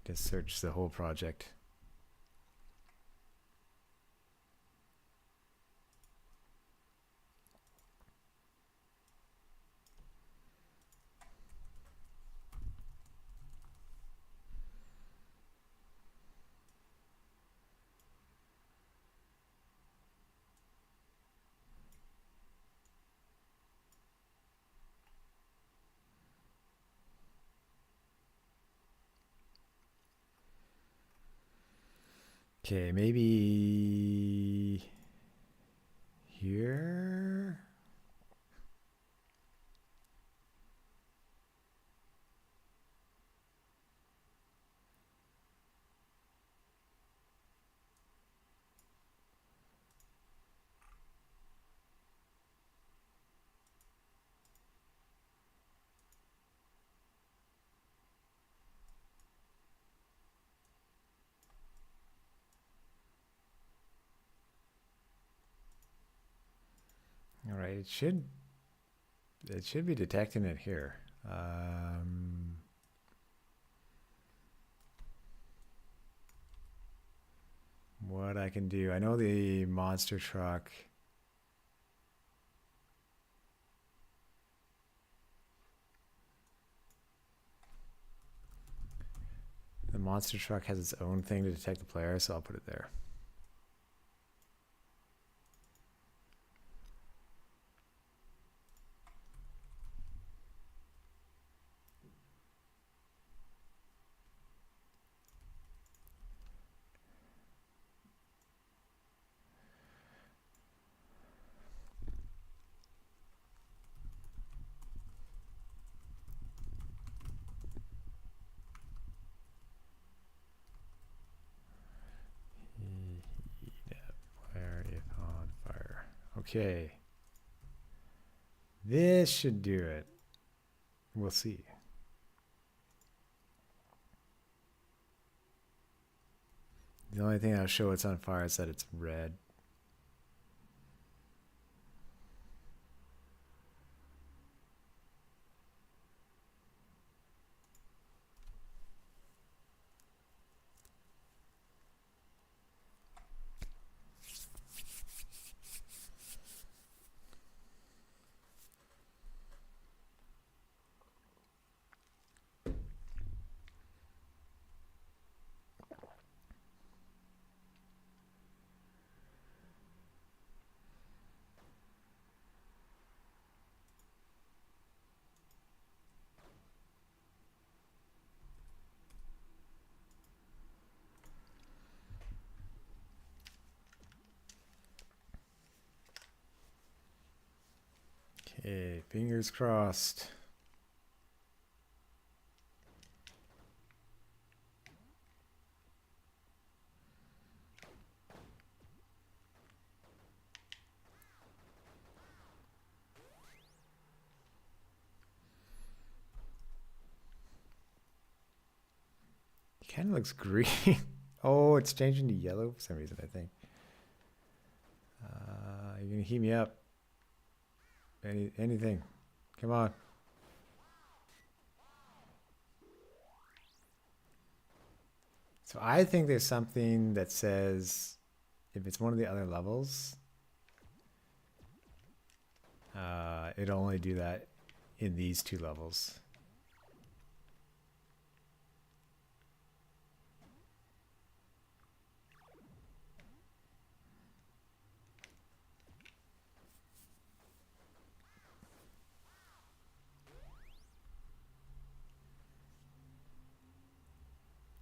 Just search the whole project. Okay, maybe here. All right, it should be detecting it here. What I can do, I know the monster truck. The monster truck has its own thing to detect the player, so I'll put it there. Okay. This should do it. We'll see. The only thing that'll show it's on fire is that it's red. Okay, fingers crossed. It kind of looks green. Oh, it's changing to yellow for some reason, I think. You're gonna heat me up. Anything. Come on. So I think there's something that says if it's one of the other levels, it'll only do that in these two levels.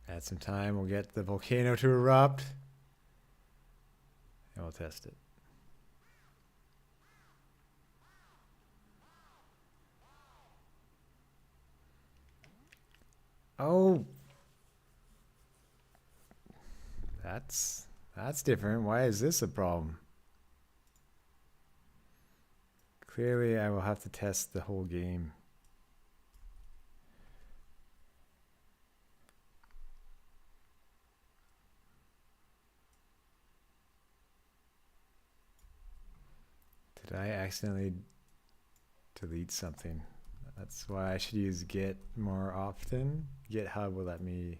Add some time, we'll get the volcano to erupt, and we'll test it. Oh, that's different. Why is this a problem? Clearly, I will have to test the whole game. Did I accidentally delete something? That's why I should use Git more often. GitHub will let me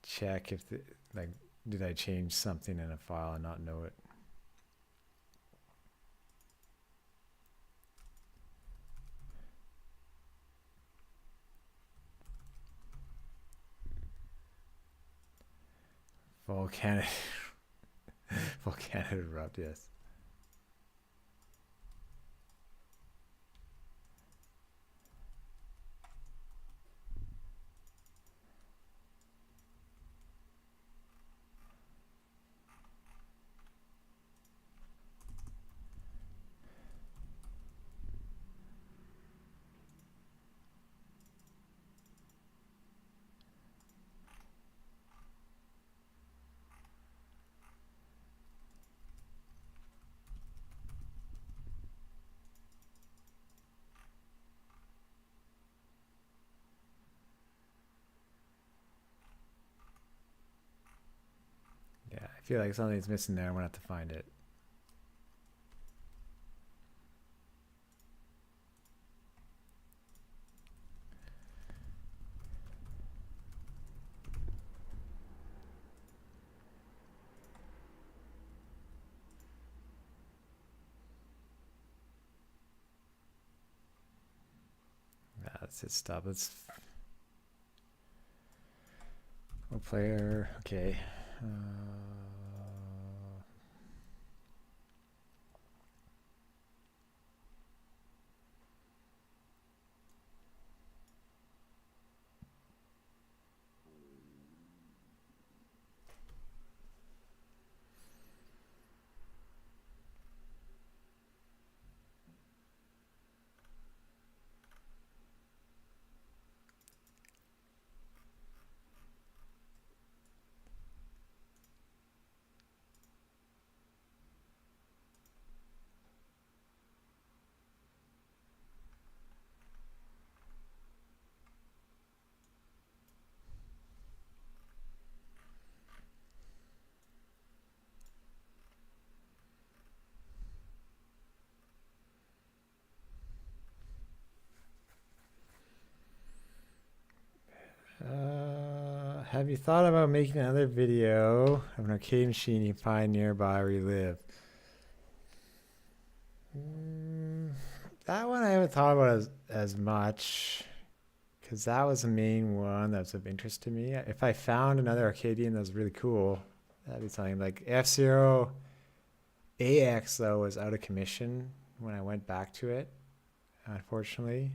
check if did I change something in a file and not know it. Volcanic erupt, yes. I feel like something's missing there. I'm gonna have to find it. That's it. Stop. Let's. Oh, player. Okay. Have you thought about making another video of an arcade machine you find nearby where you live? That one I haven't thought about as much, because that was the main one that was of interest to me. If I found another Arcadian that was really cool, that'd be something. Like F-Zero AX, though, was out of commission when I went back to it, unfortunately.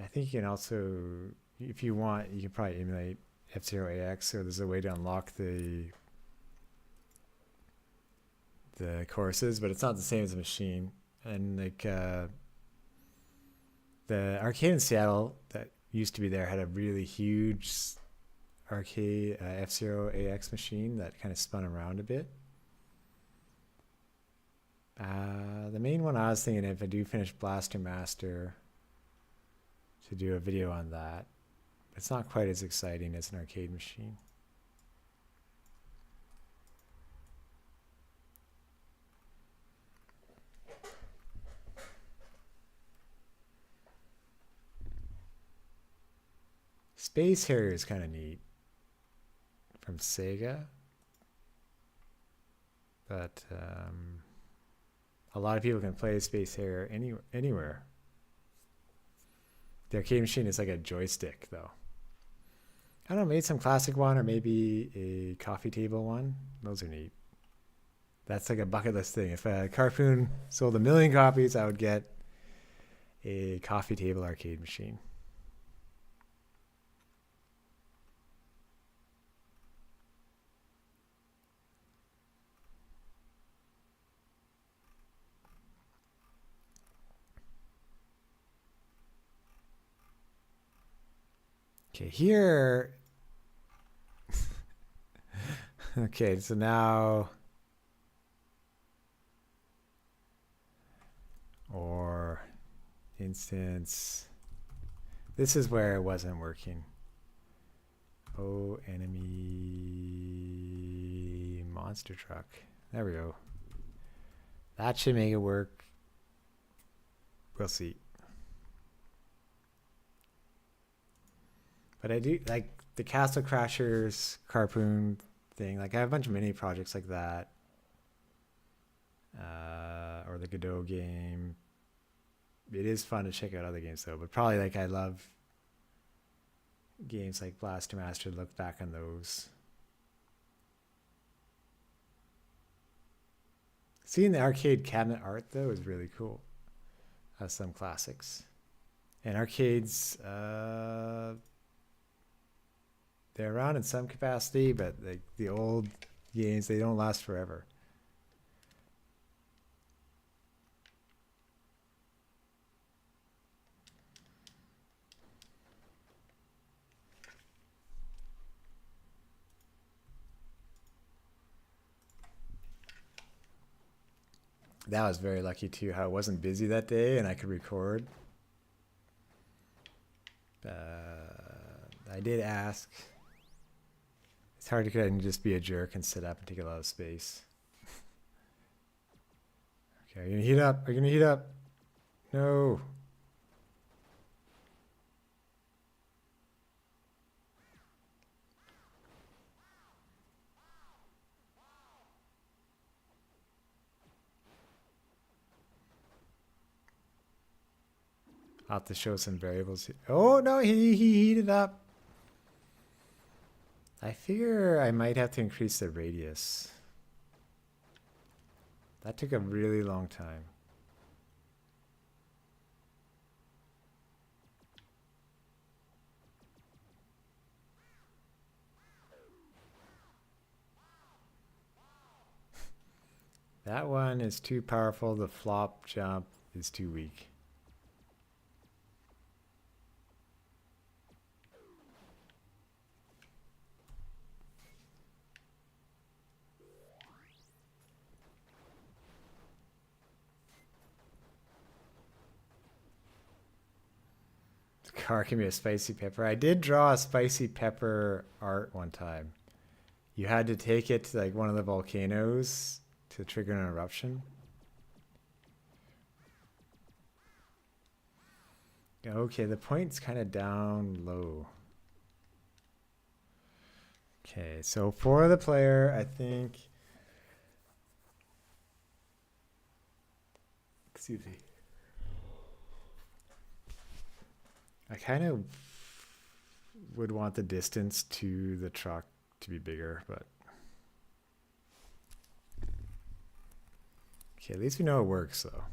I think you can also, if you want, you can probably emulate F-Zero AX, so there's a way to unlock the courses, but it's not the same as a machine. And like the arcade in Seattle that used to be there had a really huge arcade F-Zero AX machine that kind of spun around a bit. The main one I was thinking, if I do finish Blaster Master, to do a video on that. It's not quite as exciting as an arcade machine. Space Harrier is kind of neat from Sega, but a lot of people can play Space Harrier anywhere. The arcade machine is like a joystick, though. I don't know, maybe some classic one or maybe a coffee table one. Those are neat. That's like a bucket list thing. If Carpoon sold 1 million copies, I would get a coffee table arcade machine. Okay, here. Okay, so now. Or instance. This is where it wasn't working. Oh, enemy monster truck. There we go. That should make it work. We'll see. But I do like the Castle Crashers Carpoon thing. Like I have a bunch of mini projects like that. Or the Godot game. It is fun to check out other games though, but probably like I love games like Blaster Master, look back on those. Seeing the arcade cabinet art though is really cool. Some classics. And arcades, they're around in some capacity, but the old games, they don't last forever. That was very lucky too, how it wasn't busy that day and I could record. I did ask. It's hard to go ahead and just be a jerk and sit up and take a lot of space. Okay, are you gonna heat up? Are you gonna heat up? No. I'll have to show some variables. Oh no, he heated up. I figure I might have to increase the radius. That took a really long time. That one is too powerful. The flop jump is too weak. Car can be a spicy pepper. I did draw a spicy pepper art one time. You had to take it to like one of the volcanoes to trigger an eruption. Okay, the point's kind of down low. Okay, so for the player, I think. Excuse me. I kind of would want the distance to the truck to be bigger, but. Okay, at least we know it works, though.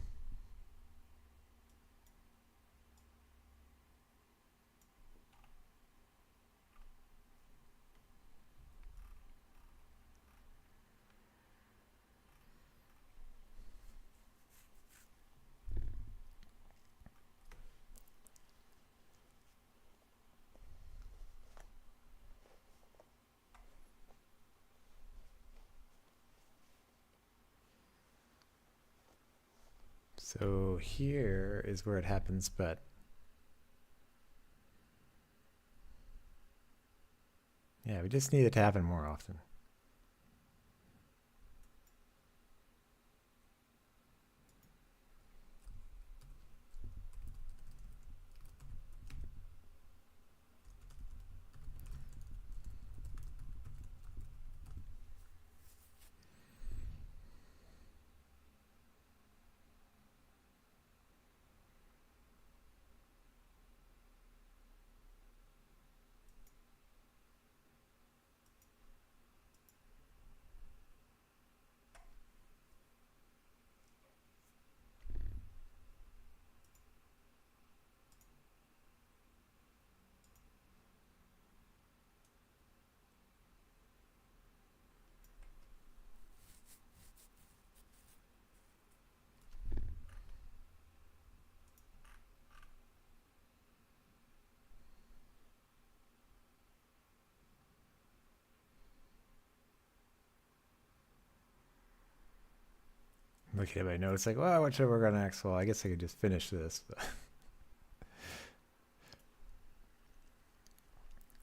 So here is where it happens, but yeah, we just need it to happen more often. Looking at my notes, like, well, what should I work on next? Well, I guess I could just finish this. But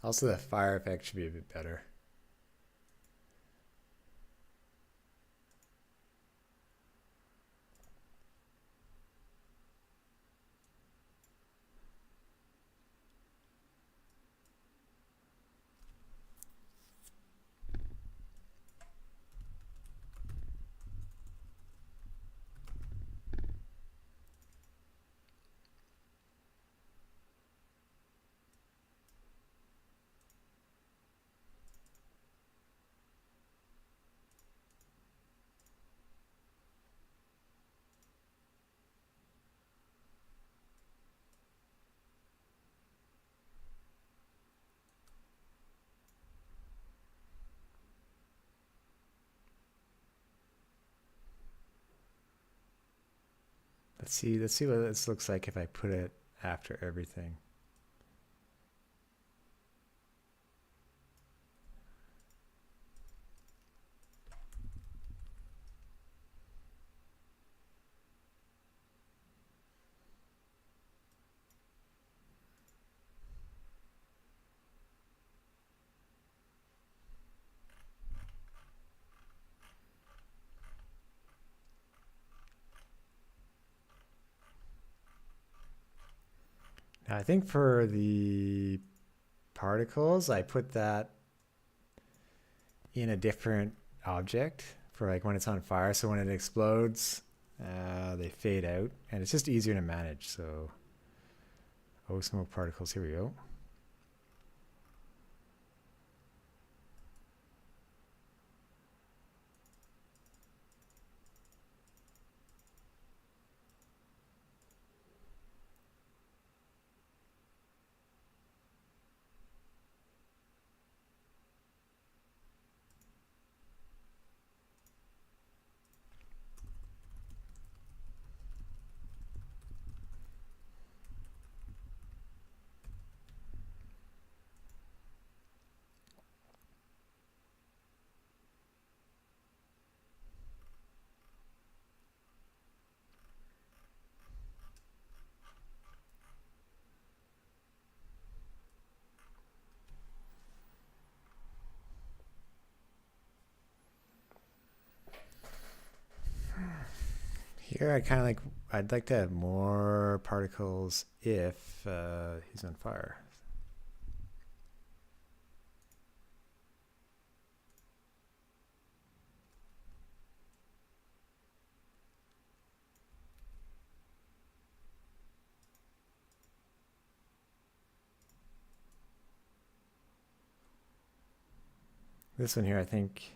also, the fire effect should be a bit better. Let's see what this looks like if I put it after everything. Now, I think for the particles, I put that in a different object for like when it's on fire. So when it explodes, they fade out, and it's just easier to manage. So, oh, smoke particles. Here we go. Here I'd like to have more particles if he's on fire. This one here, I think.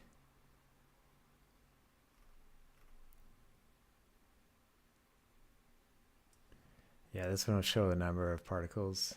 Yeah, this one will show the number of particles.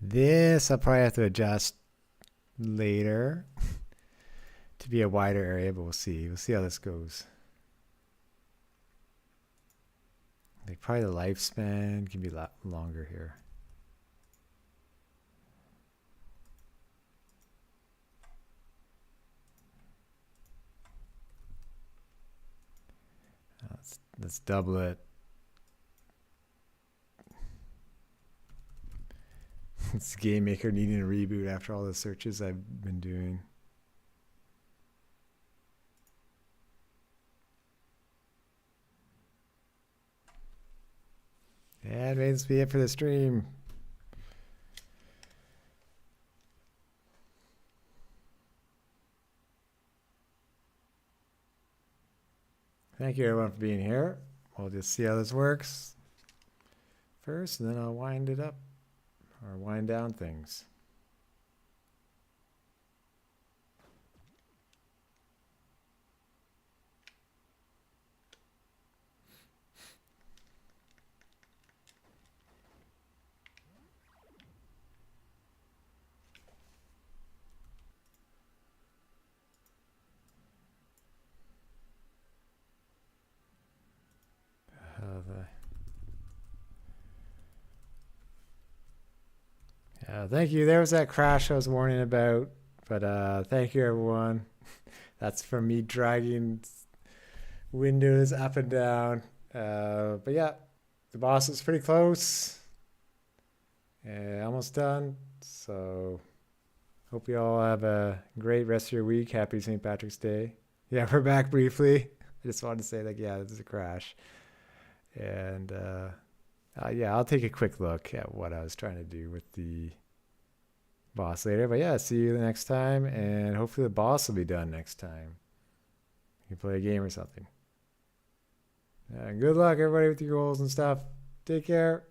This I'll probably have to adjust later to be a wider area, but we'll see. We'll see how this goes. Like probably the lifespan can be a lot longer here. Let's double it. It's GameMaker needing a reboot after all the searches I've been doing. Yeah, it may just be it for the stream. Thank you everyone for being here. We'll just see how this works first, and then I'll wind it up or wind down things. Thank you. There was that crash I was warning about, but thank you everyone. That's from me dragging windows up and down. But yeah, the boss is pretty close. Almost done. So hope you all have a great rest of your week. Happy St. Patrick's Day. Yeah, we're back briefly. I just wanted to say yeah, this is a crash. And yeah, I'll take a quick look at what I was trying to do with the boss later. But yeah, see you the next time, and hopefully the boss will be done next time. You can play a game or something. Good luck, everybody, with your goals and stuff. Take care.